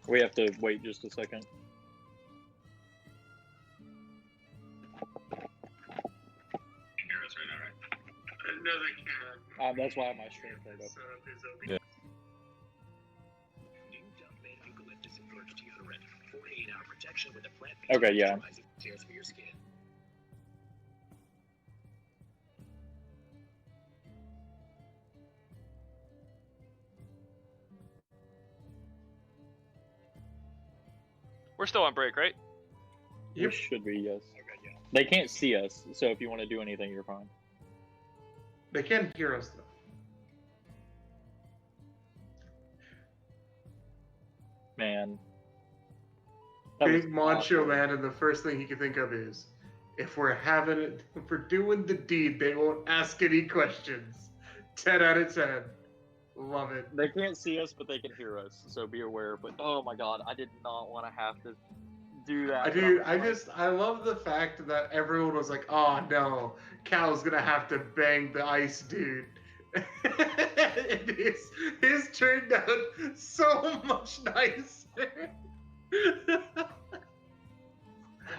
we have to wait just a second. No, they can. That's why my stream turned up. Set up his OBS. Yeah. Okay, yeah. We're still on break, right? You should be, yes. They can't see us, so if you want to do anything, you're fine. They can hear us though. Man. That was Big macho awesome. man, and the first thing he can think of is, if we're doing the deed, they won't ask any questions. 10 out of 10. Love it. They can't see us, but they can hear us, so be aware. But oh my god, I did not want to have to do that. I love the fact that everyone was like, oh no, Cal's gonna have to bang the ice dude. His turned out so much nicer.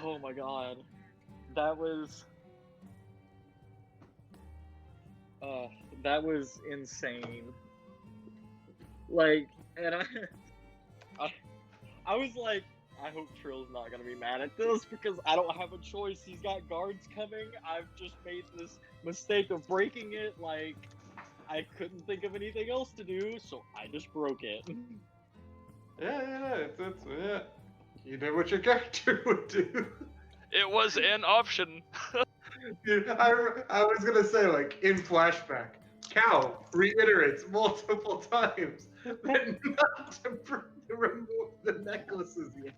Oh my god. That was insane. Like, and I was like, I hope Trill's not gonna be mad at this because I don't have a choice. He's got guards coming. I've just made this mistake of breaking it. Like, I couldn't think of anything else to do, so I just broke it. Yeah. You did what your character would do. It was an option. Dude, I was gonna say, like, in flashback, Cal reiterates multiple times that not to remove the necklaces yet.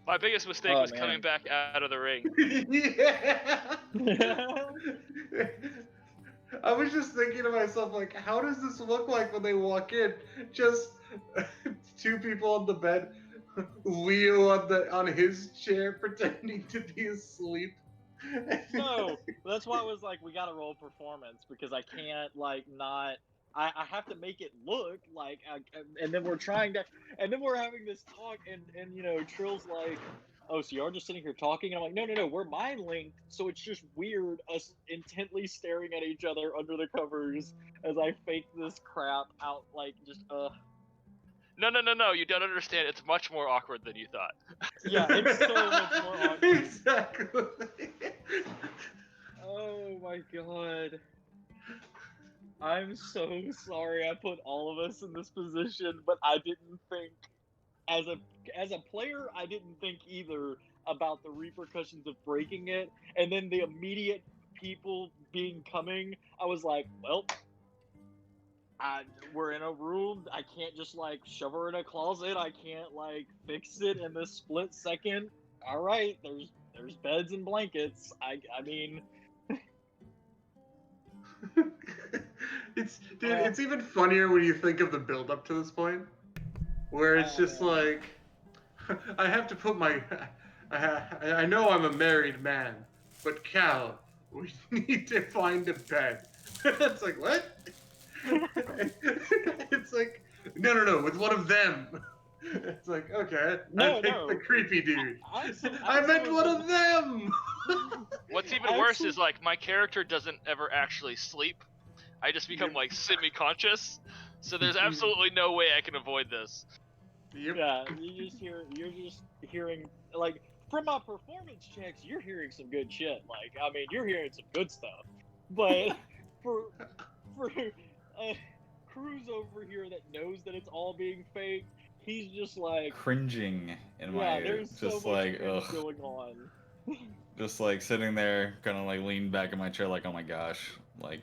My biggest mistake Oh, was man. coming back out of the ring. Yeah. I was just thinking to myself, like, how does this look like when they walk in? Just two people on the bed, Leo on his chair pretending to be asleep. No, that's why I was like, we gotta roll performance because I can't like not. I have to make it look like, and then we're having this talk, and you know, Trill's like, oh, so you're just sitting here talking, and I'm like, no, we're mind linked, so it's just weird us intently staring at each other under the covers as I fake this crap out, like just No, you don't understand. It's much more awkward than you thought. Yeah, it's so much more awkward. Exactly. Oh my god. I'm so sorry I put all of us in this position, but I didn't think as a player, I didn't think either about the repercussions of breaking it, and then the immediate people being coming. I was like, well, we're in a room. I can't just like shove her in a closet. I can't like fix it in this split second. All right, there's beds and blankets. I mean. It's even funnier when you think of the build up to this point, where it's just like, I have to put I know I'm a married man, but Cal, we need to find a bed. It's like, what? It's like, no, with one of them. It's like, okay, No, I picked no. the creepy dude. Axel- I meant Axel one is of them. What's even worse Axel- is like my character doesn't ever actually sleep. I just become Yep. like semi-conscious. So there's absolutely no way I can avoid this. Yep. Yeah, you're just hearing like from my performance checks, you're hearing some good shit. Like, I mean, you're hearing some good stuff. But for Cruz over here that knows that it's all being fake, he's just like, Cringing in yeah, my there's so just much like cringe ugh, going on. just like sitting there, kind of like leaned back in my chair, like oh my gosh, like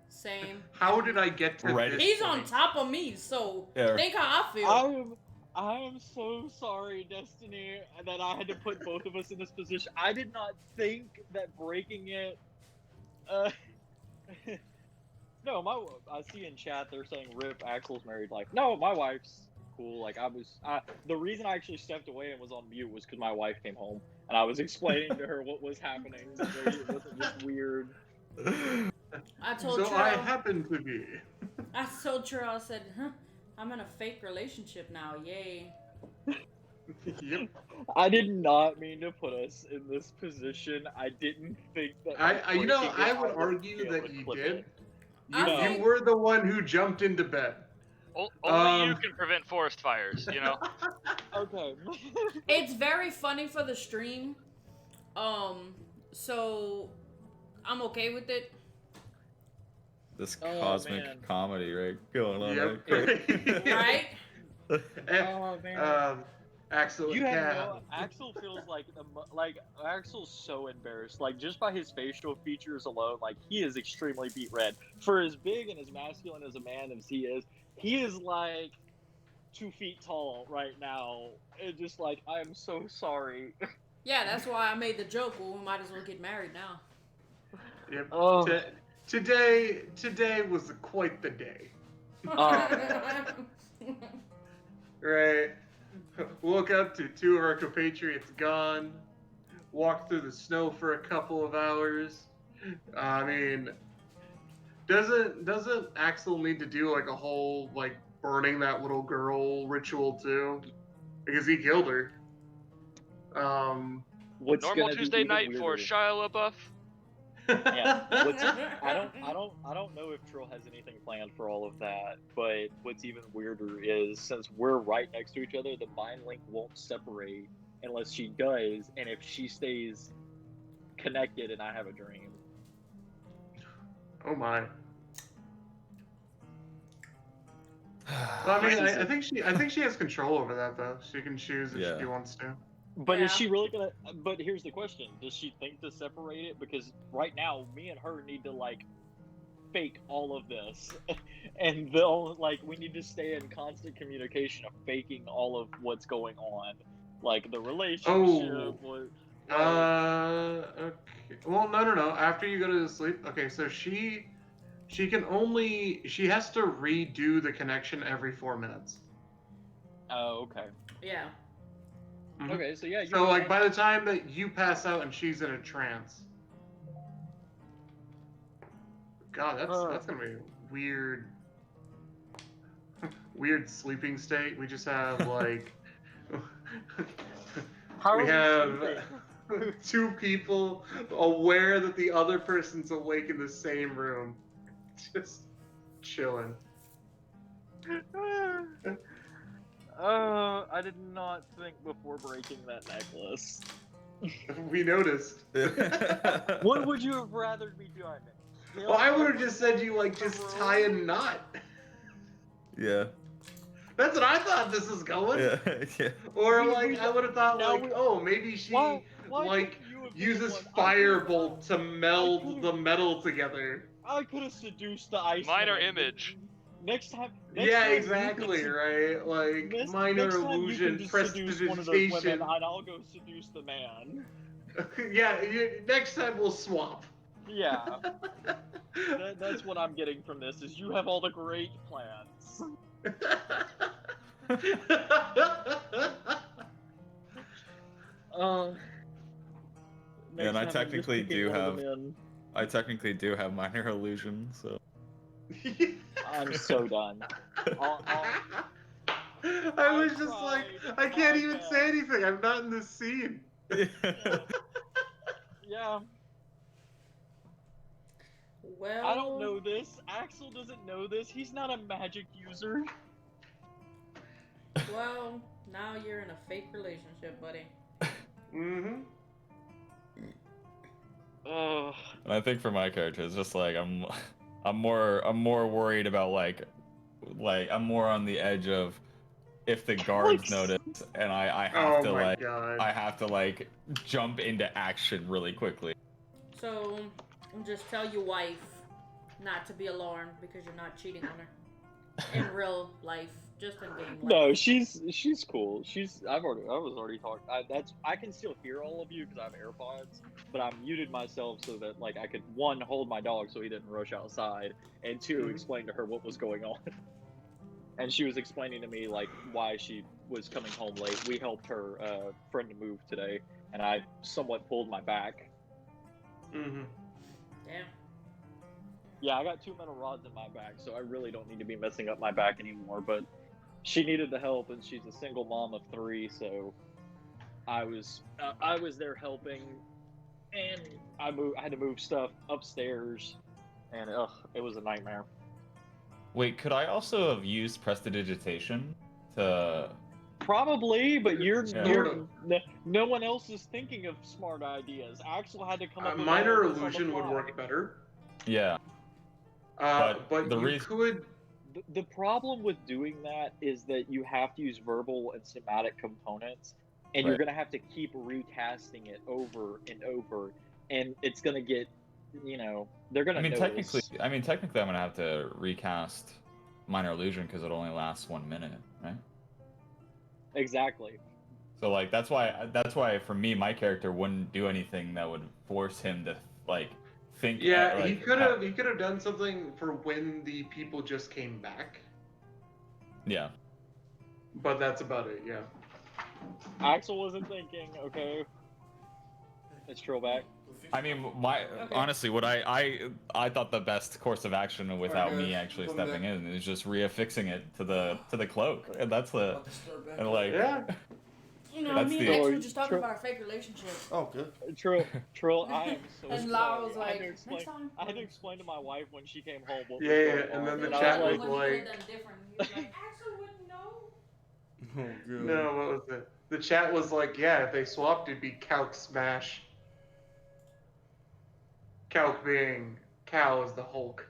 Same. How did I get to Right. this He's point? on top of me, so Yeah. think how I feel. I am so sorry, Destiny, that I had to put both of us in this position. I did not think that breaking it. No, I see in chat they're saying Rip Axel's married. Like, no, my wife's cool. Like, the reason I actually stepped away and was on mute was because my wife came home and I was explaining to her what was happening. So it wasn't just weird. I told So I Trell. happen to be. I told Trell. I said, "Huh, I'm in a fake relationship now. Yay." Yep. I did not mean to put us in this position. I didn't think that. I would would argue that you did. I No. think- You were the one who jumped into bed. Only you can prevent forest fires, you know? Okay. It's very funny for the stream. So I'm okay with it. this Oh, cosmic man. comedy, right? Going on. Yep. Right? Oh man. Axel You and have Cat. no. Axel feels like Axel's so embarrassed. Like just by his facial features alone, like he is extremely beat red. For as big and as masculine as a man as he is like 2 feet tall right now. And just like I am so sorry. Yeah, that's why I made the joke. Well, we might as well get married now. Yep. Oh. Today was quite the day. Right. Woke up to 2 of our compatriots gone. Walked through the snow for a couple of hours. I mean, doesn't Axel need to do like a whole like burning that little girl ritual too? Because he killed her. What's Normal gonna be Tuesday even night for weirder- Shia LaBeouf. Yeah, I don't know if Trill has anything planned for all of that, but what's even weirder is since we're right next to each other, the mind link won't separate unless she does, and if she stays connected and I have a dream. Oh my. Well, I mean, I think she has control over that though. She can choose if Yeah. she wants to. But is Yeah. she really gonna? But here's the question: does she think to separate it? Because right now, me and her need to like fake all of this, and they'll like we need to stay in constant communication of faking all of what's going on, like the relationship. Okay. Well, no. After you go to sleep, okay. So she has to redo the connection every 4 minutes. Oh, okay. Yeah. Mhm. Okay, so yeah. So like by the time that you pass out and she's in a trance. God, that's gonna be a weird sleeping state. We just have like How we are we have sleeping? 2 people aware that the other person's awake in the same room, just chilling. I did not think before breaking that necklace. We noticed. What would you have rather me do? Well, I would have just said you like just tie a knot. Yeah. That's what I thought this was going. Yeah. Yeah. Or We- like we- I would have thought now like, we- oh, maybe she Why like couldn't you have been uses the one? I could've- firebolt to meld the metal together. I could have seduced the ice. Minor man. image. Next time. Yeah, time you exactly, can right? Like next minor time you can illusion, just seduce one of those women, prestidigitation. and I'll go seduce the man. Yeah, next time we'll swap. Yeah, that's what I'm getting from this. Is you have all the great plans. Yeah, and I next time I'm just technically picking do one of have- the men. I technically do have minor illusion, so I'm so done. I was just like, tried I can't my even best. say anything. I'm not in this scene. Yeah, Well, I don't know this. Axel doesn't know this. He's not a magic user. Well, now you're in a fake relationship, buddy. Mm-hmm. Ugh. And I think for my character, it's just like I'm more worried about like I'm more on the edge of if the guards notice and I have Oh to my like god. I have to like jump into action really quickly. So, just tell your wife not to be alarmed because you're not cheating on her. In real life, just in game life. No, she's cool. I was already talking. I can still hear all of you because I have AirPods, but I muted myself so that like I could one hold my dog so he didn't rush outside, and two explain to her what was going on. And she was explaining to me like why she was coming home late. We helped her friend move today, and I somewhat pulled my back. Mm-hmm. Damn. Yeah, I got 2 metal rods in my back, so I really don't need to be messing up my back anymore. But she needed the help, and she's a single mom of 3, so I was there helping, and I had to move stuff upstairs, and it was a nightmare. Wait, could I also have used prestidigitation to? Probably, but Sort no one else is thinking of smart ideas. Axel had to come up with Minor all this on the illusion would fly. work better. Yeah. But the you reason- could. The problem with doing that is that you have to use verbal and somatic components, and you're Right. going to have to keep recasting it over and over, and it's going to get, they're going to notice. technically, I'm gonna have to recast minor illusion because it only lasts 1 minute, right? Exactly. So like that's why for me my character wouldn't do anything that would force him to like think. Yeah, like, he could have done something for when the people just came back. Yeah. But that's about it. Yeah. Axel wasn't thinking. Okay. It's Trillback. I mean, honestly, what I thought the best course of action without me actually stepping in is just reaffixing it to the cloak, and that's the and like Yeah. You know, That's me and the- X were just talking about our fake relationship. Oh, good. Trill, I am so And sorry. Lau was I had like, to explain. next time. I had to explain to my wife when she came home what Yeah, was yeah, going and on. then the and I chat was was like, He like- could have done different. He was like, Axel wouldn't know. Oh, good. No, what was it? The chat was like, yeah, if they swapped, it'd be Calc Smash. Calc being Cal is the Hulk.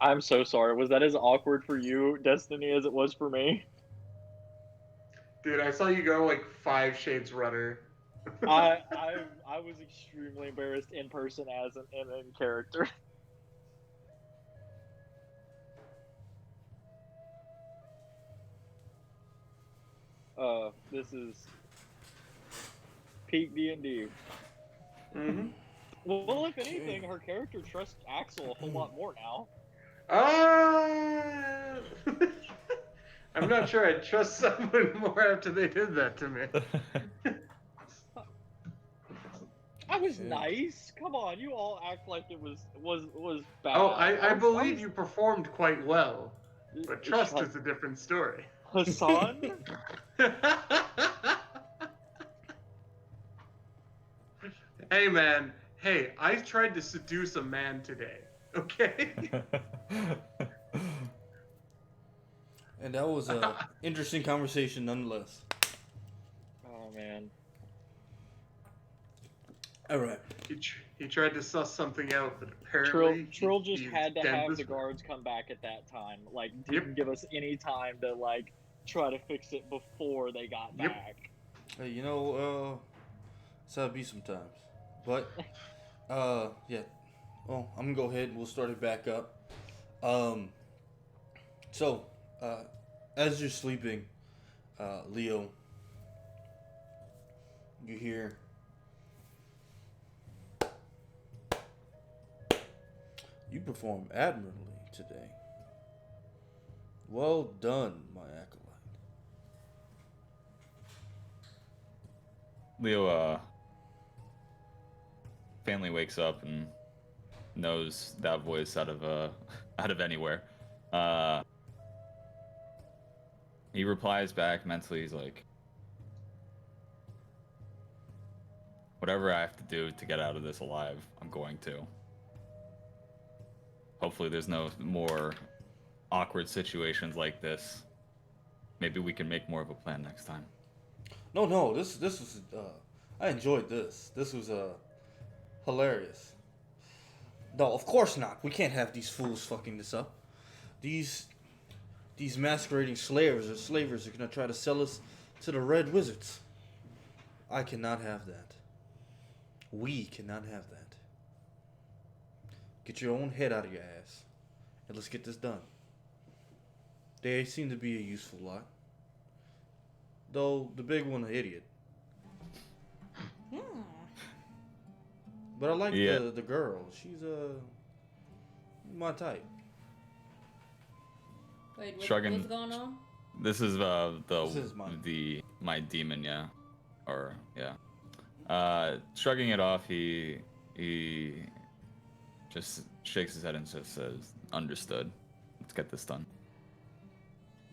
I'm so sorry. Was that as awkward for you, Destiny, as it was for me? Dude, I saw you go like 5 shades redder. I was extremely embarrassed in person as and in character. This is peak D&D. Mm-hmm. Well, if anything, her character trusts Axel a whole lot more now. I'm not sure I'd trust someone more after they did that to me. I was Yeah. nice. Come on, you all act like it was bad. Oh, I believe you performed quite well, but trust Shut- is a different story. Hassan? Hey man, hey, I tried to seduce a man today, okay? And that was a interesting conversation nonetheless. Oh man. All right. He tried to suss something out, but apparently Trill just he's had to dead have this the way. guards come back at that time. Like, didn't give us any time to like try to fix it before they got Yep. back. Hey, you know, it's how it be sometimes. But, yeah. Well, I'm gonna go ahead and we'll start it back up. So, as you're sleeping, Leo, you hear. You perform admirably today. Well done, my acolyte. Leo finally wakes up and knows that voice out of anywhere. Uh, he replies back mentally. He's like, "Whatever I have to do to get out of this alive, I'm going to. Hopefully, there's no more awkward situations like this. Maybe we can make more of a plan next time." No. This was. I enjoyed this. This was hilarious. No, of course not. We can't have these fools fucking this up. These masquerading slavers are gonna try to sell us to the Red Wizards. I cannot have that. We cannot have that. Get your own head out of your ass, and let's get this done. They seem to be a useful lot. Though the big one an idiot. But I like Yeah. the girl. She's my type. Wait, Shrugging- what's going on? This is This is mine. my demon, yeah, or yeah. Shrugging it off, he just shakes his head and just says, "Understood. Let's get this done."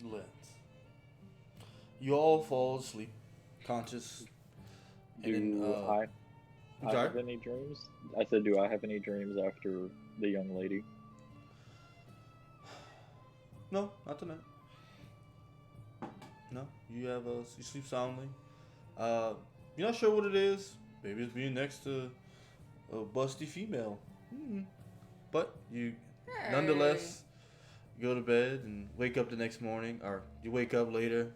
Let's. You all fall asleep, conscious. Do And then, I I'm sorry? have any dreams? I said, do I have any dreams after the young lady? No, not tonight. No, you have you sleep soundly. You're not sure what it is. Maybe it's being next to a busty female. But you, nonetheless, go to bed and wake up the next morning, or you wake up later,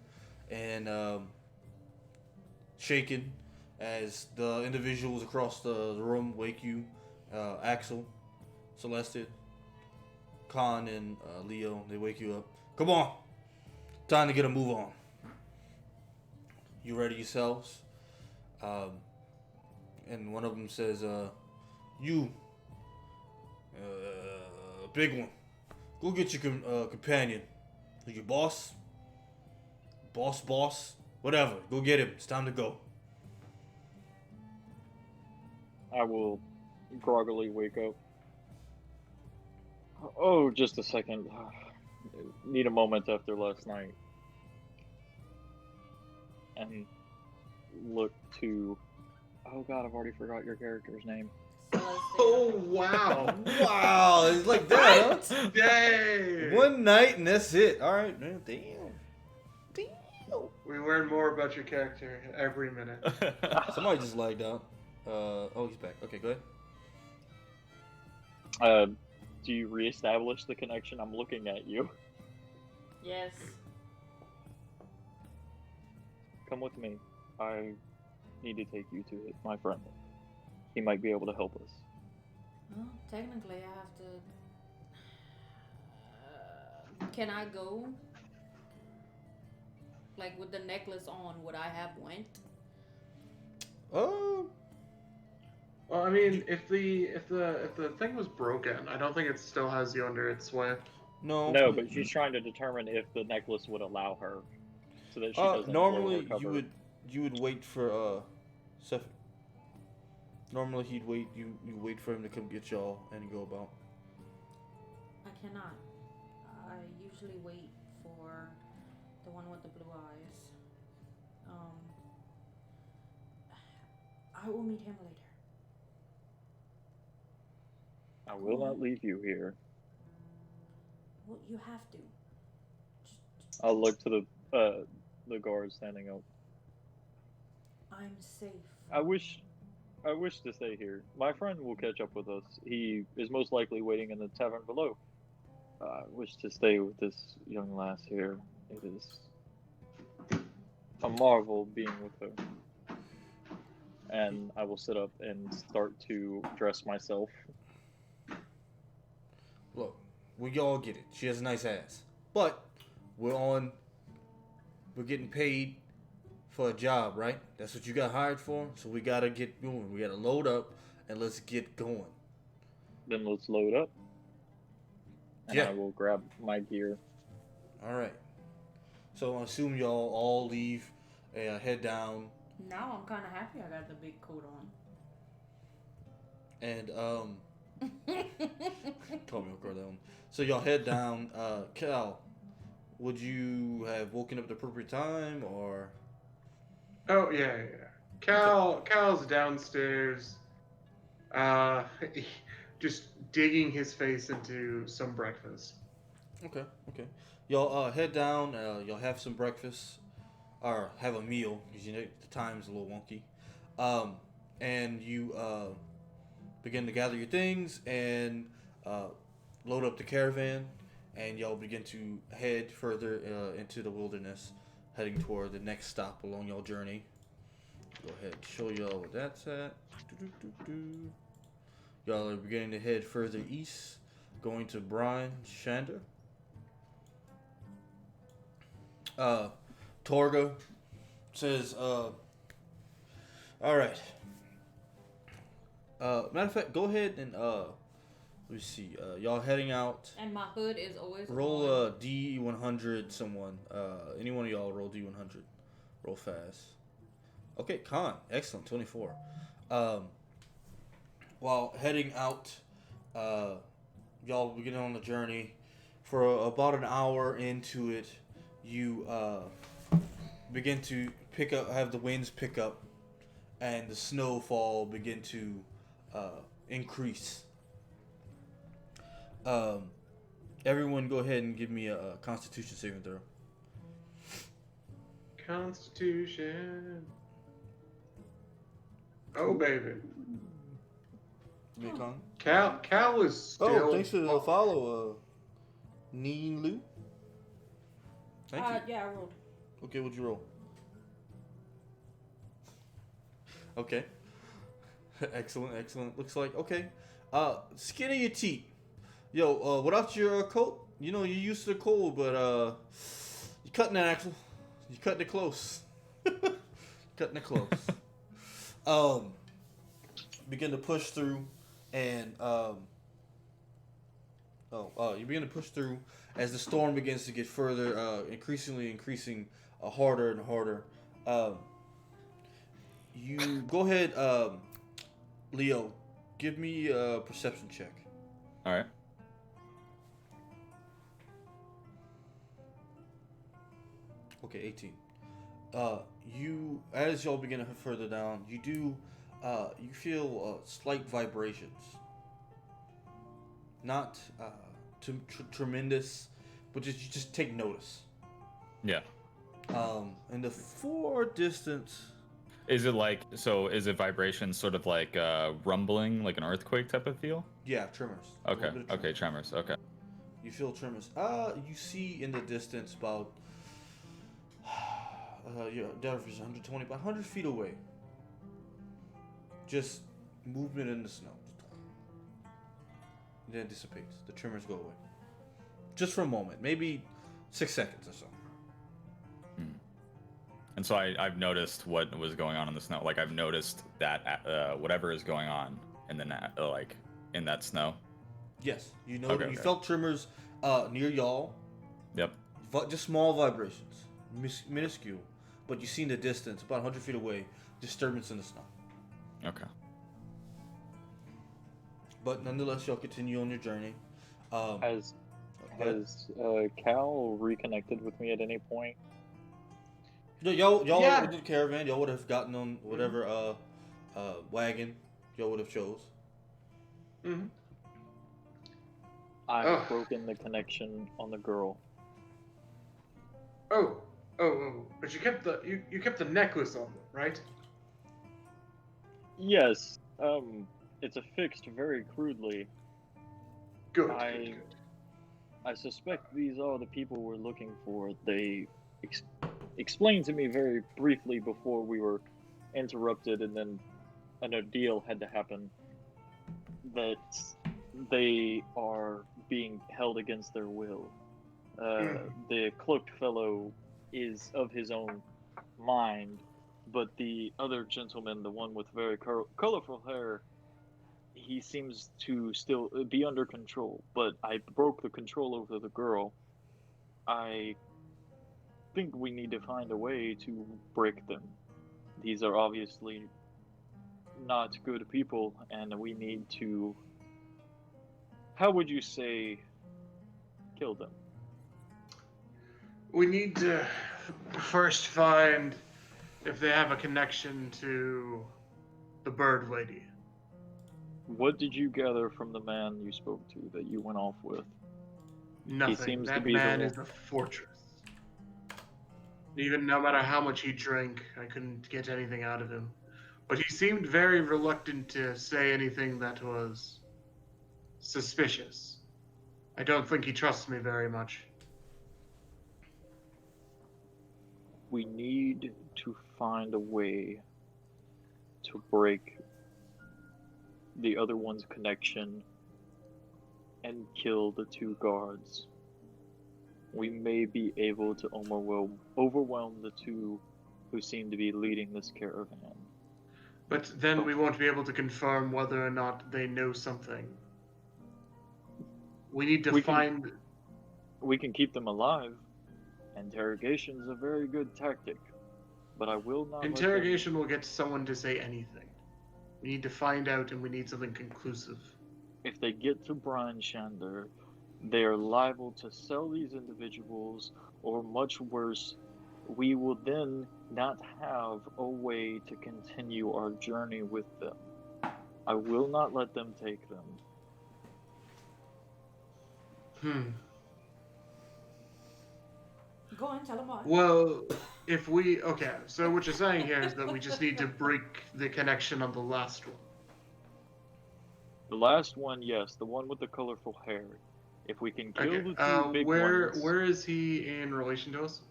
and shaken as the individuals across the room wake you. Axel, Celeste, Khan, and Leo, they wake you up. Come on, time to get a move on. You ready yourselves? And one of them says, "You, big one, go get your companion, your boss, whatever. Go get him. It's time to go." I will groggily wake up. Oh, just a second. Need a moment after last night. And look to... Oh god, I've already forgot your character's name. Oh wow! Wow, it's like that, huh? Dang! One night and that's it. All right, man. Damn. We learn more about your character every minute. Somebody just lagged out. Oh, he's back. Okay, go ahead. Do you reestablish the connection? I'm looking at you. Yes. Come with me. I need to take you to my friend. He might be able to help us. Well, technically, I have to. Can I go? Like with the necklace on, would I have went? Well, I mean, if the thing was broken, I don't think it still has you under its sway. No. No, but she's trying to determine if the necklace would allow her, so that she doesn't blow normally her cover. you would wait for Seth. Normally he'd wait. You wait for him to come get y'all and go about. I cannot. I usually wait for the one with the blue eyes. I will meet him later. I will not leave you here. Well, you have to. I'll look to the guard standing up. I'm safe. I wish to stay here. My friend will catch up with us. He is most likely waiting in the tavern below. I wish to stay with this young lass here. It is a marvel being with her. And I will sit up and start to dress myself. Look, we all get it. She has a nice ass, but we're getting paid for a job, right? That's what you got hired for. So we gotta get going. We gotta load up and let's get going. Then let's load up. And Yeah. I will grab my gear. All right. So I assume y'all all leave and head down. Now I'm kind of happy I got the big coat on. And Call me off guard that one. So y'all head down. Cal, would you have woken up at the appropriate time or? Oh yeah. Cal's downstairs, uh, just digging his face into some breakfast. Okay, okay. Y'all head down. Y'all have some breakfast or have a meal because you know the time's a little wonky. Um, and you begin to gather your things and uh, load up the caravan, and y'all begin to head further into the wilderness, heading toward the next stop along your journey. Go ahead and show y'all where that's at. Doo-doo-doo-doo. Y'all are beginning to head further east, going to Brian Shander. Torga says, all right. Matter of fact, go ahead and let me see. Y'all heading out. And my hood is always Roll on. a D100. Someone. Any one of y'all roll D100. Roll fast. Okay, Con. Excellent. 24. While heading out, y'all begin on the journey. For about an hour into it, you begin to have the winds pick up, and the snowfall begin to increase. Everyone, go ahead and give me a Constitution saving throw. Constitution. Oh baby. Give me a con. Cal is still. Oh, thanks for the follow, Neen Lu. Thank you. Yeah, I rolled. Okay, what'd you roll? Okay. Excellent, excellent. Looks like okay. Skin of your teeth. Yo, without your coat, you know you're used to the cold, but you're cutting that Axel. You're cutting it close. Cutting it close. Begin to push through, and you begin to push through as the storm begins to get further, increasing harder and harder. You go ahead, Leo. Give me a perception check. All right. Okay, 18. You, as y'all begin to head further down, you feel slight vibrations. Not tremendous, but you just take notice. Yeah. In the far distance. Is it like so? Is it vibration sort of like rumbling, like an earthquake type of feel? Yeah, tremors. Okay. Okay, tremors. Okay. You feel tremors. You see in the distance about Denver is 120, about 100 feet away. Just movement in the snow. Then it dissipates. The tremors go away. Just for a moment, maybe 6 seconds or so. And so I've noticed what was going on in the snow. Like I've noticed that whatever is going on in the like in that snow. Yes, you know. Okay, you felt tremors near y'all. Yep. Just small vibrations, minuscule, but you see in the distance, about 100 feet away, disturbance in the snow. Okay. But nonetheless, y'all continue on your journey. Has Cal reconnected with me at any point? Y'all Yeah. with the caravan, y'all would have gotten on whatever wagon y'all would have chose. Mm-hmm. I've broken the connection on the girl. Oh. But you kept the necklace on them, right? Yes. It's affixed very crudely. Good. I suspect these are the people we're looking for. They explained to me very briefly before we were interrupted, and then an ordeal had to happen, that they are being held against their will. The cloaked fellow is of his own mind, but the other gentleman, the one with very colorful hair, he seems to still be under control. But I broke the control over the girl. I think we need to find a way to break them. These are obviously not good people, and we need to How would you say kill them? We need to first find if they have a connection to the bird lady. What did you gather from the man you spoke to that you went off with? Nothing. seems to That be the man one- is a fortress. Even no matter how much he drank, I couldn't get anything out of him. But he seemed very reluctant to say anything that was suspicious. I don't think he trusts me very much. We need to find a way to break the other one's connection and kill the two guards. We may be able to overwhelm the two who seem to be leading this caravan. But then we won't be able to confirm whether or not they know something. We need to We can- find. We can keep them alive. Interrogation is a very good tactic, but I will not. Interrogation will get someone to say anything. We need to find out, and we need something conclusive. If they get to Brian Shander, they are liable to sell these individuals, or much worse, we will then not have a way to continue our journey with them. I will not let them take them. Go on, tell them why. Well, if we. Okay, so what you're saying here is that we just need to break the connection on the last one. The last one, yes, the one with the colorful hair. If we can kill Okay, the two big ones, where is he in relation to us?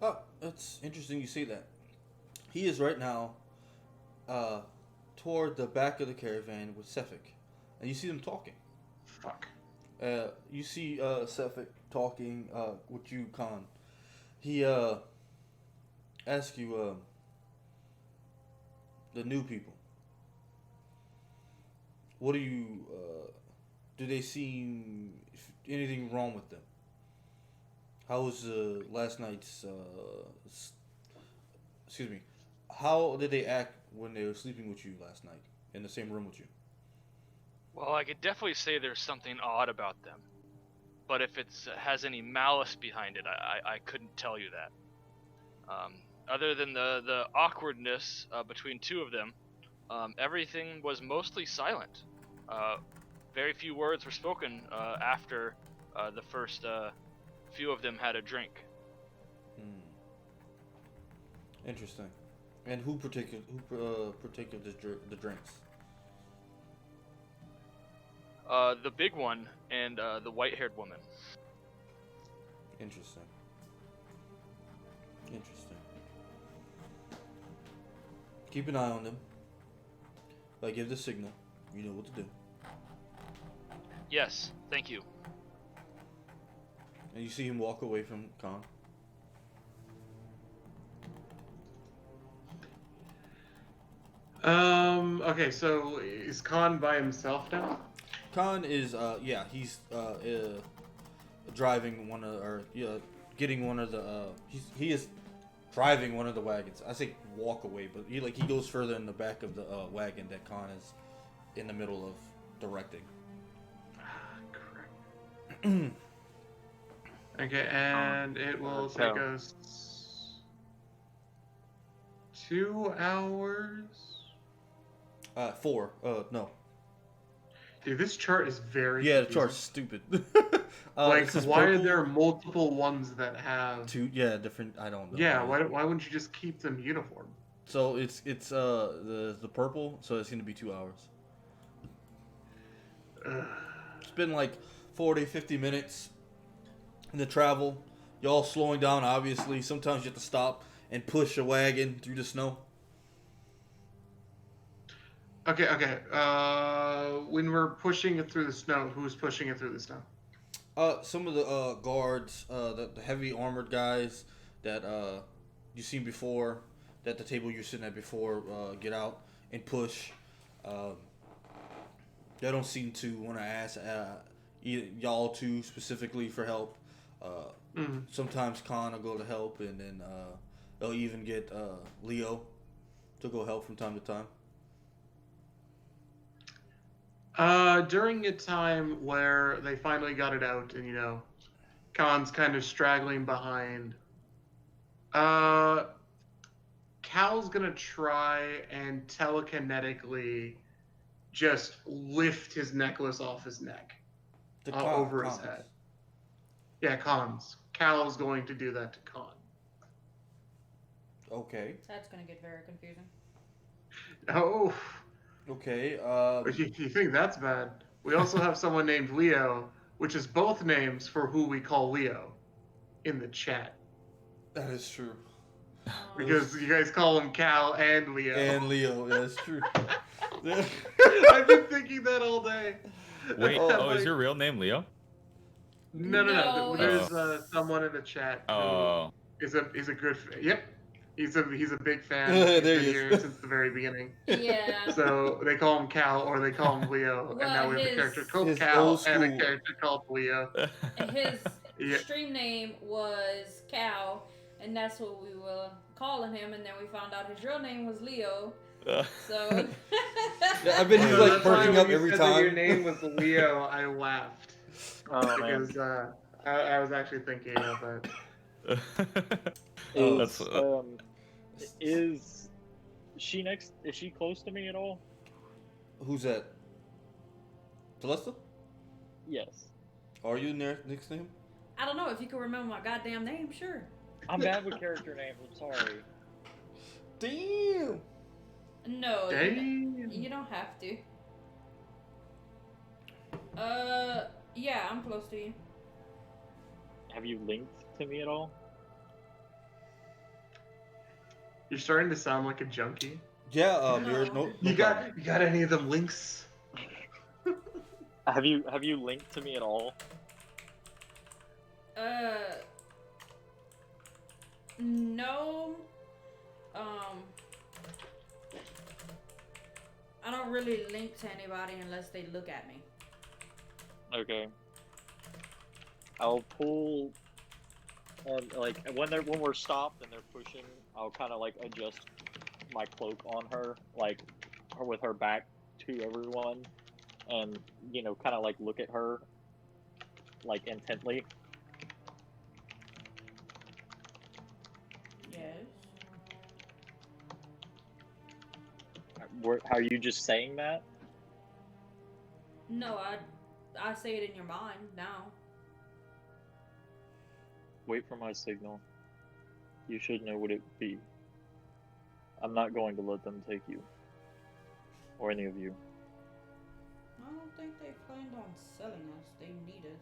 Oh, that's interesting you say that. He is right now toward the back of the caravan with Sefik. And you see them talking. Fuck. You see Sefik talking with you, Khan. He asks you, the new people. What do you, do they seem, anything wrong with them? How was last night's, excuse me, how did they act when they were sleeping with you last night, in the same room with you? Well, I could definitely say there's something odd about them, but if it has any malice behind it, I couldn't tell you that. Other than the awkwardness between two of them, everything was mostly silent. Very few words were spoken after the first few of them had a drink. Interesting. And who partook of the drinks? The big one and the white-haired woman. Interesting. Interesting. Keep an eye on them. If I give the signal, you know what to do. Yes, thank you. And you see him walk away from Khan. Okay, so is Khan by himself now? Khan is, he's driving one of, or getting one of the, he is driving one of the wagons. I say walk away, but he goes further in the back of the wagon that Khan is in the middle of directing. Crap. Okay, and it will take us 2 hours. 4. No. Dude, this chart is very. Yeah, the confusing. chart's stupid. Like, it says why are purple, there multiple ones that have? two? Yeah, different. I don't know. Yeah, why wouldn't you just keep them uniform? So it's the purple. So it's gonna be 2 hours. It's been like 40, 50 minutes in the travel. Y'all slowing down, obviously. Sometimes you have to stop and push a wagon through the snow. Okay. When we're pushing it through the snow, who's pushing it through the snow? Some of the guards, the heavy armored guys that you've seen before, that the table you're sitting at before, get out and push. They don't seem to want to ask y'all two specifically for help. Sometimes Khan will go to help, and then they'll even get Leo to go help from time to time. During a time where they finally got it out, and Khan's kind of straggling behind. Uh, Cal's gonna try and telekinetically just lift his necklace off his neck, over his head. Yeah, Khan's. Cal's going to do that to Khan. Okay. That's gonna get very confusing. Oh, Okay. you think that's bad? We also have someone named Leo, which is both names for who we call Leo in the chat. That is true. Because you guys call him Cal and Leo. And Leo, yeah, that's true. I've been thinking that all day. Wait, is your real name Leo? No. No, There's someone in the chat who Oh. is a good fan. Yep, he's a big fan. There He's been he is. here since the very beginning. Yeah. So they call him Cal or they call him Leo, and now we have a character called Cal and a character called Leo. His Yeah. stream name was Cal, and that's what we were calling him. And then we found out his real name was Leo. So Yeah, I bet he's So like that's why perking when up you every said that your time. name was Leo, I laughed Oh man. because I was actually thinking of that. Oh, Is, that's is she next? Is she close to me at all? Who's that? Celesta? Yes. Are you next to him? I don't know if you can remember my goddamn name. Sure. I'm bad with character names. I'm sorry. Damn. No, Dang. you don't have to. Yeah, I'm close to you. Have you linked to me at all? You're starting to sound like a junkie. Yeah. No. You're no. You got any of them links? Have you linked to me at all? No. I don't really link to anybody unless they look at me. Okay. I'll pull, like when we're stopped and they're pushing, I'll kind of like adjust my cloak on her, like her with her back to everyone, and kind of like look at her, like intently. Yes. Are you just saying that? No, I say it in your mind now. Wait for my signal. You should know what it be. I'm not going to let them take you. Or any of you. I don't think they planned on selling us. They need us.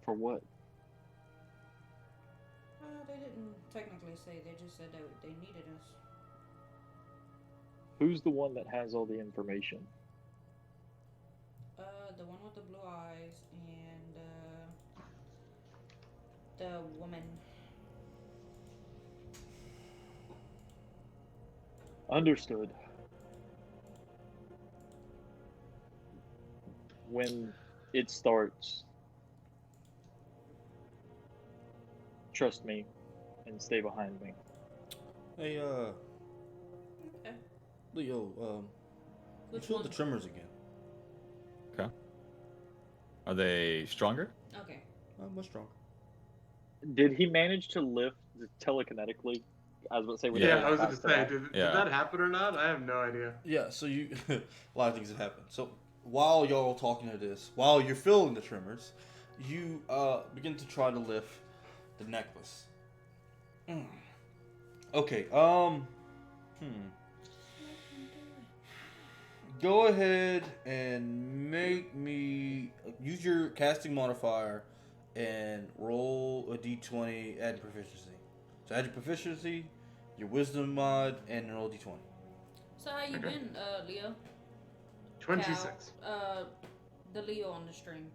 For what? They didn't technically say. They just said that they needed us. Who's the one that has all the information? The one with the blue eyes and the woman. Understood. When it starts, trust me and stay behind me. Hey, Okay. Leo. You Which feel one? the tremors again. Okay. Are they stronger? Okay. Much stronger. Did he manage to lift telekinetically? I was about to say. Yeah. I was going to say, that. did Yeah. that happen or not? I have no idea. Yeah. So you, a lot of things have happened. So while y'all talking to this, while you're feeling the tremors, you begin to try to lift the necklace. Okay. Go ahead and make me use your casting modifier and roll a d20, add proficiency. So add your proficiency, your wisdom mod, and roll a d20. So how you Okay. been, Leo? 26. Cal, the Leo on the stream.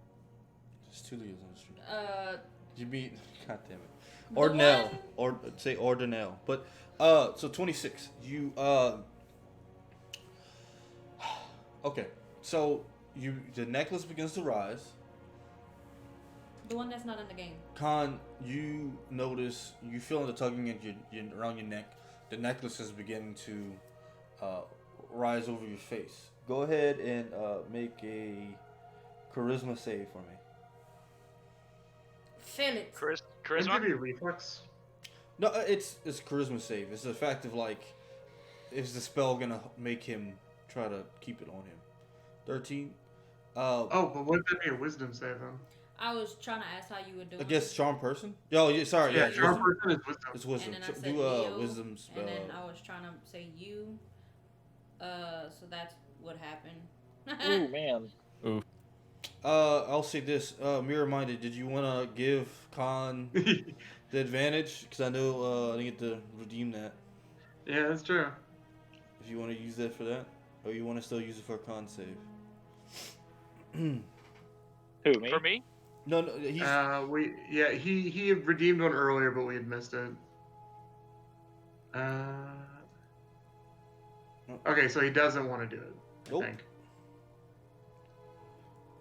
There's two Leos on the street. The You mean, god damn it. Ordinell. one- Or say Ordinell. But so 26. You okay. So the necklace begins to rise. The one that's not in the game. Khan, you notice, you feel the tugging at around your neck. The necklace is beginning to rise over your face. go ahead and make a charisma save for me. Fail it. Wouldn't Charisma? it be reflex? No, it's charisma save. It's the fact of like, is the spell gonna make him try to keep it on him? 13. Oh, but wouldn't that be a wisdom save then? I was trying to ask how you were doing. I guess charm person. Oh, yeah, sorry. Yeah, Yeah, charm wisdom. person is wisdom. It's wisdom. And then I So said do Leo, wisdom spell. And then I was trying to say you. So that's what happened. Ooh, man. I'll say this. Mirror minded. Did you want to give Khan the advantage? Because I know I didn't get to redeem that. Yeah, that's true. If you want to use that for that, or you want to still use it for a con save. Who, me? For me? No, he's. He had redeemed one earlier, but we had missed it. Okay, so he doesn't want to do it. Nope. I think.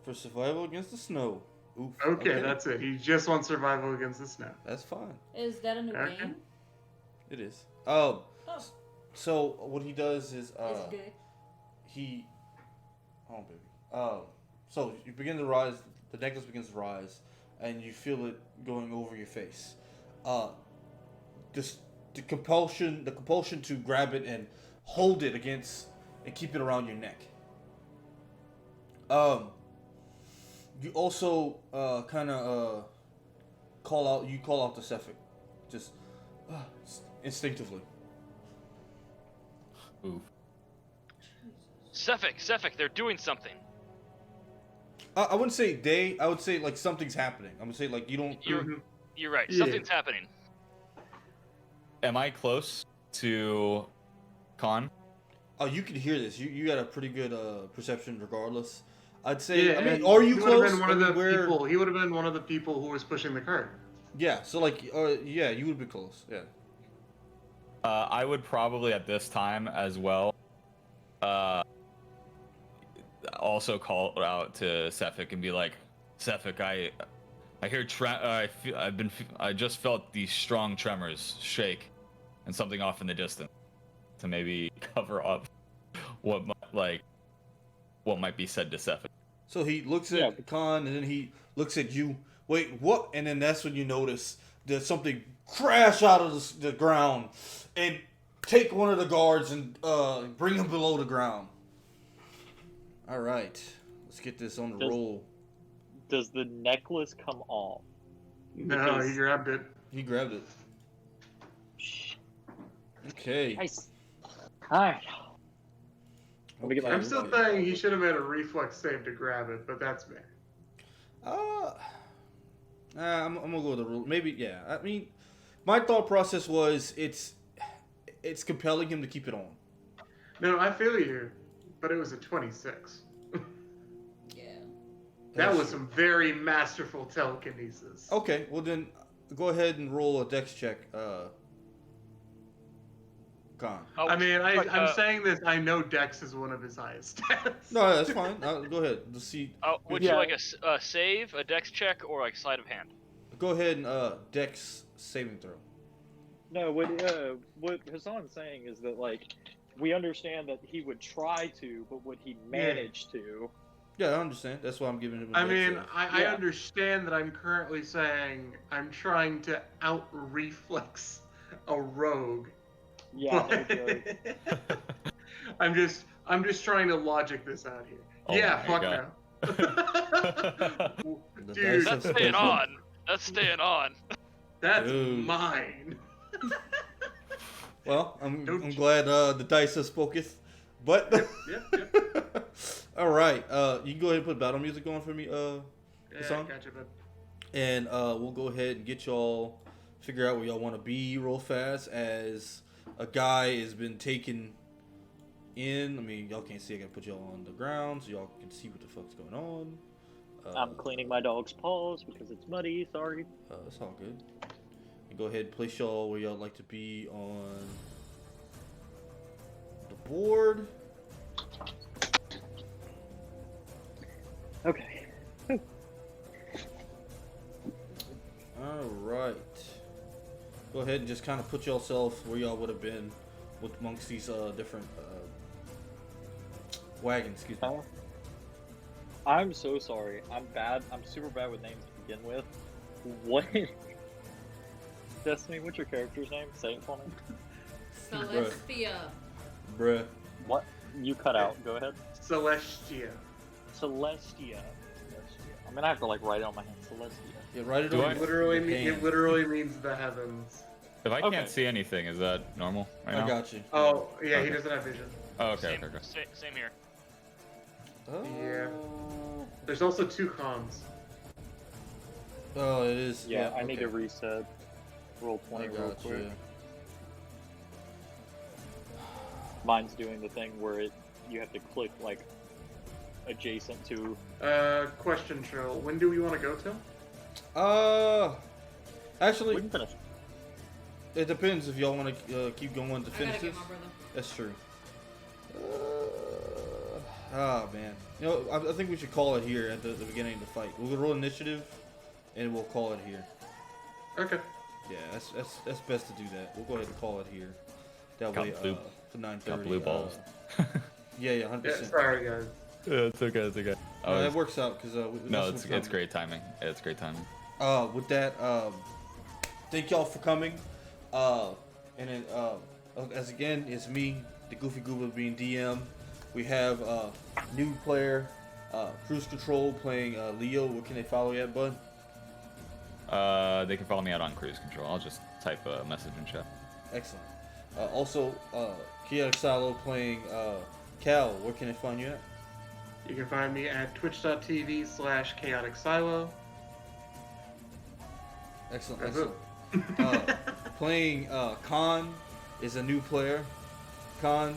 For survival against the snow. Oof. Okay, that's it. He just wants survival against the snow. That's fine. Is that a new Okay. game? It is. Oh, So what he does is it's good. he. Oh baby. So you begin to rise. The necklace begins to rise, and you feel it going over your face. The compulsion to grab it and hold it against and keep it around your neck. You also kind of call out to Sephic, just instinctively. Oof. Sephic, they're doing something. I wouldn't say they. I would say like something's happening. I'm gonna say like you don't. You're right. Yeah. Something's happening. Am I close to Khan? Oh, you can hear this. You got a pretty good perception, regardless. I'd say. Yeah, I mean, and are you he close? Been one of the Where- people. He would have been one of the people who was pushing the cart. Yeah. So like, yeah, you would be close. Yeah. I would probably at this time as well. Also call out to Sephic and be like, Sephic, I hear I just felt these strong tremors shake, and something off in the distance, to maybe cover up what might be said to Sephic. So he looks at Khan and then he looks at you. Wait, what? And then that's when you notice that something crash out of the ground and take one of the guards and bring him below the ground. All right, let's get this on the roll. Does the necklace come off? No, Because- he grabbed it. He grabbed it. Okay. Nice. Alright. Let me get my- I'm still saying he should have made a reflex save to grab it, but that's me. I'm gonna go with the rule. Maybe, yeah. I mean, my thought process was it's compelling him to keep it on. No, I feel you, but it was a 26. Yeah. That was some very masterful telekinesis. Okay, well then, go ahead and roll a dex check, Khan. Oh, I mean, but, I'm saying this. I know Dex is one of his highest stats. No, that's fine. Go ahead. Let's see. would Yeah. you like a save, a dex check, or like sleight of hand? Go ahead and dex saving throw. No, what Hassan's saying is that, like, we understand that he would try to, but would he manage to? Yeah, I understand. That's why I'm giving him. A I dex mean, save. I Yeah. understand that I'm currently saying I'm trying to out-reflex a rogue. Yeah, but- there you go. I'm just trying to logic this out here. Oh yeah, my fuck God. no. The Dude, dice That's have staying spoken. on. That's staying on. That's Dude. mine. Well, I'm Don't- glad the dice have spoken. But Yep. all right, you can go ahead and put battle music on for me, Yeah, Hassan? gotcha, bud. and we'll go ahead and get y'all figure out where y'all want to be real fast as a guy has been taken in. I mean, y'all can't see. I gotta put y'all on the ground so y'all can see what the fuck's going on. I'm cleaning my dog's paws because it's muddy, sorry. It's all good. And go ahead and place y'all where y'all like to be on the board. Okay. All right. Go ahead and just kind of put yourself where y'all would have been with amongst these different Wagon, excuse me. Huh? I'm so sorry. I'm bad. I'm super bad with names to begin with. What? Destiny, what's your character's name? Say it for me. Celestia. Bruh. What? You cut out. Go ahead. Celestia. Celestia. I'm gonna have to like write it on my hand. Celestia. Yeah, write it Do on I- your Literally, hand. it literally means the heavens. If I Okay. can't see anything, is that normal right I now? got you. Oh, yeah, he Okay. doesn't have vision. Oh, okay, Same, okay, okay. same here. Oh. Yeah. There's also 2 cons. Oh, it is. Yeah, I need okay. to reset. Roll I 20 real got quick. you. Mine's doing the thing where you have to click like adjacent to. Question, Chill. When do we want to go till? We Actually, can finish. it depends if y'all want to keep going to I gotta finish get this. my brother. That's true. Man. You know, I think we should call it here at the beginning of the fight. We'll roll initiative, and we'll call it here. Okay. Yeah, that's best to do that. We'll go ahead and call it here. That Got way, blue- for 9:30. Got blue balls. Yeah, Yeah, 100%. sorry, guys. Yeah, it's okay, it's okay. That works out because No, it's great timing. Yeah, it's great timing. With that, thank y'all for coming. And then, as again, it's me, the Goofy Goober, being DM. We have new player, Cruise Control, playing Leo. Where can they follow you at, bud? They can follow me out on Cruise Control. I'll just type a message in chat. Excellent. Also, Chaotic Silo playing Cal. Where can they find you at? You can find me at twitch.tv/chaotic silo. Excellent, That's excellent. Playing Khan is a new player. Khan,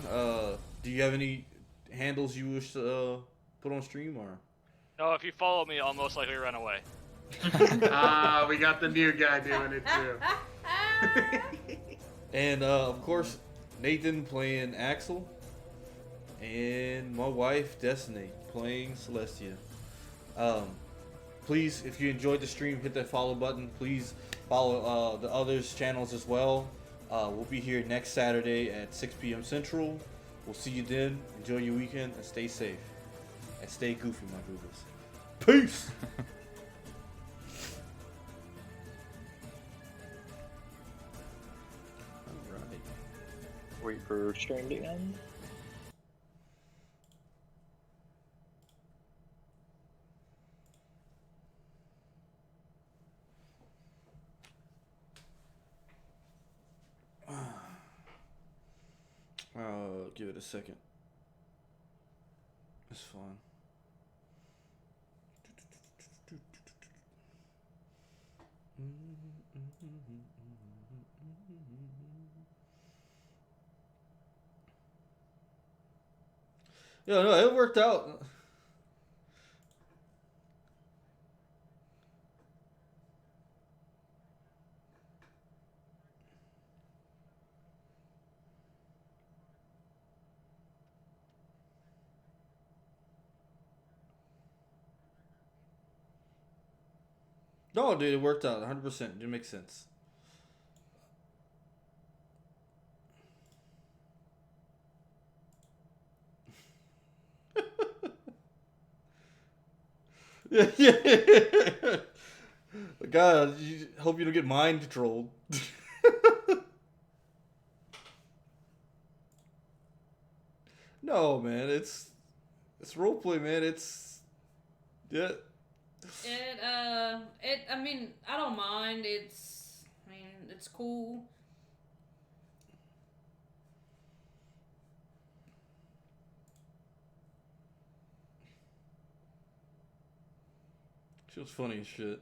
do you have any handles you wish to put on stream, or? No, if you follow me, I'll most likely run away. We got the new guy doing it too. And of course, Nathan playing Axel, and my wife Destiny playing Celestia. Please, if you enjoyed the stream, hit that follow button. Please follow the others' channels as well. We'll be here next Saturday at 6 p.m. Central. We'll see you then. Enjoy your weekend and stay safe. And stay goofy, my goobers. Peace! Alright. Wait for stream to end. Give it a second. It's fine. Yeah, no, it worked out. No, dude, it worked out 100%. It makes sense. Yeah, yeah. God, hope you don't get mind controlled. No, man, it's roleplay, man. Yeah. I mean, I don't mind. It's cool. She was funny as shit.